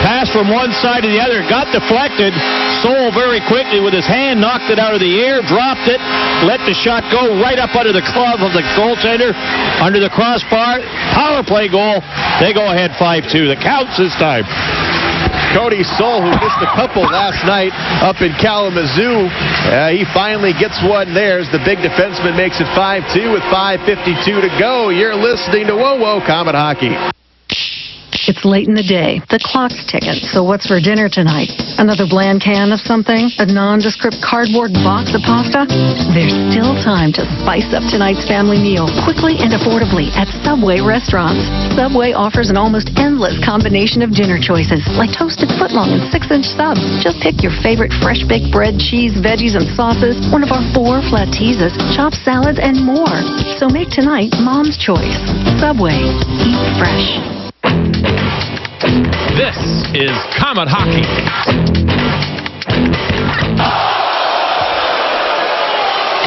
Pass from one side to the other. Got deflected. Soul very quickly with his hand knocked it out of the air, dropped it, let the shot go right up under the glove of the goaltender, under the crossbar. Power play goal. They go ahead 5-2. The counts this time. Cody Soul, who missed a couple last night up in Kalamazoo, he finally gets one there as the big defenseman makes it 5-2 with 5:52 to go. You're listening to Whoa Whoa Komet Hockey. It's late in the day. The clock's ticking. So what's for dinner tonight? Another bland can of something? A nondescript cardboard box of pasta? There's still time to spice up tonight's family meal quickly and affordably at Subway restaurants. Subway offers an almost endless combination of dinner choices, like toasted footlong and 6-inch subs. Just pick your favorite fresh baked bread, cheese, veggies, and sauces, one of our 4 flat teases, chopped salads, and more. So make tonight Mom's choice. Subway. Eat fresh. This is Komet Hockey.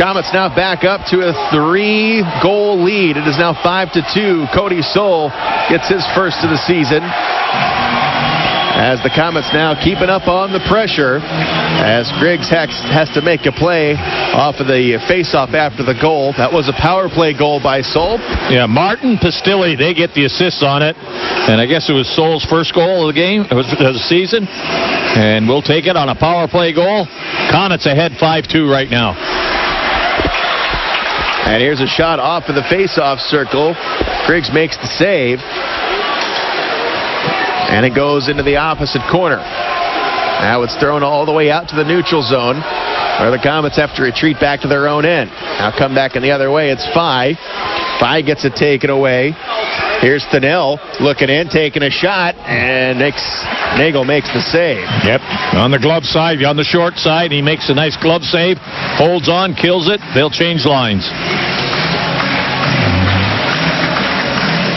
Komets now back up to a 3-goal lead. It is now 5-2. Cody Soul gets his first of the season. As the Komets now keeping up on the pressure, as Griggs has to make a play off of the face-off after the goal. That was a power play goal by Soul. Yeah, Martin, Pistilli, they get the assists on it. And I guess it was Soul's first goal of the game, of the season. And we'll take it on a power play goal. Komets ahead 5-2 right now. And here's a shot off of the face-off circle. Griggs makes the save. And it goes into the opposite corner. Now it's thrown all the way out to the neutral zone, where the Komets have to retreat back to their own end. Now come back in the other way. It's Faille. Faille gets it taken away. Here's Nagle looking in, taking a shot, and Nagle makes the save. Yep, on the glove side, on the short side, he makes a nice glove save, holds on, kills it. They'll change lines.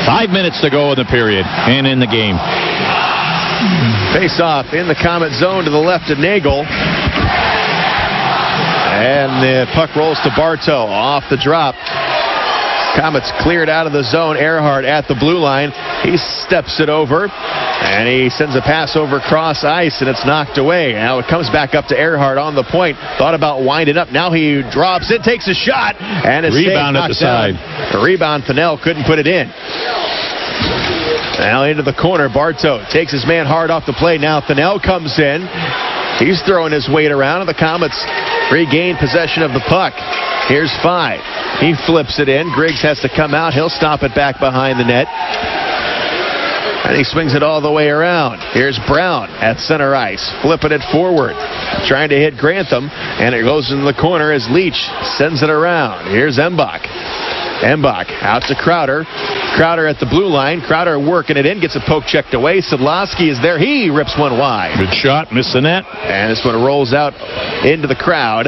5 minutes to go in the period and in the game. Face off in the Komet zone to the left of Nagle. And the puck rolls to Bartow off the drop. Komets cleared out of the zone. Earhart at the blue line. He steps it over, and he sends a pass over cross ice, and it's knocked away. Now it comes back up to Earhart on the point. Thought about winding up. Now he drops it, takes a shot, and it's rebound at the side. The rebound, Faille couldn't put it in. Now into the corner, Bartow takes his man hard off the play. Now Faille comes in. He's throwing his weight around, and the Komets regain possession of the puck. Here's Faille. He flips it in. Griggs has to come out. He'll stop it back behind the net. And he swings it all the way around. Here's Brown at center ice, flipping it forward, trying to hit Grantham, and it goes into the corner as Leach sends it around. Here's Embach. Embach out to Crowder. Crowder at the blue line. Crowder working it in, gets a poke checked away. Szydlowski is there. He rips one wide. Good shot, missed the net. And this one rolls out into the crowd.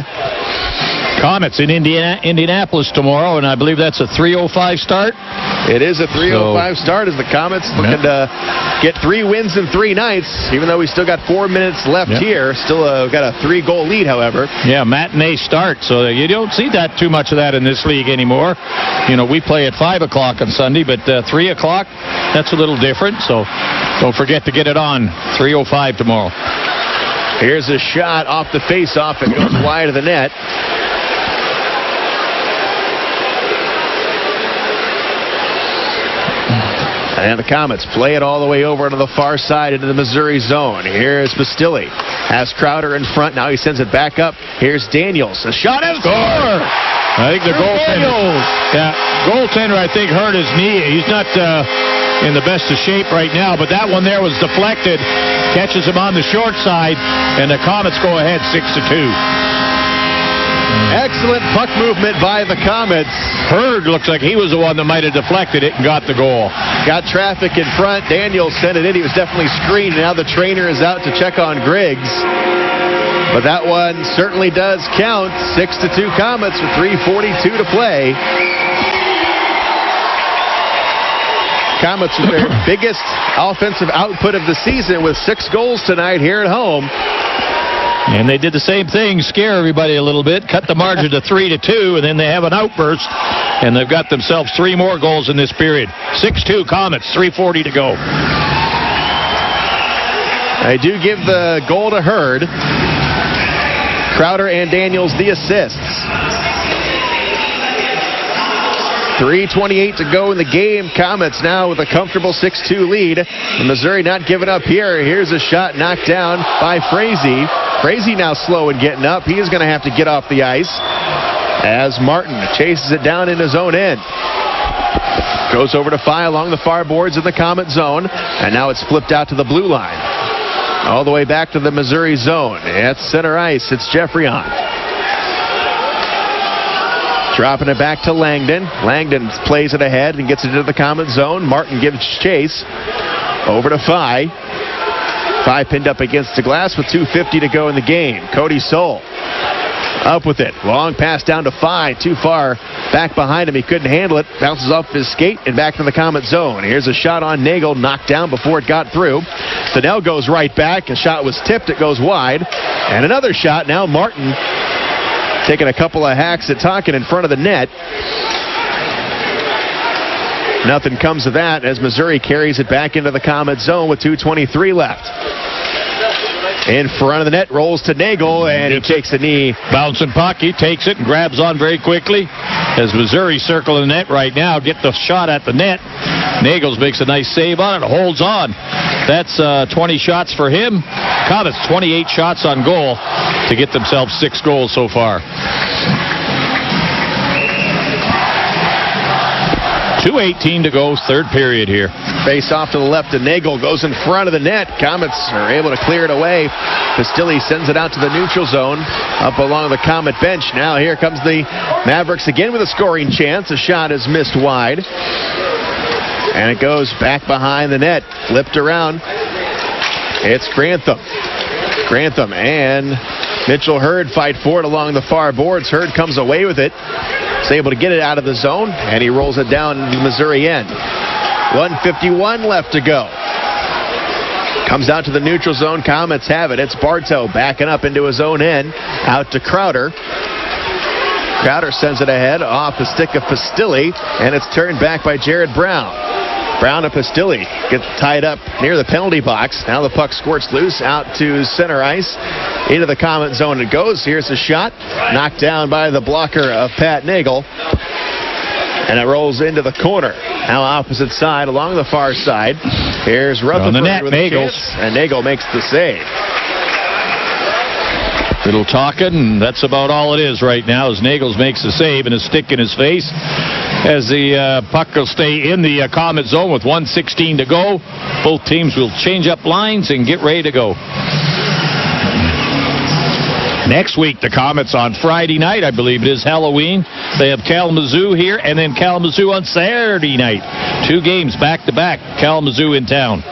Komets in Indianapolis tomorrow, and I believe that's a 3:05 start. It is a 3:05 start as the Komets looking to get 3 wins in 3 nights, even though we still got 4 minutes left here. Still got a 3-goal lead, however. Yeah, matinee start, so you don't see that too much of that in this league anymore. You know, we play at 5 o'clock on Sunday, but 3 o'clock, that's a little different, so don't forget to get it on. 3:05 tomorrow. Here's a shot off the face-off. It goes wide of the net. And the Komets play it all the way over to the far side into the Missouri zone. Here's Pistilli. Has Crowder in front. Now he sends it back up. Here's Daniels. A shot and score! I think the goaltender, I think, hurt his knee. He's not in the best of shape right now, but that one there was deflected. Catches him on the short side, and the Komets go ahead 6-2. Excellent puck movement by the Komets. Hurd looks like he was the one that might have deflected it and got the goal. Got traffic in front. Daniels sent it in. He was definitely screened. Now the trainer is out to check on Griggs. But that one certainly does count. 6-2 Komets with 3:42 to play. Komets with their biggest offensive output of the season with 6 goals tonight here at home. And they did the same thing, scare everybody a little bit, cut the margin to 3-2, and then they have an outburst, and they've got themselves 3 more goals in this period. 6-2 Komets, 3:40 to go. I do give the goal to Hurd. Crowder and Daniels the assists. 3:28 to go in the game. Komets now with a comfortable 6-2 lead. And Missouri not giving up here. Here's a shot knocked down by Frazee. Frazee now slow in getting up. He is going to have to get off the ice as Martin chases it down in his own end. Goes over to Faille along the far boards in the Komet zone. And now it's flipped out to the blue line. All the way back to the Missouri zone. At center ice, it's Jeffrion. Dropping it back to Langdon. Langdon plays it ahead and gets it into the Komet zone. Martin gives chase. Over to Faille. Faille pinned up against the glass with 2:50 to go in the game. Cody Soul up with it. Long pass down to Faille. Too far back behind him. He couldn't handle it. Bounces off his skate and back to the Komet zone. Here's a shot on Nagle. Knocked down before it got through. Faille goes right back. A shot was tipped. It goes wide. And another shot now. Martin taking a couple of hacks at Tonkin in front of the net. Nothing comes of that as Missouri carries it back into the Komet zone with 2:23 left. In front of the net, rolls to Nagle, and he takes a knee. Bouncing puck, he takes it and grabs on very quickly. As Missouri circling the net right now, get the shot at the net. Nagles makes a nice save on it, holds on. That's 20 shots for him. Komets 28 shots on goal to get themselves 6 goals so far. 2:18 to go, third period here. Face off to the left, and Nagle goes in front of the net. Komets are able to clear it away. Pistilli sends it out to the neutral zone, up along the Komet bench. Now here comes the Mavericks again with a scoring chance. A shot is missed wide. And it goes back behind the net, flipped around. It's Grantham. Grantham and Mitchell Hurd fight for it along the far boards. Hurd comes away with it. He's able to get it out of the zone, and he rolls it down the Missouri end. 1:51 left to go. Comes out to the neutral zone. Komets have it. It's Bartow backing up into his own end. Out to Crowder. Crowder sends it ahead off the stick of Pistilli, and it's turned back by Jared Brown. Brown and Pistilli get tied up near the penalty box. Now the puck squirts loose out to center ice. Into the Komet zone it goes. Here's a shot. Knocked down by the blocker of Pat Nagle. And it rolls into the corner. Now opposite side along the far side. Here's Rutherford on the net, with Nagle. a chance, and Nagle makes the save. Little talking, and that's about all it is right now as Nagles makes the save and a stick in his face as the puck will stay in the Komet zone with 1:16 to go. Both teams will change up lines and get ready to go. Next week, the Komets on Friday night, I believe it is Halloween. They have Kalamazoo here, and then Kalamazoo on Saturday night. 2 games back-to-back, Kalamazoo in town.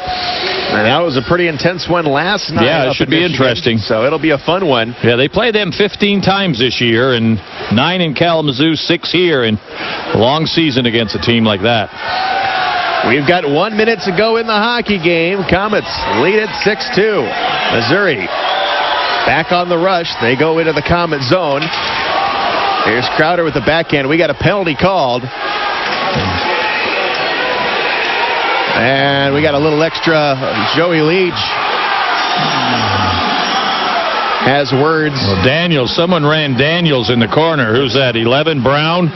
And that was a pretty intense one last night. Yeah, it should be interesting. So it'll be a fun one. Yeah, they play them 15 times this year, and 9 in Kalamazoo, 6 here, and a long season against a team like that. We've got 1 minute to go in the hockey game. Komets lead it 6-2. Missouri back on the rush. They go into the Komet zone. Here's Crowder with the backhand. We got a penalty called. And we got a little extra. Joey Leach has words. Well, Daniels, someone ran Daniels in the corner. Who's that? 11, Brown?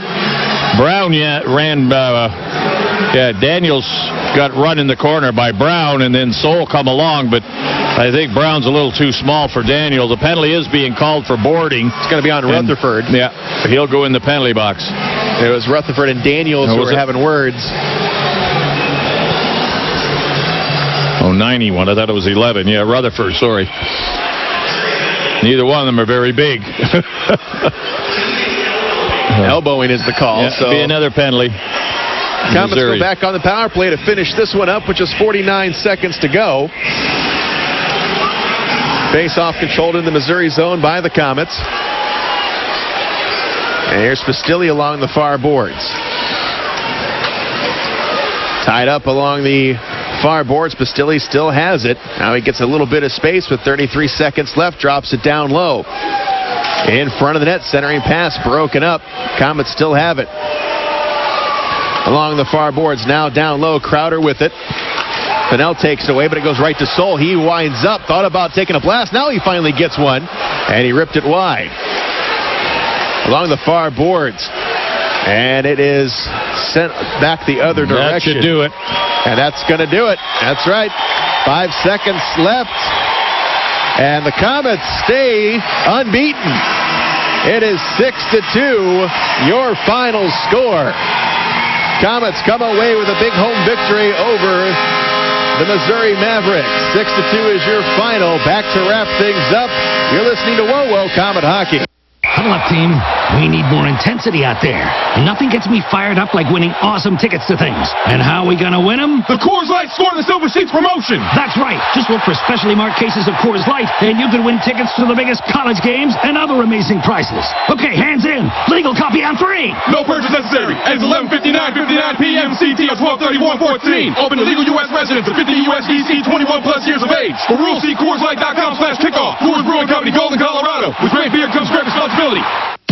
Brown, ran. Daniels got run in the corner by Brown, and then Soule come along, but I think Brown's a little too small for Daniels. The penalty is being called for boarding. It's going to be on Rutherford. Yeah, he'll go in the penalty box. It was Rutherford and Daniels who were having words. Oh, 91. I thought it was 11. Yeah, Rutherford, sorry. Neither one of them are very big. Elbowing is the call. Yeah, so be another penalty. Komets go back on the power play to finish this one up with just 49 seconds to go. Face-off controlled in the Missouri zone by the Komets. And here's Pistilli along the far boards. Tied up along the far boards. Pistilli still has it. Now he gets a little bit of space with 33 seconds left. Drops it down low. In front of the net, centering pass broken up. Komets still have it. Along the far boards, now down low. Crowder with it. Fennell takes it away, but it goes right to Soule. He winds up, thought about taking a blast. Now he finally gets one, and he ripped it wide. Along the far boards. And it is sent back the other direction. That should do it. And that's going to do it. That's right. 5 seconds left. And the Komets stay unbeaten. It is 6-2, your final score. Komets come away with a big home victory over the Missouri Mavericks. 6-2 is your final. Back to wrap things up. You're listening to Whoa Komet Hockey. Huddle up, team. We need more intensity out there. Nothing gets me fired up like winning awesome tickets to things. And how are we going to win them? The Coors Light Score the Silver Sheets promotion. That's right. Just look for specially marked cases of Coors Light, and you can win tickets to the biggest college games and other amazing prizes. Okay, hands in. Legal copy on 3. No purchase necessary. Ends 11:59 p.m. CT of 12/31/14. Open to legal U.S. residents of 50 USDC 21 plus years of age. For rules, see CoorsLight.com/kickoff. Coors Brewing Company, Golden, Colorado. With great beer comes great responsibility.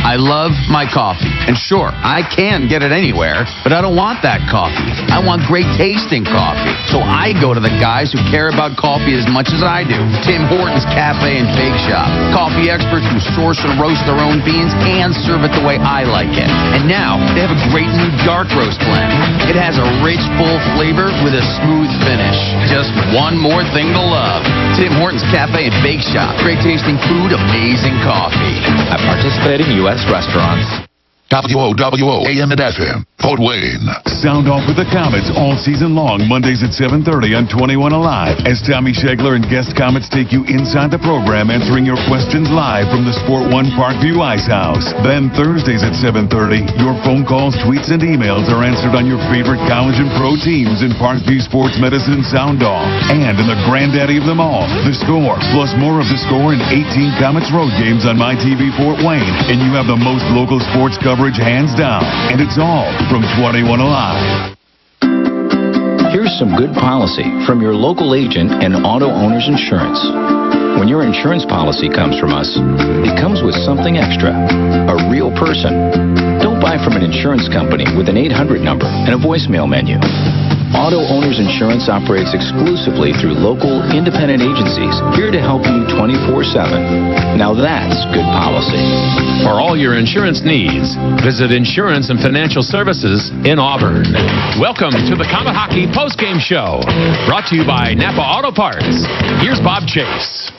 I love my coffee. And sure, I can get it anywhere, but I don't want that coffee. I want great tasting coffee. So I go to the guys who care about coffee as much as I do. Tim Hortons Cafe and Bake Shop. Coffee experts who source and roast their own beans and serve it the way I like it. And now, they have a great new dark roast blend. It has a rich, full flavor with a smooth finish. Just one more thing to love. Tim Hortons Cafe and Bake Shop. Great tasting food, amazing coffee. At participating U.S. restaurants. WOWO AM and FM. Fort Wayne. Sound off with the Komets all season long, Mondays at 7:30 on 21 Alive, as Tommy Schegler and guest Komets take you inside the program, answering your questions live from the Sport One Parkview Ice House. Then Thursdays at 7:30, your phone calls, tweets, and emails are answered on your favorite college and pro teams in Parkview Sports Medicine Sound Off. And in the granddaddy of them all, The Score, plus more of The Score and 18 Komets road games on MyTV Fort Wayne. And you have the most local sports coverage hands down. And it's all from 21 Alive. Here's some good policy from your local agent and Auto Owners Insurance. When your insurance policy comes from us, it comes with something extra, a real person. Don't buy from an insurance company with an 800 number and a voicemail menu. Auto Owners Insurance operates exclusively through local, independent agencies, here to help you 24/7. Now that's good policy. For all your insurance needs, visit Insurance and Financial Services in Auburn. Welcome to the Komet Hockey postgame show, brought to you by Napa Auto Parts. Here's Bob Chase.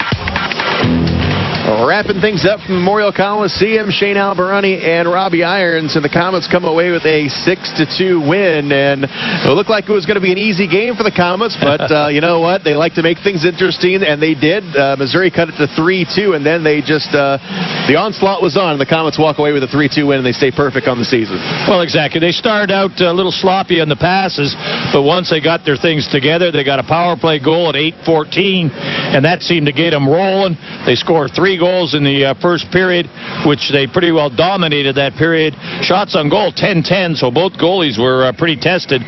Wrapping things up from Memorial Coliseum, Shane Albarani and Robbie Irons, and the Komets come away with a 6-2 win. And it looked like it was going to be an easy game for the Komets, but you know what? They like to make things interesting, and they did. Missouri cut it to 3-2, and then they just the onslaught was on. The Komets walk away with a 3-2 win, and they stay perfect on the season. Well, exactly. They started out a little sloppy on the passes, but once they got their things together, they got a power play goal at 8:14, and that seemed to get them rolling. They scored 3 goals in the first period, which they pretty well dominated that period. Shots on goal, 10-10, so both goalies were pretty tested.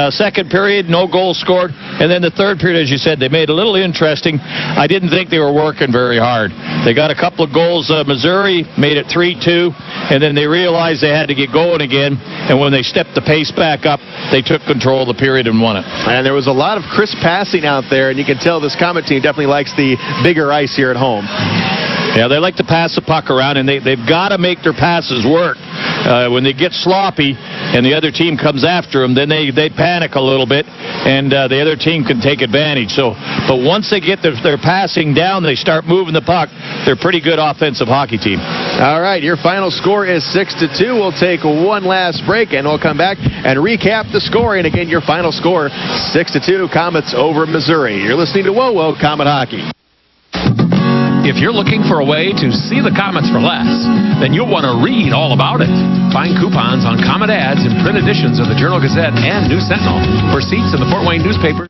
Second period, no goals scored. And then the third period, as you said, they made it a little interesting. I didn't think they were working very hard. They got a couple of goals. Missouri made it 3-2, and then they realized they had to get going again. And when they stepped the pace back up, they took control of the period and won it. And there was a lot of crisp passing out there, and you can tell this Komet team definitely likes the bigger ice here at home. Yeah, they like to pass the puck around, and they've got to make their passes work. When they get sloppy and the other team comes after them, then they panic a little bit, and the other team can take advantage. But once they get their passing down, they start moving the puck. They're a pretty good offensive hockey team. All right, your final score is 6-2. We'll take one last break, and we'll come back and recap the scoring. Again, your final score, 6-2, Komets over Missouri. You're listening to Whoa Komet Hockey. If you're looking for a way to see the Komets for less, then you'll want to read all about it. Find coupons on Komet ads in print editions of the Journal-Gazette and News Sentinel for seats in the Fort Wayne newspaper.